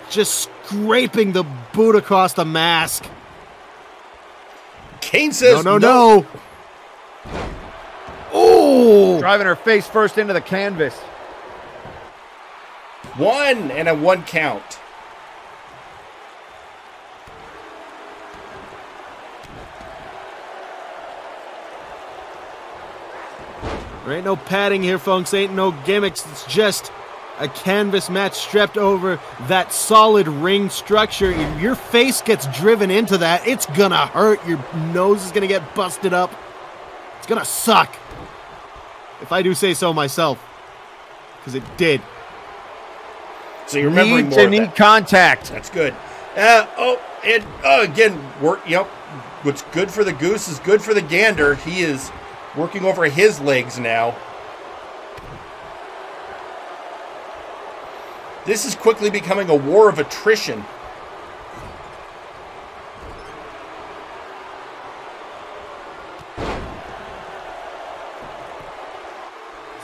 Just scraping the boot across the mask. Kane says no. Oh! Driving her face first into the canvas. 1 and a 1 count. There ain't no padding here, folks. Ain't no gimmicks. It's just a canvas match strapped over that solid ring structure. If your face gets driven into that, it's gonna hurt. Your nose is gonna get busted up. It's gonna suck. If I do say so myself. Because it did. So you're remembering more of knee that. Contact. That's good. Again, what's good for the goose is good for the gander. He is working over his legs now. This is quickly becoming a war of attrition.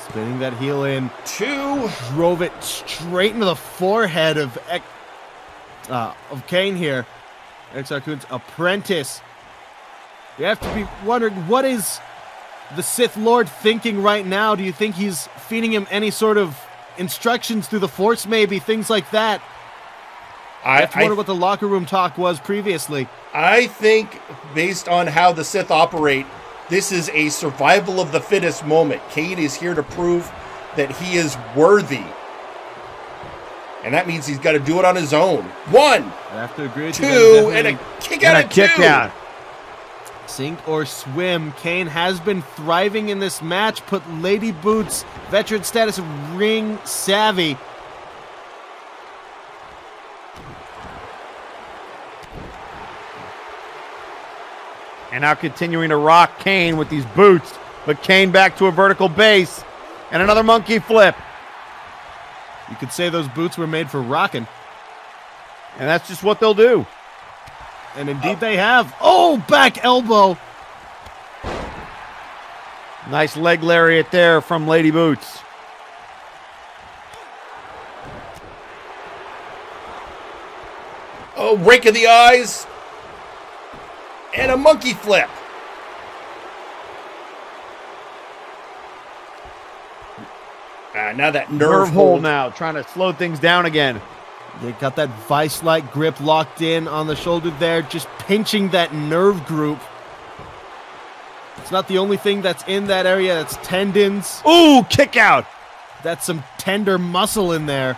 Spinning that heel in. 2. Drove it straight into the forehead of Kane here. Exar-kun's apprentice. You have to be wondering, what is the Sith Lord thinking right now? Do you think he's feeding him any sort of instructions through the Force, maybe? Things like that. I have to wonder what the locker room talk was previously. I think, based on how the Sith operate, this is a survival of the fittest moment. Kane is here to prove that he is worthy. And that means he's got to do it on his own. 1, I have to agree with 2, you, and a kick out of 2. Sink or swim. Kane has been thriving in this match. Put Lady Boots, veteran status, ring savvy. And now continuing to rock Kane with these boots. But Kane back to a vertical base. And another monkey flip. You could say those boots were made for rocking. And that's just what they'll do. And indeed they have. Oh, back elbow. Nice leg lariat there from Lady Boots. Oh, rake of the eyes. And a monkey flip. Now that nerve hold now, trying to slow things down again. They got that vice-like grip locked in on the shoulder there, just pinching that nerve group. It's not the only thing that's in that area. That's tendons. Ooh, kick out. That's some tender muscle in there.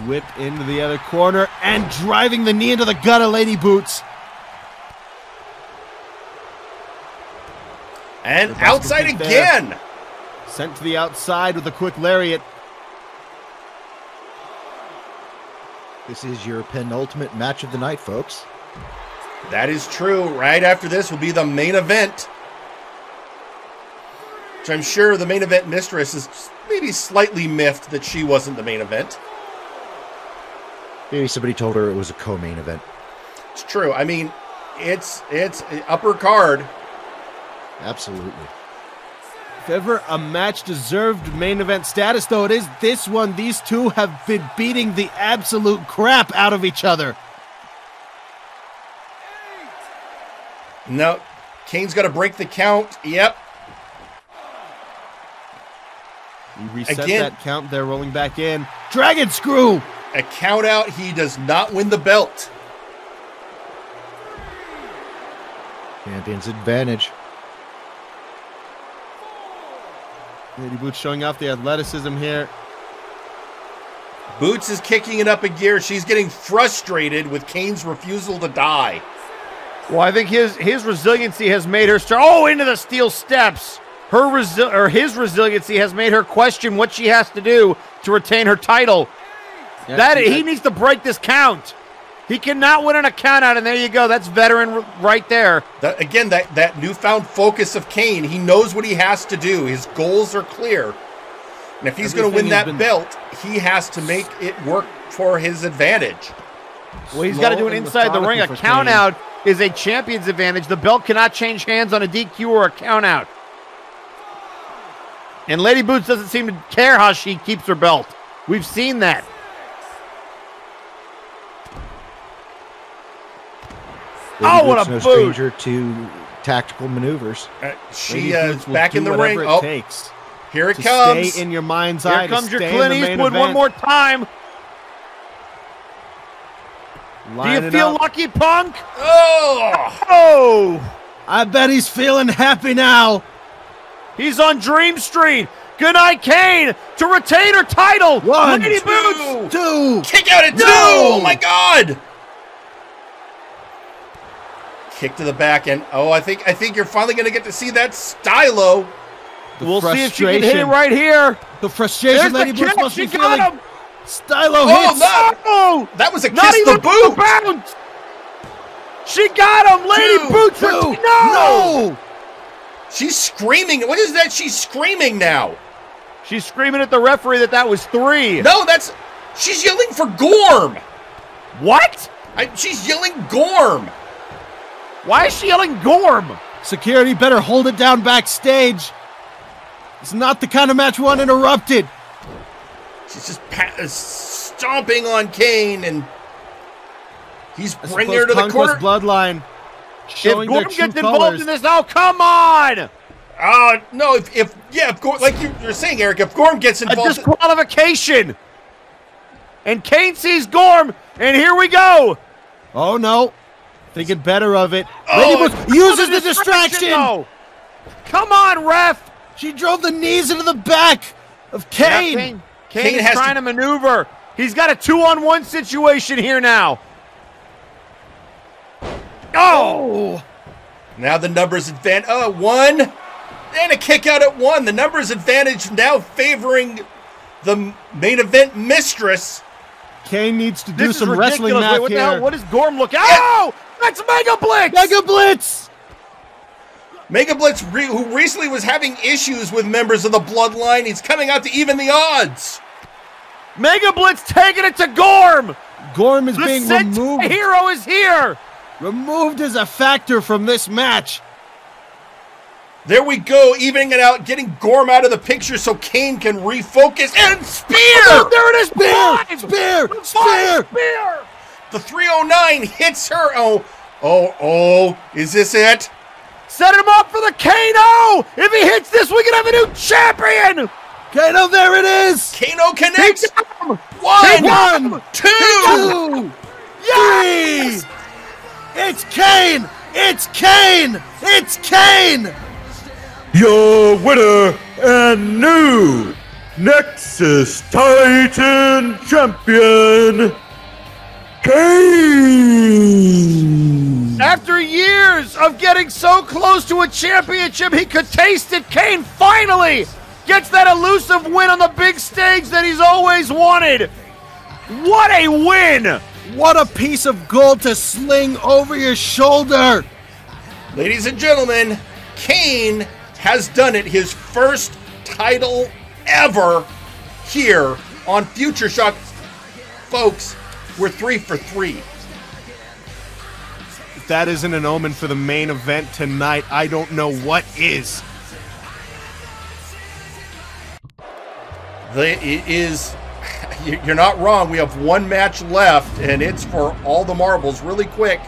Whip into the other corner and driving the knee into the gut of Lady Boots. And outside again. Sent to the outside with a quick lariat. This is your penultimate match of the night, folks. That is true. Right after this will be the main event. Which I'm sure the main event mistress is maybe slightly miffed that she wasn't the main event. Maybe somebody told her it was a co-main event. It's true. I mean, it's upper card. Absolutely. If ever a match deserved main event status, though, it is this one. These two have been beating the absolute crap out of each other. No, Kane's got to break the count. Yep. He reset that count there, rolling back in. Dragon screw! A count out, he does not win the belt. Champion's advantage. Lady Boots showing off the athleticism here. Boots is kicking it up a gear. She's getting frustrated with Kane's refusal to die. Well, I think his resiliency has made her start. Oh, into the steel steps. His resiliency has made her question what she has to do to retain her title. Yeah, he needs to break this count. He cannot win on a count out, and there you go. That's veteran right there. That newfound focus of Kane, he knows what he has to do. His goals are clear. And if he's going to win that belt, he has to make it work for his advantage. Well, he's got to do it inside the ring. A count out is a champion's advantage. The belt cannot change hands on a DQ or a count out. And Lady Boots doesn't seem to care how she keeps her belt. We've seen that. Lady Boots, what a boot! Stranger to tactical maneuvers. She is back in the ring. It takes. Here it comes. Stay in your mind's eye. Here comes your Clint Eastwood one more time. Do you feel lucky, Punk? Oh! I bet he's feeling happy now. He's on Dream Street. Good night, Kane, to retain her title. One, Lady Boots. Two. Kick out at two. Oh, my God. Kick to the back end. Oh, I think you're finally going to get to see that stylo. We'll see if she can hit it right here. The frustration Lady Boots must be feeling. Him. Stylo hits. That was a kiss the boot. Bounce. She got him. Lady Boots. No. She's screaming. What is that? She's screaming now. She's screaming at the referee that was 3. No, she's yelling for Gorm. What? She's yelling Gorm. Why is she yelling Gorm? Security better hold it down backstage. It's not the kind of match we want interrupted. She's just stomping on Kane, and he's bringing her to the corner. Bloodline. If Gorm gets involved in this, oh, come on! No, if Gorm, like you're saying, Eric, if Gorm gets involved... A disqualification! And Kane sees Gorm, and here we go! Oh, no. Thinking better of it. Lady Boots uses the distraction! Though. Come on, ref! She drove the knees into the back of Kane! Yeah, Kane is trying to maneuver. He's got a 2-on-1 situation here now. Oh! Now the numbers advantage. 1. And a kick out at 1. The numbers advantage now favoring the main event mistress. Kane needs to do This is some wrestling ridiculous. math Wait, what the here. hell? What is Gorm looking? Oh! That's Mega Blitz! Mega Blitz! Mega Blitz, who recently was having issues with members of the Bloodline, he's coming out to even the odds. Mega Blitz taking it to Gorm! Gorm is the being Sentai removed. Hero is here! Removed as a factor from this match. There we go, evening it out, getting Gorm out of the picture so Kane can refocus, and spear! Oh, there it is! Spear! The 309 hits her. Oh, is this it? Set him up for the Kano! If he hits this, we can have a new champion! Kano, there it is! Kano connects! One, two, yes! 3! It's Kane! It's Kane! It's Kane! Your winner and new Nexus Titan Champion, Kane! After years of getting so close to a championship, he could taste it. Kane finally gets that elusive win on the big stage that he's always wanted. What a win! What a piece of gold to sling over your shoulder! Ladies and gentlemen, Kane has done it. His first title ever here on Future Shock. Folks, we're 3 for 3. If that isn't an omen for the main event tonight, I don't know what is. It is. You're not wrong. We have one match left, and it's for all the marbles. Really quick,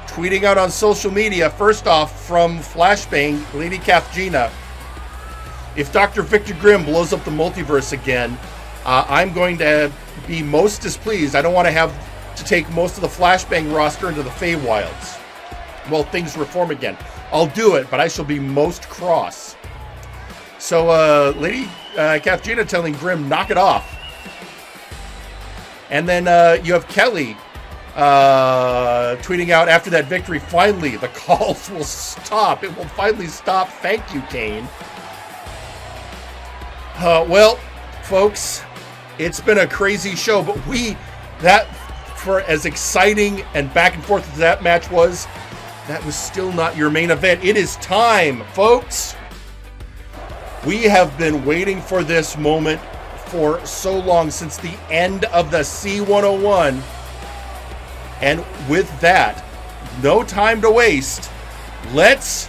tweeting out on social media. First off, from Flashbang, Lady Kathjina. If Dr. Victor Grimm blows up the multiverse again, I'm going to be most displeased. I don't want to have to take most of the Flashbang roster into the Feywilds. Well, things reform again. I'll do it, but I shall be most cross. So, Lady Kathjina telling Grimm, knock it off. And then you have Kelly tweeting out after that victory, finally, the calls will stop. It will finally stop. Thank you, Kane. Well, folks, it's been a crazy show, but for as exciting and back and forth as that match was, that was still not your main event. It is time, folks. We have been waiting for this moment for so long, since the end of the C101. And with that, no time to waste. Let's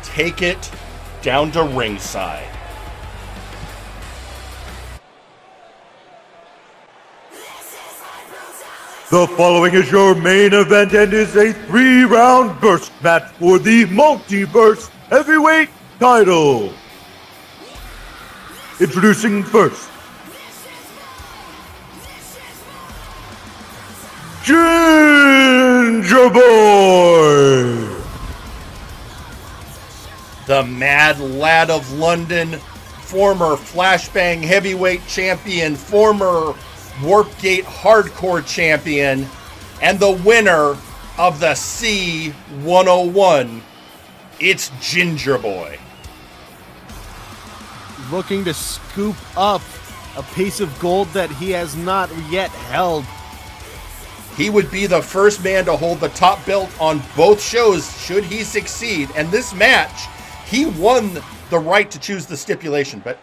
take it down to ringside. The following is your main event and is a 3-round burst match for the Multiverse Heavyweight title. Introducing first, Ginger Boy! The Mad Lad of London, former Flashbang Heavyweight Champion, former Warpgate Hardcore Champion, and the winner of the C101. It's Ginger Boy. Looking to scoop up a piece of gold that he has not yet held. He would be the first man to hold the top belt on both shows should he succeed. And this match, he won the right to choose the stipulation. But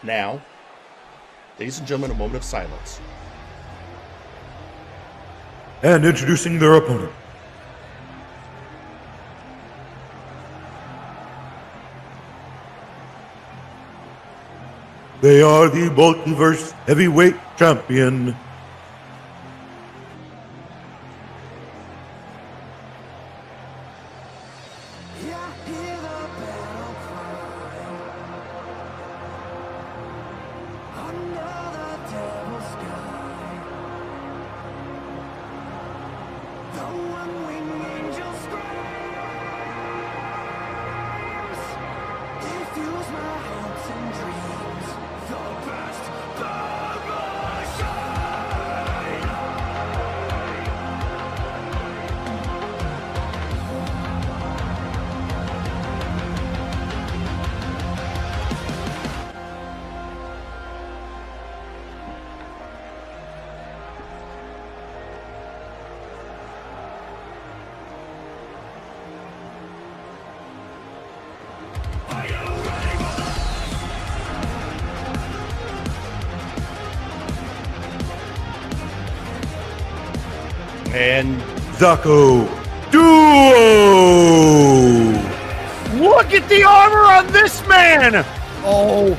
now, ladies and gentlemen, a moment of silence. And introducing their opponent. They are the Multiverse Heavyweight Champion, And Zacko Duo! Look at the armor on this man! Oh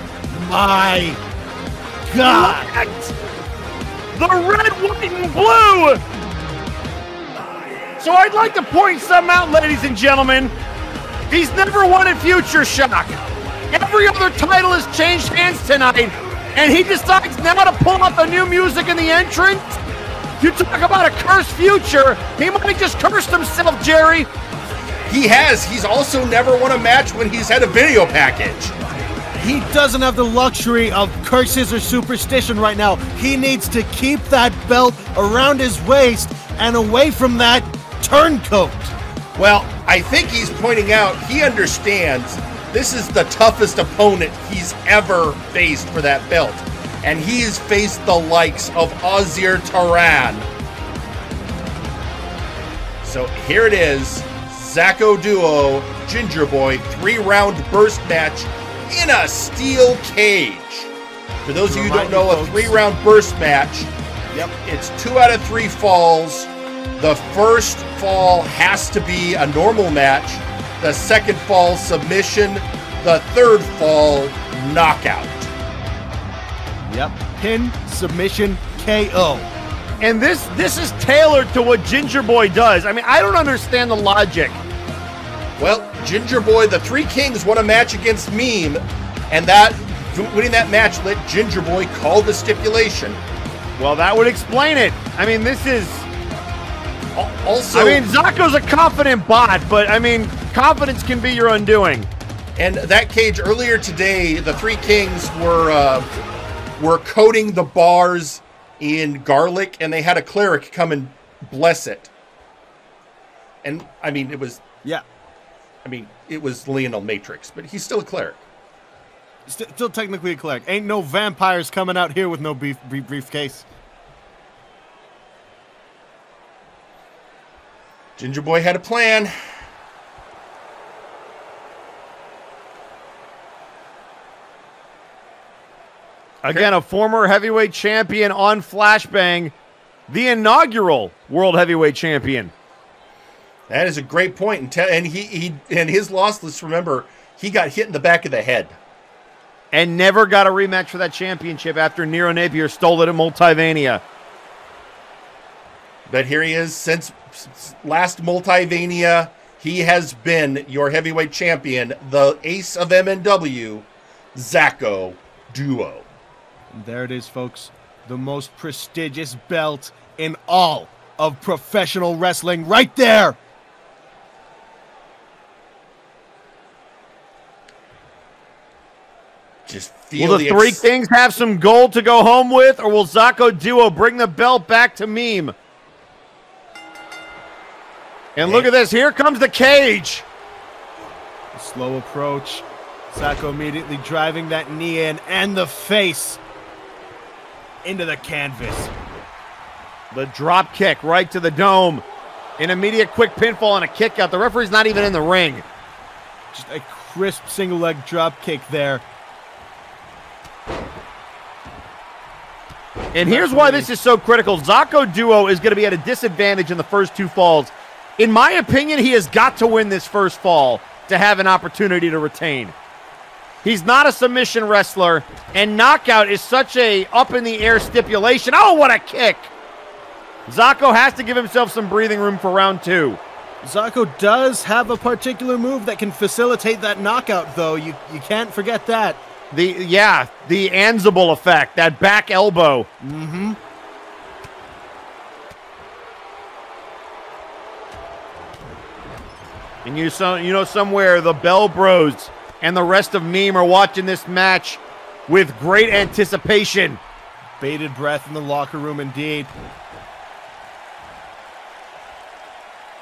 my God! The red, white, and blue! So I'd like to point some out, ladies and gentlemen. He's never won at Future Shock. Every other title has changed hands tonight, and he decides now to pull up the new music in the entrance. You talk about a cursed future. He might have just cursed himself, Jerry. He has. He's also never won a match when he's had a video package. He doesn't have the luxury of curses or superstition right now. He needs to keep that belt around his waist and away from that turncoat. Well, I think he's pointing out he understands this is the toughest opponent he's ever faced for that belt. And he's faced the likes of Azir Taran. So here it is. Zacko Duo, Ginger Boy, 3-round burst match in a steel cage. For those of you who don't know, a 3-round burst match, it's 2 out of 3 falls. The first fall has to be a normal match. The second fall, submission. The third fall, knockout. Yep, pin, submission, KO. And this is tailored to what Ginger Boy does. I mean, I don't understand the logic. Well, Ginger Boy, the Three Kings won a match against Meme, and that winning that match let Ginger Boy call the stipulation. Well, that would explain it. I mean, this is... Also... I mean, Zacko's a confident bot, but, I mean, confidence can be your undoing. And that cage, earlier today, the Three Kings were coating the bars in garlic, and they had a cleric come and bless it. And, I mean, it was... Yeah. I mean, it was Lionel Matrix, but he's still a cleric. Still technically a cleric. Ain't no vampires coming out here with no briefcase. Ginger Boy had a plan. Again, a former heavyweight champion on Flashbang, the inaugural World Heavyweight Champion. That is a great point. And he his loss list, remember, he got hit in the back of the head. And never got a rematch for that championship after Nero Napier stole it at Multivania. But here he is. Since last Multivania, he has been your heavyweight champion, the ace of MNW, Zacko Duo. And there it is, folks. The most prestigious belt in all of professional wrestling right there. Just feel will the Three Kings have some gold to go home with, or will Zacko Duo bring the belt back to Meme? And look at this. Here comes the cage. A slow approach. Zacko immediately driving that knee in and the face into the canvas. The drop kick right to the dome. An immediate quick pinfall and a kick out. The referee's not even in the ring. Just a crisp single leg drop kick there. And here's why this is so critical. Zacko Duo is going to be at a disadvantage in the first 2 falls. In my opinion, he has got to win this first fall to have an opportunity to retain. He's not a submission wrestler, and knockout is such a up-in-the-air stipulation. Oh, what a kick! Zacko has to give himself some breathing room for round 2. Zacko does have a particular move that can facilitate that knockout, though. You can't forget that. The Ansible effect, that back elbow. Mm-hmm. And you know somewhere the Bell Bros and the rest of Meme are watching this match with great anticipation. Bated breath in the locker room, indeed.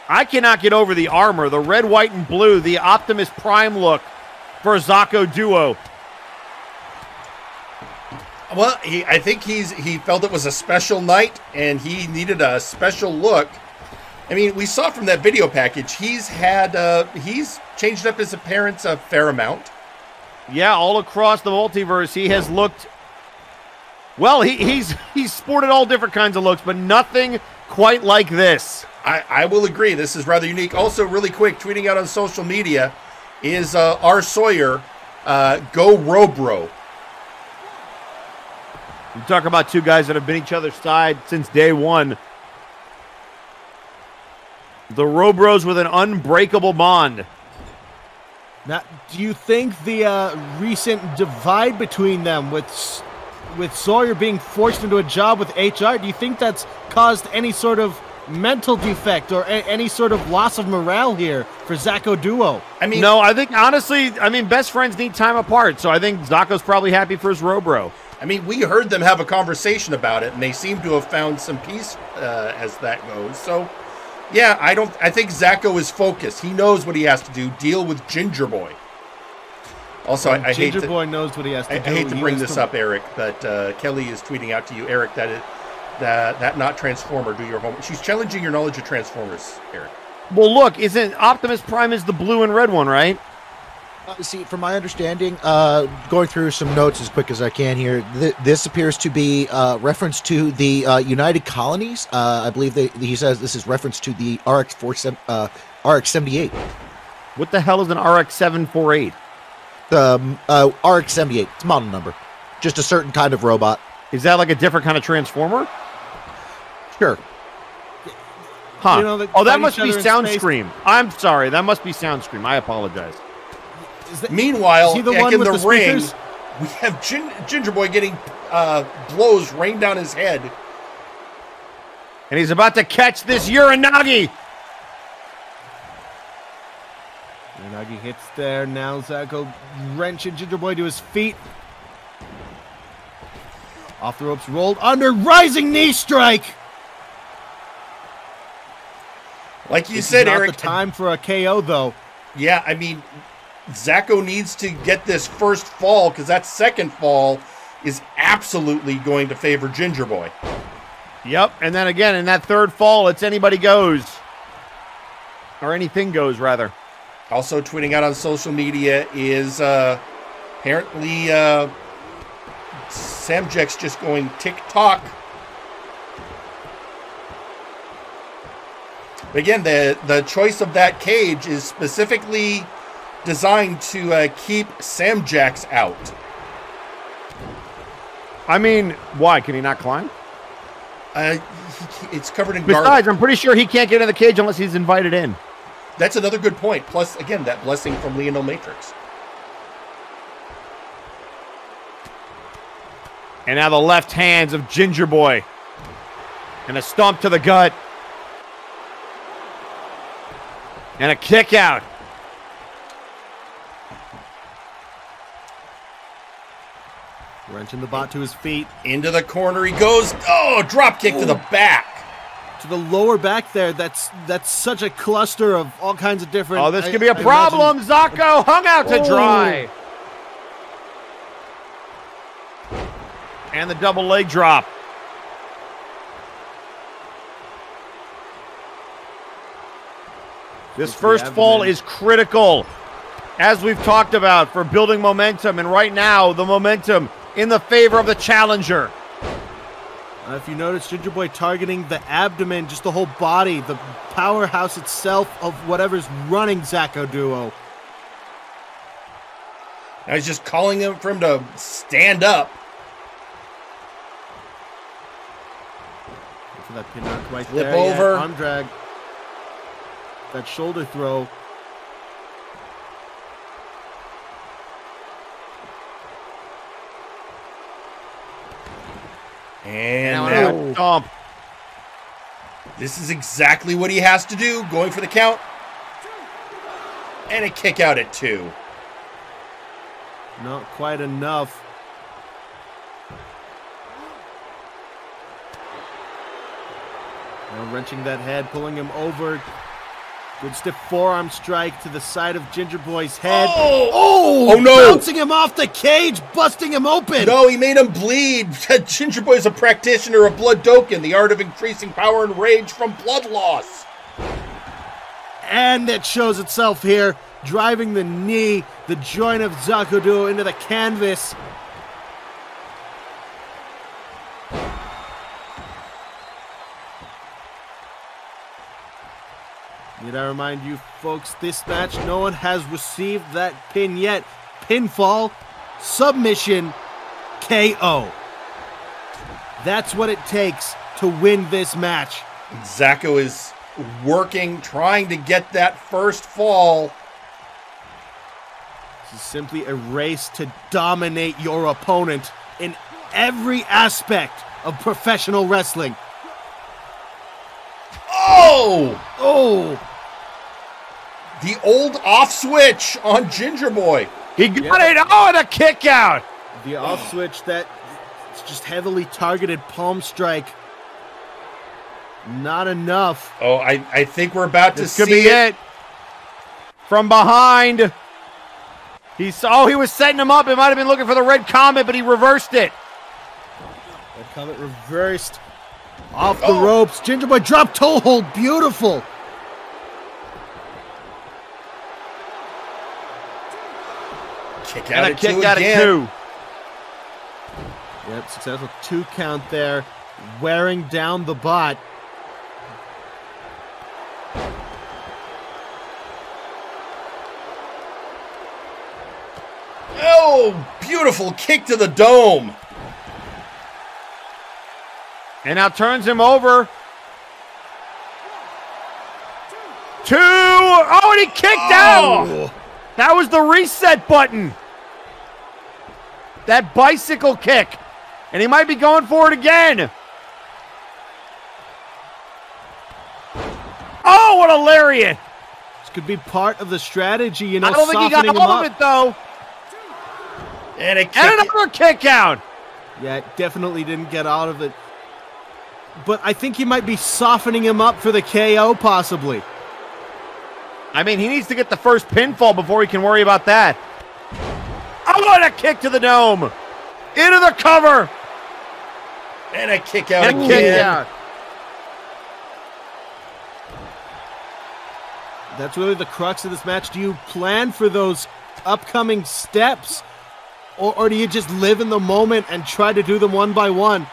I cannot get over the armor, the red, white, and blue, the Optimus Prime look for Zacko Duo. Well, I think he felt it was a special night, and he needed a special look. I mean, we saw from that video package, he's changed up his appearance a fair amount. Yeah, all across the multiverse, he has looked... Well, he's sported all different kinds of looks, but nothing quite like this. I will agree. This is rather unique. Also, really quick, tweeting out on social media is R. Sawyer, go Robro. You talk about two guys that have been each other's side since day one. The Robros with an unbreakable bond. Now, do you think the recent divide between them with Sawyer being forced into a job with HR, do you think that's caused any sort of mental defect or any sort of loss of morale here for Zacho Duo? I mean, no, I think honestly, best friends need time apart, so I think Zacho's probably happy for his Robro. I mean, we heard them have a conversation about it, and they seem to have found some peace as that goes. So, yeah, I think Zacho is focused. He knows what he has to do, deal with Ginger Boy. Also, I hate Ginger Boy knows what he has to do. I hate to bring this up, Eric, but Kelly is tweeting out to you, Eric, that not Transformer, do your homework. She's challenging your knowledge of Transformers, Eric. Well, look, isn't Optimus Prime is the blue and red one, right? See, from my understanding, going through some notes as quick as I can here, this appears to be reference to the United Colonies. I believe he says this is reference to the RX-78. What the hell is an RX-748? The RX-78. It's a model number. Just a certain kind of robot. Is that like a different kind of Transformer? Sure. Huh. You know, that must be Soundscream. I'm sorry. That must be Soundscream. I apologize. Meanwhile, is he the back one in with the the ring, speakers? we have Ginger Boy getting blows rained down his head. And he's about to catch this Uranagi. Uranagi hits there. Now Zacho wrenching Ginger Boy to his feet. Off the ropes, rolled under, rising knee strike. Like you This said, is not Eric. the time for a KO, though. Yeah, I mean, Zacho needs to get this first fall because that second fall is absolutely going to favor Ginger Boy. Yep, and then again, in that third fall, it's anybody goes. Or anything goes, rather. Also tweeting out on social media is apparently Samjek's just going tick-tock. But again, the choice of that cage is specifically designed to keep Samjeks out. I mean, why? Can he not climb? It's covered in Besides, garbage. I'm pretty sure he can't get in the cage unless he's invited in. That's another good point. Plus, again, that blessing from Lionel Matrix. And now the left hands of Ginger Boy. And a stomp to the gut. And a kick out. Wrenching the bot to his feet. Into the corner he goes. Oh, drop kick to the back. To the lower back there. That's such a cluster of all kinds of different... Oh, this could be a problem. Zacho hung out to dry. And the double leg drop. This first fall is critical, as we've talked about, for building momentum. And right now, the momentum in the favor of the challenger. If you notice, Ginger Boy targeting the abdomen, just the whole body, the powerhouse itself of whatever's running Zacho Duo. Now he's just calling for him to stand up. For that pin knock right Flip there. over. Yeah, arm drag. That shoulder throw. And now stomp. This is exactly what he has to do. Going for the count. And a kick out at 2. Not quite enough. Now wrenching that head, pulling him over. Good stiff forearm strike to the side of Ginger Boy's head. Oh no! Bouncing him off the cage, busting him open. No, he made him bleed. Ginger Boy is a practitioner of Blood Doken, the art of increasing power and rage from blood loss. And it shows itself here, driving the knee, the joint of Zacho Duo into the canvas. Did I remind you folks, this match, no one has received that pin yet. Pinfall, submission, KO. That's what it takes to win this match. Zacko is working, trying to get that first fall. This is simply a race to dominate your opponent in every aspect of professional wrestling. Oh! Oh! The old off switch on Ginger Boy. He got it. Oh, and a kick out. The off switch that it's just heavily targeted palm strike. Not enough. Oh, I think we're about to see could be it. From behind. He was setting him up. It might have been looking for the Red Comet, but he reversed it. Red Comet reversed. Off the ropes. Ginger Boy drop toe hold. Beautiful. Kick out and a kick out again. At 2. Yep, successful 2 count there. Wearing down the bot. Oh, beautiful kick to the dome. And now turns him over. 2. Oh, and he kicked out. That was the reset button. That bicycle kick. And he might be going for it again. Oh, what a lariat. This could be part of the strategy, you know, I don't think he got all of it, though. And another kick out. Yeah, definitely didn't get out of it. But I think he might be softening him up for the KO, possibly. I mean, he needs to get the first pinfall before he can worry about that. Oh, and a kick to the dome. Into the cover. And a kick out and again. Kick out. That's really the crux of this match. Do you plan for those upcoming steps? Or do you just live in the moment and try to do them one by one?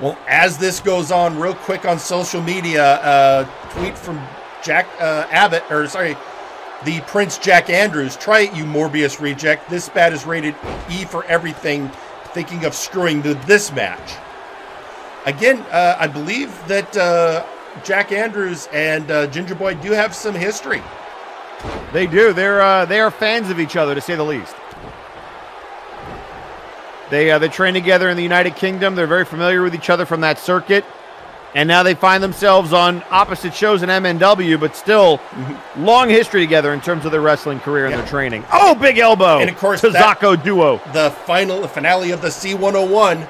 Well, as this goes on, real quick on social media, tweet from Jack Abbott, or sorry, the Prince Jack Andrews. Try it, you Morbius reject. This bat is rated E for everything, thinking of screwing this match. Again, I believe that Jack Andrews and Ginger Boy do have some history. They do. They are fans of each other, to say the least. They train together in the United Kingdom. They're very familiar with each other from that circuit. And now they find themselves on opposite shows in MNW, but still long history together in terms of their wrestling career and their training. Oh, big elbow. And of course, to Zacko duo. The finale of the C101.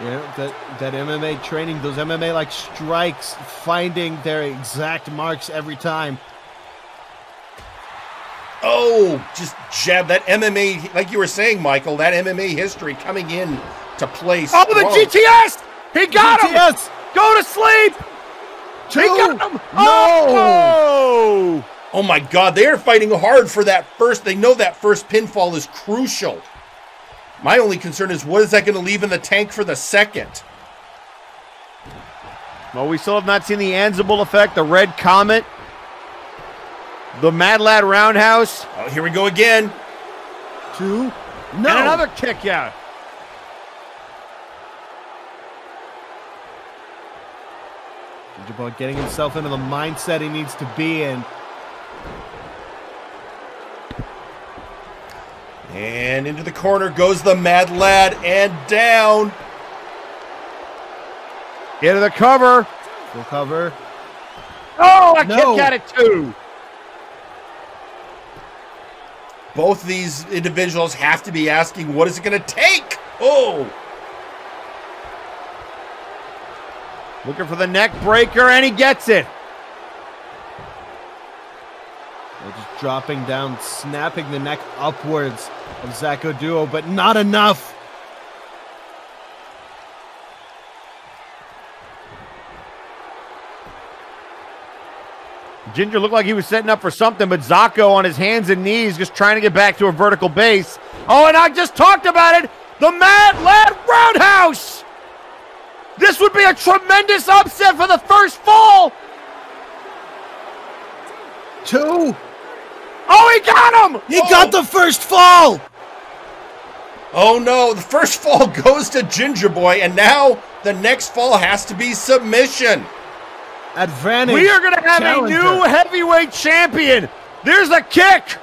Yeah, that MMA training, those MMA-like strikes, finding their exact marks every time. Oh, just jab that MMA, like you were saying, Michael, that MMA history coming in to place. Oh, the GTS! He got him! Go to sleep! He got him! No! Oh my God, they are fighting hard for that first. They know that first pinfall is crucial. My only concern is what is that going to leave in the tank for the second? Well, we still have not seen the Ansible effect, the Red Comet, the Mad Lad Roundhouse. Oh, here we go again. 2. No. And another kick out. Ginger Boy getting himself into the mindset he needs to be in. And into the corner goes the Mad Lad, and down. Into the cover. Full cover. Oh, a kick out at 2. Both of these individuals have to be asking, what is it going to take? Oh. Looking for the neck breaker, and he gets it. They're just dropping down, snapping the neck upwards of Zacko Duo, but not enough. Ginger looked like he was setting up for something, but Zacko on his hands and knees just trying to get back to a vertical base. Oh, and I just talked about it. The Mad Lad Roundhouse. This would be a tremendous upset for the first fall. 2. Oh, he got him! He got the first fall! Oh no, the first fall goes to Ginger Boy, and now the next fall has to be submission. Advantage. We are going to have a new heavyweight champion. There's a kick.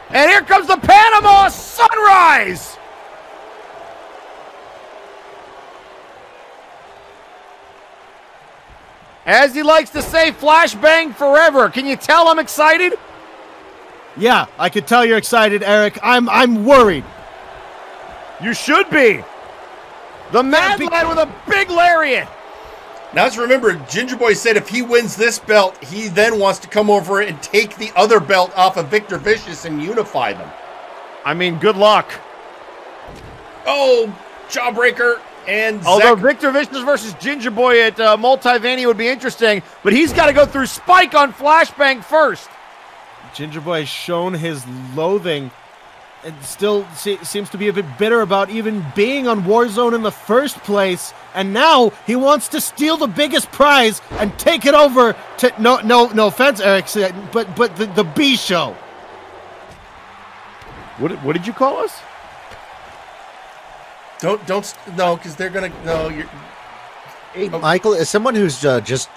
And here comes the Panama Sunrise. As he likes to say, flashbang forever. Can you tell I'm excited? Yeah, I can tell you're excited, Eric. I'm worried. You should be. The Mad Lad with a big lariat. Now let's remember, Ginger Boy said if he wins this belt, he then wants to come over and take the other belt off of Victor Vicious and unify them. I mean, good luck. Oh, Jawbreaker and although Victor Vicious versus Ginger Boy at Multivania would be interesting, but he's got to go through Spike on Flashbang first. Ginger Boy has shown his loathing and still seems to be a bit bitter about even being on Warzone in the first place. And now he wants to steal the biggest prize and take it over to no offense, Eric, but the B show. What did you call us? Don't no, because they're gonna no. You're. Hey, Michael, as someone who's just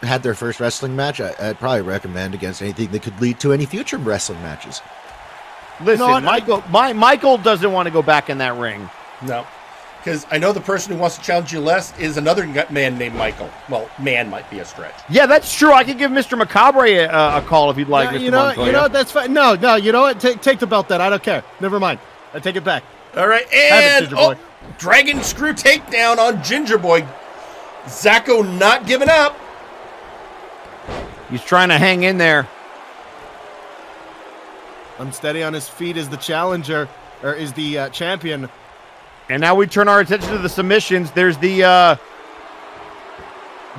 had their first wrestling match, I'd probably recommend against anything that could lead to any future wrestling matches. Listen, Michael doesn't want to go back in that ring. No, because I know the person who wants to challenge you less is another man named Michael. Well, man might be a stretch. Yeah, that's true. I could give Mr. Macabre a call if you'd like. No, Mr. you know Montoya. what? That's fine. No, you know what? Take the belt then. I don't care. Never mind. I take it back. All right, and Dragon Screw takedown on Ginger Boy. Zacko not giving up. He's trying to hang in there. Unsteady on his feet is the challenger, or is the champion. And now we turn our attention to the submissions. There's the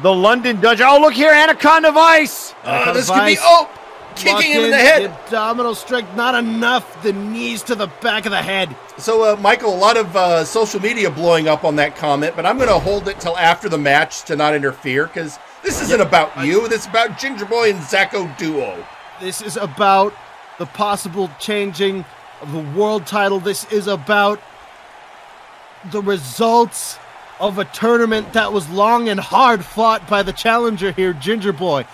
London Dungeon. Oh, look here, Anaconda Vice. This could be kicking him in the head. The abdominal strength, not enough. The knees to the back of the head. So, Michael, a lot of social media blowing up on that comment, but I'm going to hold it till after the match to not interfere, because this isn't about you. This is about Ginger Boy and Zacko duo. This is about the possible changing of the world title. This is about the results of a tournament that was long and hard fought by the challenger here, Ginger Boy.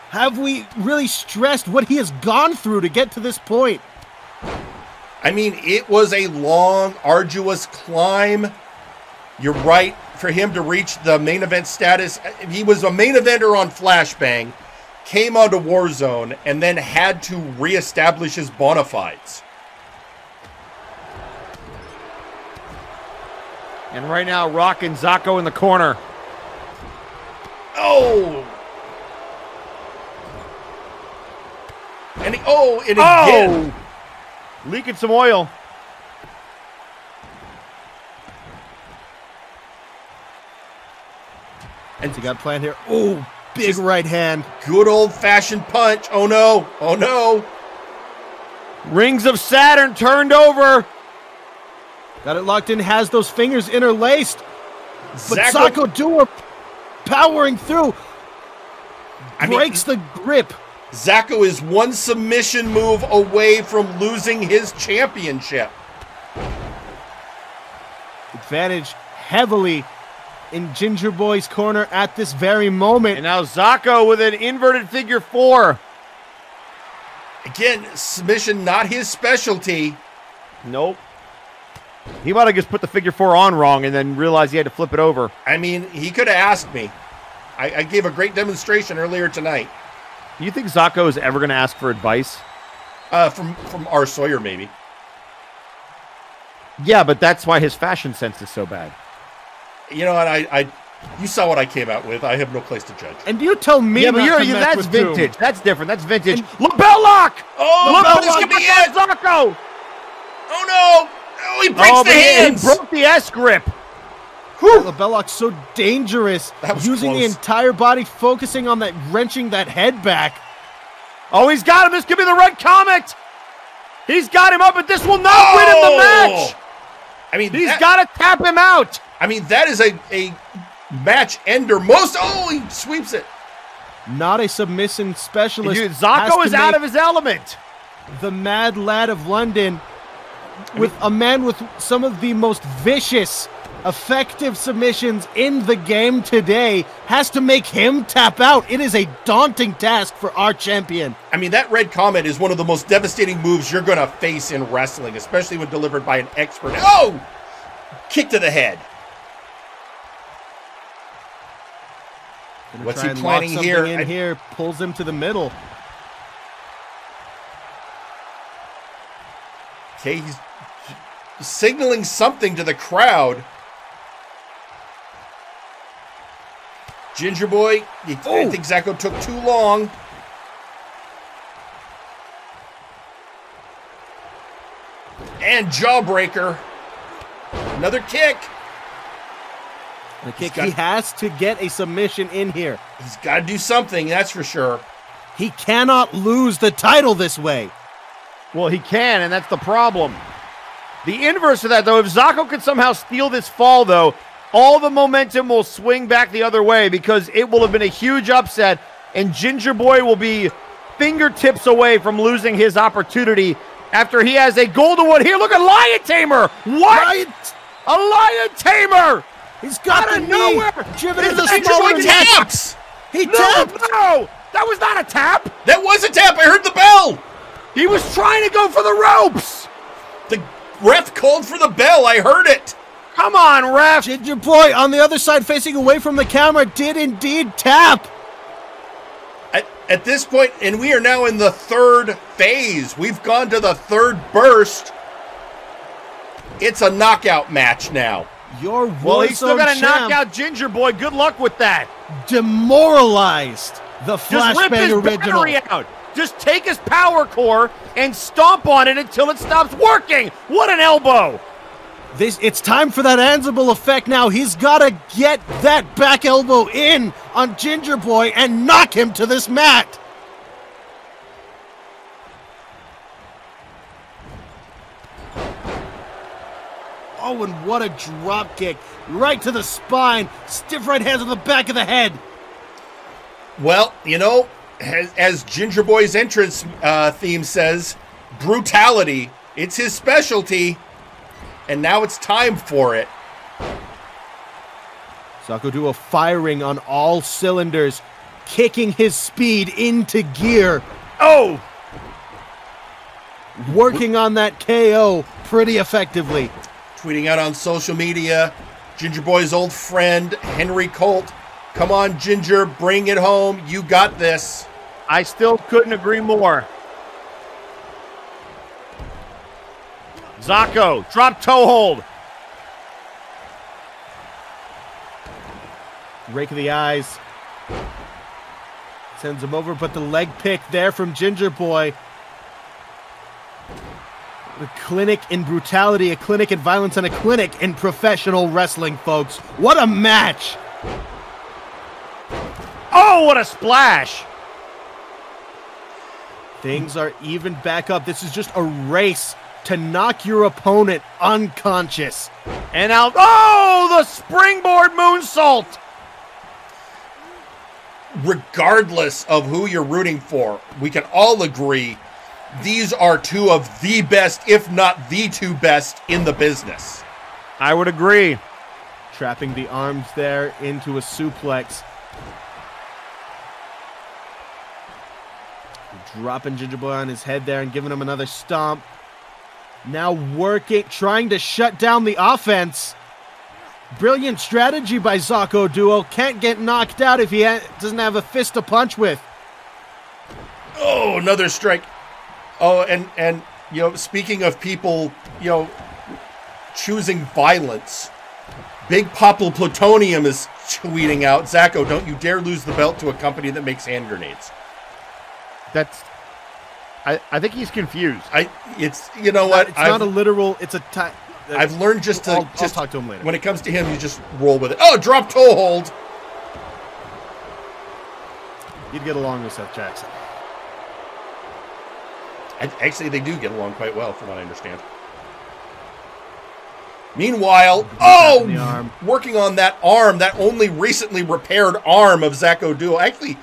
Have we really stressed what he has gone through to get to this point? I mean, it was a long, arduous climb. You're right, for him to reach the main event status. He was a main eventer on Flashbang, came onto Warzone, and then had to reestablish his bona fides. And right now, Rock and Zacko in the corner. Oh! And again. Leaking some oil. And he got planned here. Oh, big right hand. Good old-fashioned punch. Oh, no. Oh, no. Rings of Saturn turned over. Got it locked in, has those fingers interlaced. But Zacko Duo powering through. Breaks the grip. Zacko is one submission move away from losing his championship. Advantage heavily in Ginger Boy's corner at this very moment. And now Zacko with an inverted figure 4. Again, submission not his specialty. Nope. He might have just put the figure 4 on wrong and then realized he had to flip it over. I mean, he could have asked me. I gave a great demonstration earlier tonight. Do you think Zacko is ever going to ask for advice? From R. Sawyer, maybe. Yeah, but that's why his fashion sense is so bad. You know what? You saw what I came out with. I have no place to judge. And you tell me that's vintage. That's different. That's vintage. LaBelle Lock! Oh, this could be it! Zacko! Oh, no! Oh, he breaks the hands! He broke the S-grip. LaBelle Lock so dangerous. That was using close. the entire body, focusing on that, wrenching that head back. Oh, he's got him. This could be the Red Comet. He's got him up, but this will not win him the match. I mean, he's got to tap him out. I mean, that is a match ender. He sweeps it. Not a submission specialist. Dude, Zocco is out of his element. The Mad Lad of London, with a man with some of the most vicious, effective submissions in the game today, has to make him tap out. It is a daunting task for our champion. I mean, that red comet is one of the most devastating moves you're going to face in wrestling, especially when delivered by an expert. Oh! Kick to the head. What's he planning here? Here pulls him to the middle. Okay, he's signaling something to the crowd. Ginger Boy, I think Zocco took too long. And jawbreaker. Another kick. He has to get a submission in here. He's got to do something, that's for sure. He cannot lose the title this way. Well, he can, and that's the problem. The inverse of that, though, if Zocco could somehow steal this fall, though, all the momentum will swing back the other way because it will have been a huge upset, and Ginger Boy will be fingertips away from losing his opportunity after he has a golden one here. Look at Lion Tamer! What? A Lion Tamer! He's got out the of nowhere! Driven in the Ginger smaller Boy neck. taps! He tapped! No! That was not a tap! That was a tap! I heard the bell! He was trying to go for the ropes! The ref called for the bell. I heard it. Come on, ref! Ginger Boy on the other side facing away from the camera did indeed tap. At this point, and we are now in the third phase. We've gone to the third burst. It's a knockout match now. Well, he's still got to knock out Ginger Boy. Good luck with that. Demoralized the Flashbang original. Out. Just take his power core and stomp on it until it stops working. What an elbow. It's time for that Ansible effect now. He's got to get that back elbow in on Ginger Boy and knock him to this mat. Oh, and what a drop kick. Right to the spine. Stiff right hands on the back of the head. Well, you know, as Ginger Boy's entrance theme says, brutality. It's his specialty. And now it's time for it. Zocco Duo firing on all cylinders, kicking his speed into gear. Oh! Working on that KO pretty effectively. Tweeting out on social media, Ginger Boy's old friend, Henry Colt. Come on, Ginger, bring it home. You got this. I still couldn't agree more. Zocco, drop toe hold. Rake of the eyes. Sends him over, but the leg pick there from Ginger Boy. A clinic in brutality, a clinic in violence, and a clinic in professional wrestling, folks. What a match! Oh, what a splash! Things are even back up. This is just a race to knock your opponent unconscious. And out. Oh, the springboard moonsault! Regardless of who you're rooting for, we can all agree these are two of the best, if not the two best, in the business. I would agree. Trapping the arms there into a suplex. Dropping Ginger Boy on his head there and giving him another stomp. Now working, trying to shut down the offense. Brilliant strategy by Zocco Duo. Can't get knocked out if he doesn't have a fist to punch with. Oh, another strike. Oh, and you know, speaking of people, you know, choosing violence, Big Popple Plutonium is tweeting out, Zocco, don't you dare lose the belt to a company that makes hand grenades. That's... I think he's confused. It's you know what? It's not a literal. It's a. I've learned just to I'll talk to him later. When it comes to him, you just roll with it. Oh, drop toe hold. You'd get along with Seth Jackson. Actually, they do get along quite well, from what I understand. Meanwhile, working on that arm, that only recently repaired arm of Zacho Duo. Actually,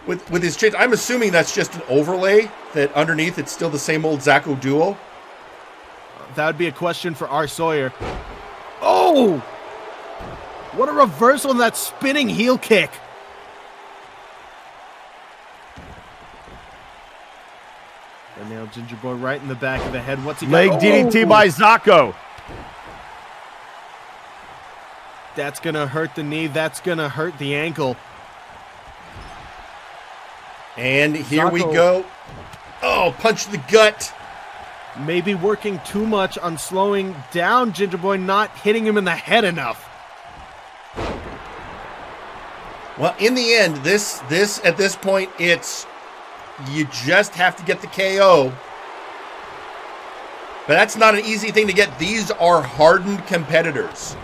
with his change, I'm assuming that's just an overlay, that underneath it's still the same old Zacho Duo. That would be a question for R. Sawyer. Oh! What a reversal on that spinning heel kick. They nailed Ginger Boy right in the back of the head. What's he got? Leg DDT by Zacho. That's going to hurt the knee. That's going to hurt the ankle. And here we go. Oh, punch to the gut. Maybe working too much on slowing down Ginger Boy, not hitting him in the head enough. Well, in the end, this at this point, it's you just have to get the KO. But that's not an easy thing to get. These are hardened competitors.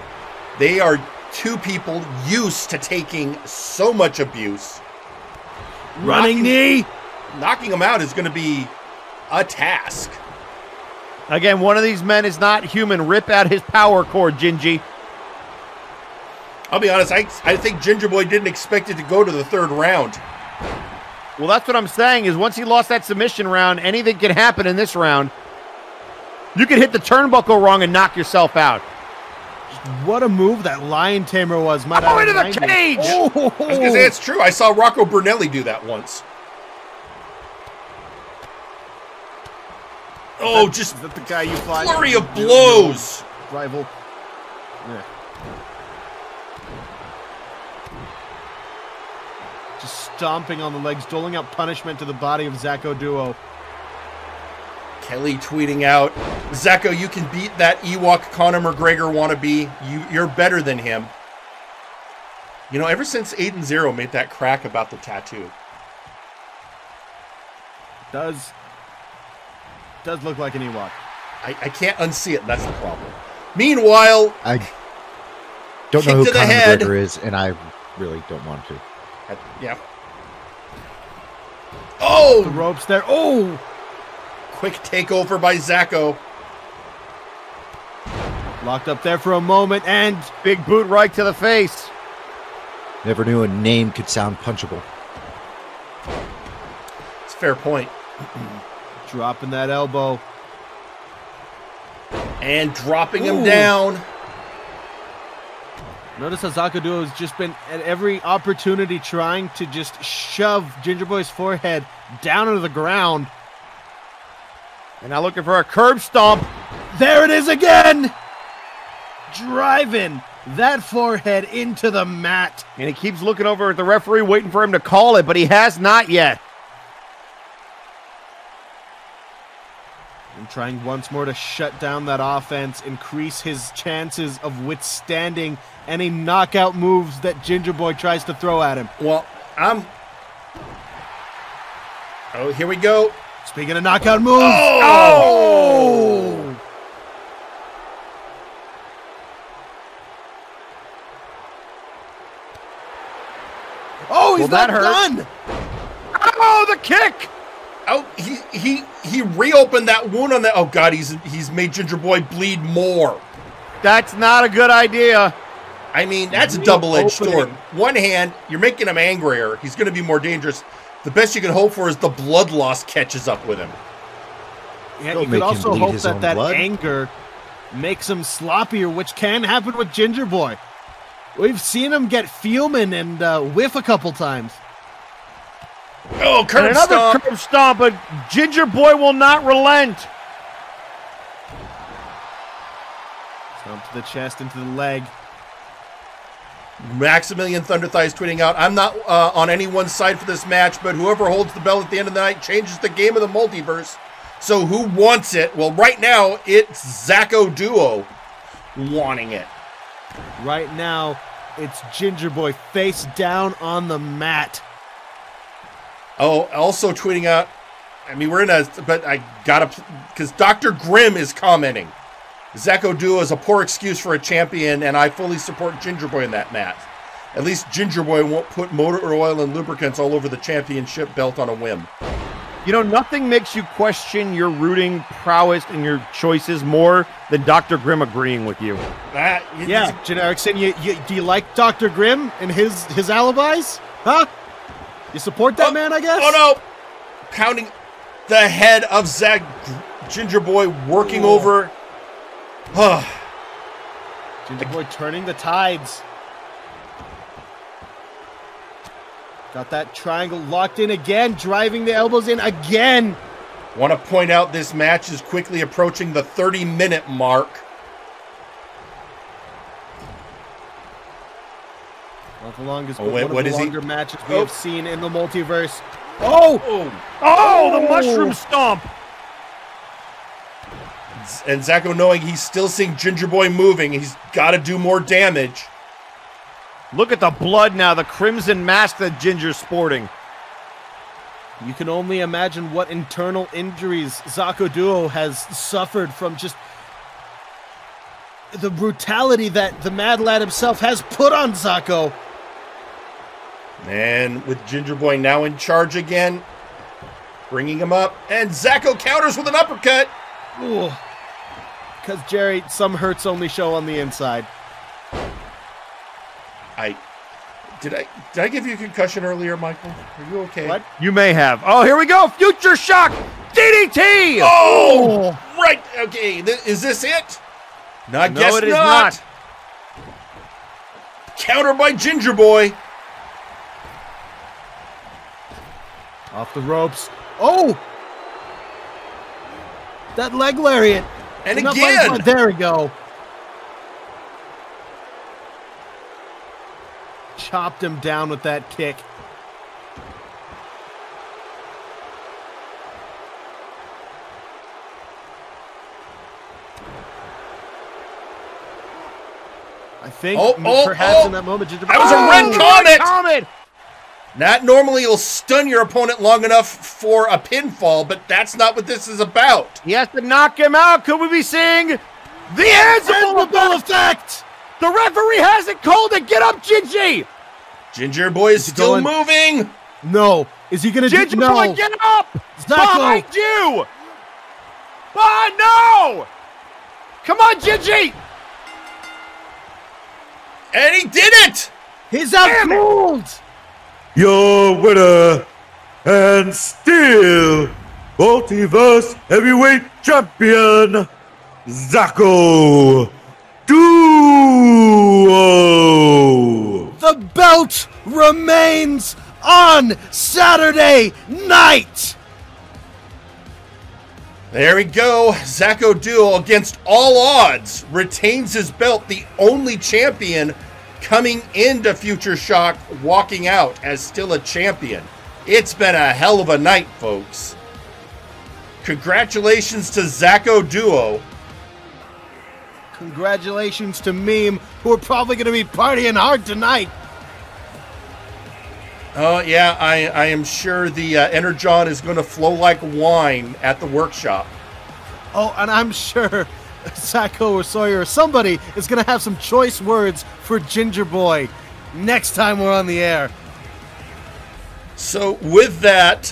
They are two people used to taking so much abuse. Running knee. Knocking them out is going to be a task. Again, one of these men is not human. Rip out his power cord, Gingy. I'll be honest, I think Ginger Boy didn't expect it to go to the third round. Well, that's what I'm saying, is once he lost that submission round, anything can happen in this round. You can hit the turnbuckle wrong and knock yourself out. What a move that Lion Tamer was. Into the cage! Oh. I was going to say, it's true. I saw Rocco Brunelli do that once. Oh, just the guy you find flurry of blows. Rival. Yeah. Just stomping on the legs, doling out punishment to the body of Zacho Duo. Kelly tweeting out, Zacho, you can beat that Ewok Conor McGregor wannabe. You're better than him. You know, ever since Aiden Zero made that crack about the tattoo. Does look like an Ewok. I can't unsee it. That's the problem. Meanwhile, I don't know who Conor McGregor is, and I really don't want to. Yeah. Oh! The ropes there. Oh! Quick takeover by Zacho. Locked up there for a moment, and big boot right to the face. Never knew a name could sound punchable. It's a fair point. Dropping that elbow. And dropping him down. Notice how Zacho Duo has just been at every opportunity trying to just shove Ginger Boy's forehead down into the ground. And now looking for a curb stomp. There it is again! Driving that forehead into the mat. And he keeps looking over at the referee, waiting for him to call it, but he has not yet. And trying once more to shut down that offense, increase his chances of withstanding any knockout moves that Ginger Boy tries to throw at him. Well, oh, here we go. Speaking of knockout moves. Oh! Oh, he's not done. Oh, the kick. Oh, he reopened that wound on that. Oh God, he's made Ginger Boy bleed more. That's not a good idea. I mean, that's a double-edged sword. One hand, you're making him angrier. He's going to be more dangerous. The best you can hope for is the blood loss catches up with him. Yeah, you could also hope that anger makes him sloppier, which can happen with Ginger Boy. We've seen him get fuming and whiff a couple times. Oh, curb stomp. Curb stomp, but Ginger Boy will not relent. Stomp to the chest, into the leg. Maximilian Thunder Thighs tweeting out, I'm not on anyone's side for this match, but whoever holds the belt at the end of the night changes the game of the multiverse. So who wants it? Well, right now, it's Zacho Duo wanting it. Right now, it's Ginger Boy face down on the mat. Oh, also tweeting out, I mean, we're in a, but I gotta, because Dr. Grimm is commenting. Zacho Duo is a poor excuse for a champion, and I fully support Ginger Boy in that match. At least Ginger Boy won't put motor oil and lubricants all over the championship belt on a whim. You know, nothing makes you question your rooting prowess and your choices more than Dr. Grimm agreeing with you. Yeah, Generic Sin, do you like Dr. Grimm and his alibis? Huh? You support that man, I guess? Oh, no. Pounding the head of Zach Ginger Boy, working over. Ginger Boy turning the tides. Got that triangle locked in again, driving the elbows in again. Want to point out this match is quickly approaching the 30-minute mark. One of the longest, one of the longer matches we have seen in the multiverse. Oh, the mushroom stomp. And Zacho, knowing he's still seeing Ginger Boy moving, he's got to do more damage. Look at the blood now, the crimson mask that Ginger's sporting. You can only imagine what internal injuries Zacho Duo has suffered from just the brutality that the Mad Lad himself has put on Zacho. And with Ginger Boy now in charge again, bringing him up, and Zacho counters with an uppercut. Ooh. Because, Jerry, some hurts only show on the inside. Did I give you a concussion earlier, Michael? Are you okay? What? You may have. Oh, here we go. Future Shock. DDT. Oh, right. Okay. Is this it? No, I guess it is not. Counter by Ginger Boy. Off the ropes. Oh! That leg lariat. And Enough again. There we go. Chopped him down with that kick. I think perhaps in that moment, that was a red comet. Not normally you'll stun your opponent long enough for a pinfall, but that's not what this is about. He has to knock him out. Could we be seeing the Ansible effect? The referee hasn't called it. Get up, Gingy. Ginger Boy is still moving. No. Is he going to Ginger Boy, get up. Behind you. Oh, no. Come on, Gingy. And he did it. He's out cold. Your winner, and still Multiverse Heavyweight Champion, Zacho Duo. The belt remains on Saturday night. There we go. Zacho Duo, against all odds, retains his belt, the only champion coming into Future Shock, walking out as still a champion. It's been a hell of a night, folks. Congratulations to Zacho Duo. Congratulations to Meme, who are probably going to be partying hard tonight. Oh, yeah, I am sure the Energon is going to flow like wine at the workshop. Oh, and I'm sure Zacho or Sawyer or somebody is going to have some choice words for Ginger Boy next time we're on the air. So with that,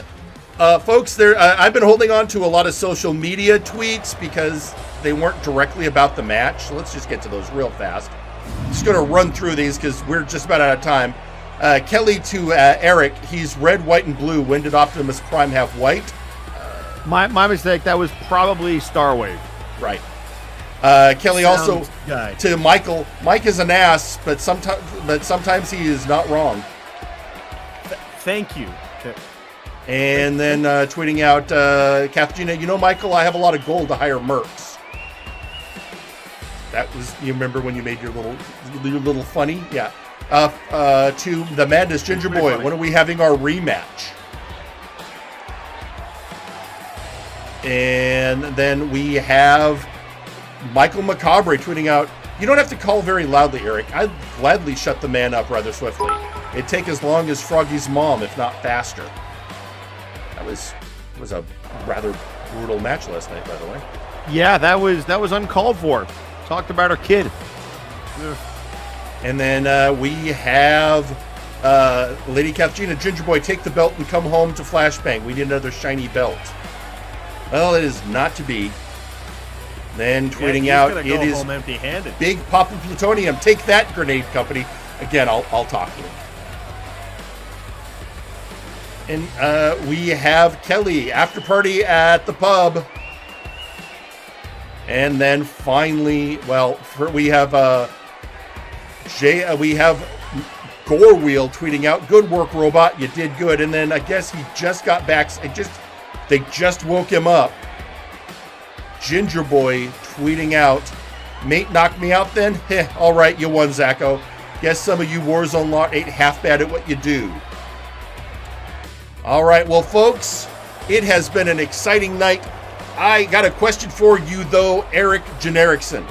folks, I've been holding on to a lot of social media tweets because they weren't directly about the match. So let's just get to those real fast. I'm just going to run through these because we're just about out of time. Kelly to Eric, he's red, white, and blue. When did Optimus Prime have white? My mistake. That was probably Starwave. Right. Kelly also to Michael. Mike is an ass, but sometimes he is not wrong. Thank you. And then tweeting out, Kathleen, you know, Michael, I have a lot of gold to hire mercs. That was, you remember when you made your little funny? Yeah. To the Madness Ginger Boy, when are we having our rematch? And then we have Michael Macabre tweeting out, you don't have to call very loudly, Eric. I'd gladly shut the man up rather swiftly. It'd take as long as Froggy's mom, if not faster. That was a rather brutal match last night, by the way. Yeah, that was uncalled for. Talked about our kid. And then we have Lady Kathleen, Ginger Boy, take the belt and come home to Flashbang. We need another shiny belt. Well, it is not to be. Then tweeting out, it is home empty-handed. Big Papa Plutonium. Take that, Grenade Company. Again, I'll talk to him. And we have Kelly after party at the pub. And then finally, well, we have we have Gore Wheel tweeting out, "Good work, Robot. You did good." And then I guess he just got back. They just woke him up. Ginger Boy tweeting out, "Mate knocked me out then? Heh, all right, you won, Zacho. Guess some of you Warzone lot ain't half bad at what you do." All right, well, folks, it has been an exciting night. I got a question for you, though, Eric Generiksen.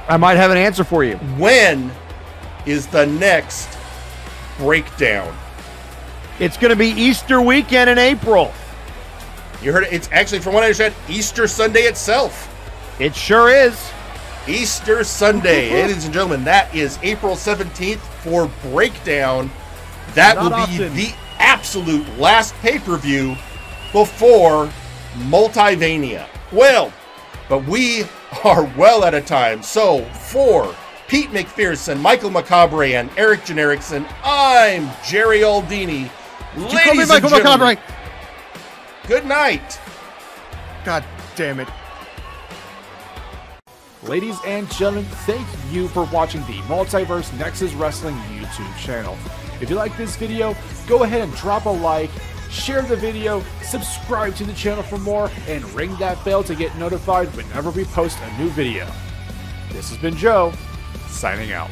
I might have an answer for you. When is the next breakdown? It's going to be Easter weekend in April. You heard it. It's actually, from what I understand, Easter Sunday itself. It sure is. Easter Sunday. Ladies and gentlemen, that is April 17th for Breakdown. That will be the absolute last pay-per-view before Multivania. Well, but we are well out of time. So for Pete McPherson, Michael Macabre, and Eric Generiksen, I'm Jerry Aldini. Ladies and gentlemen, good night. God damn it. Ladies and gentlemen, thank you for watching the Multiverse Nexus Wrestling YouTube channel. If you like this video, go ahead and drop a like, share the video, subscribe to the channel for more, and ring that bell to get notified whenever we post a new video. This has been Joe, signing out.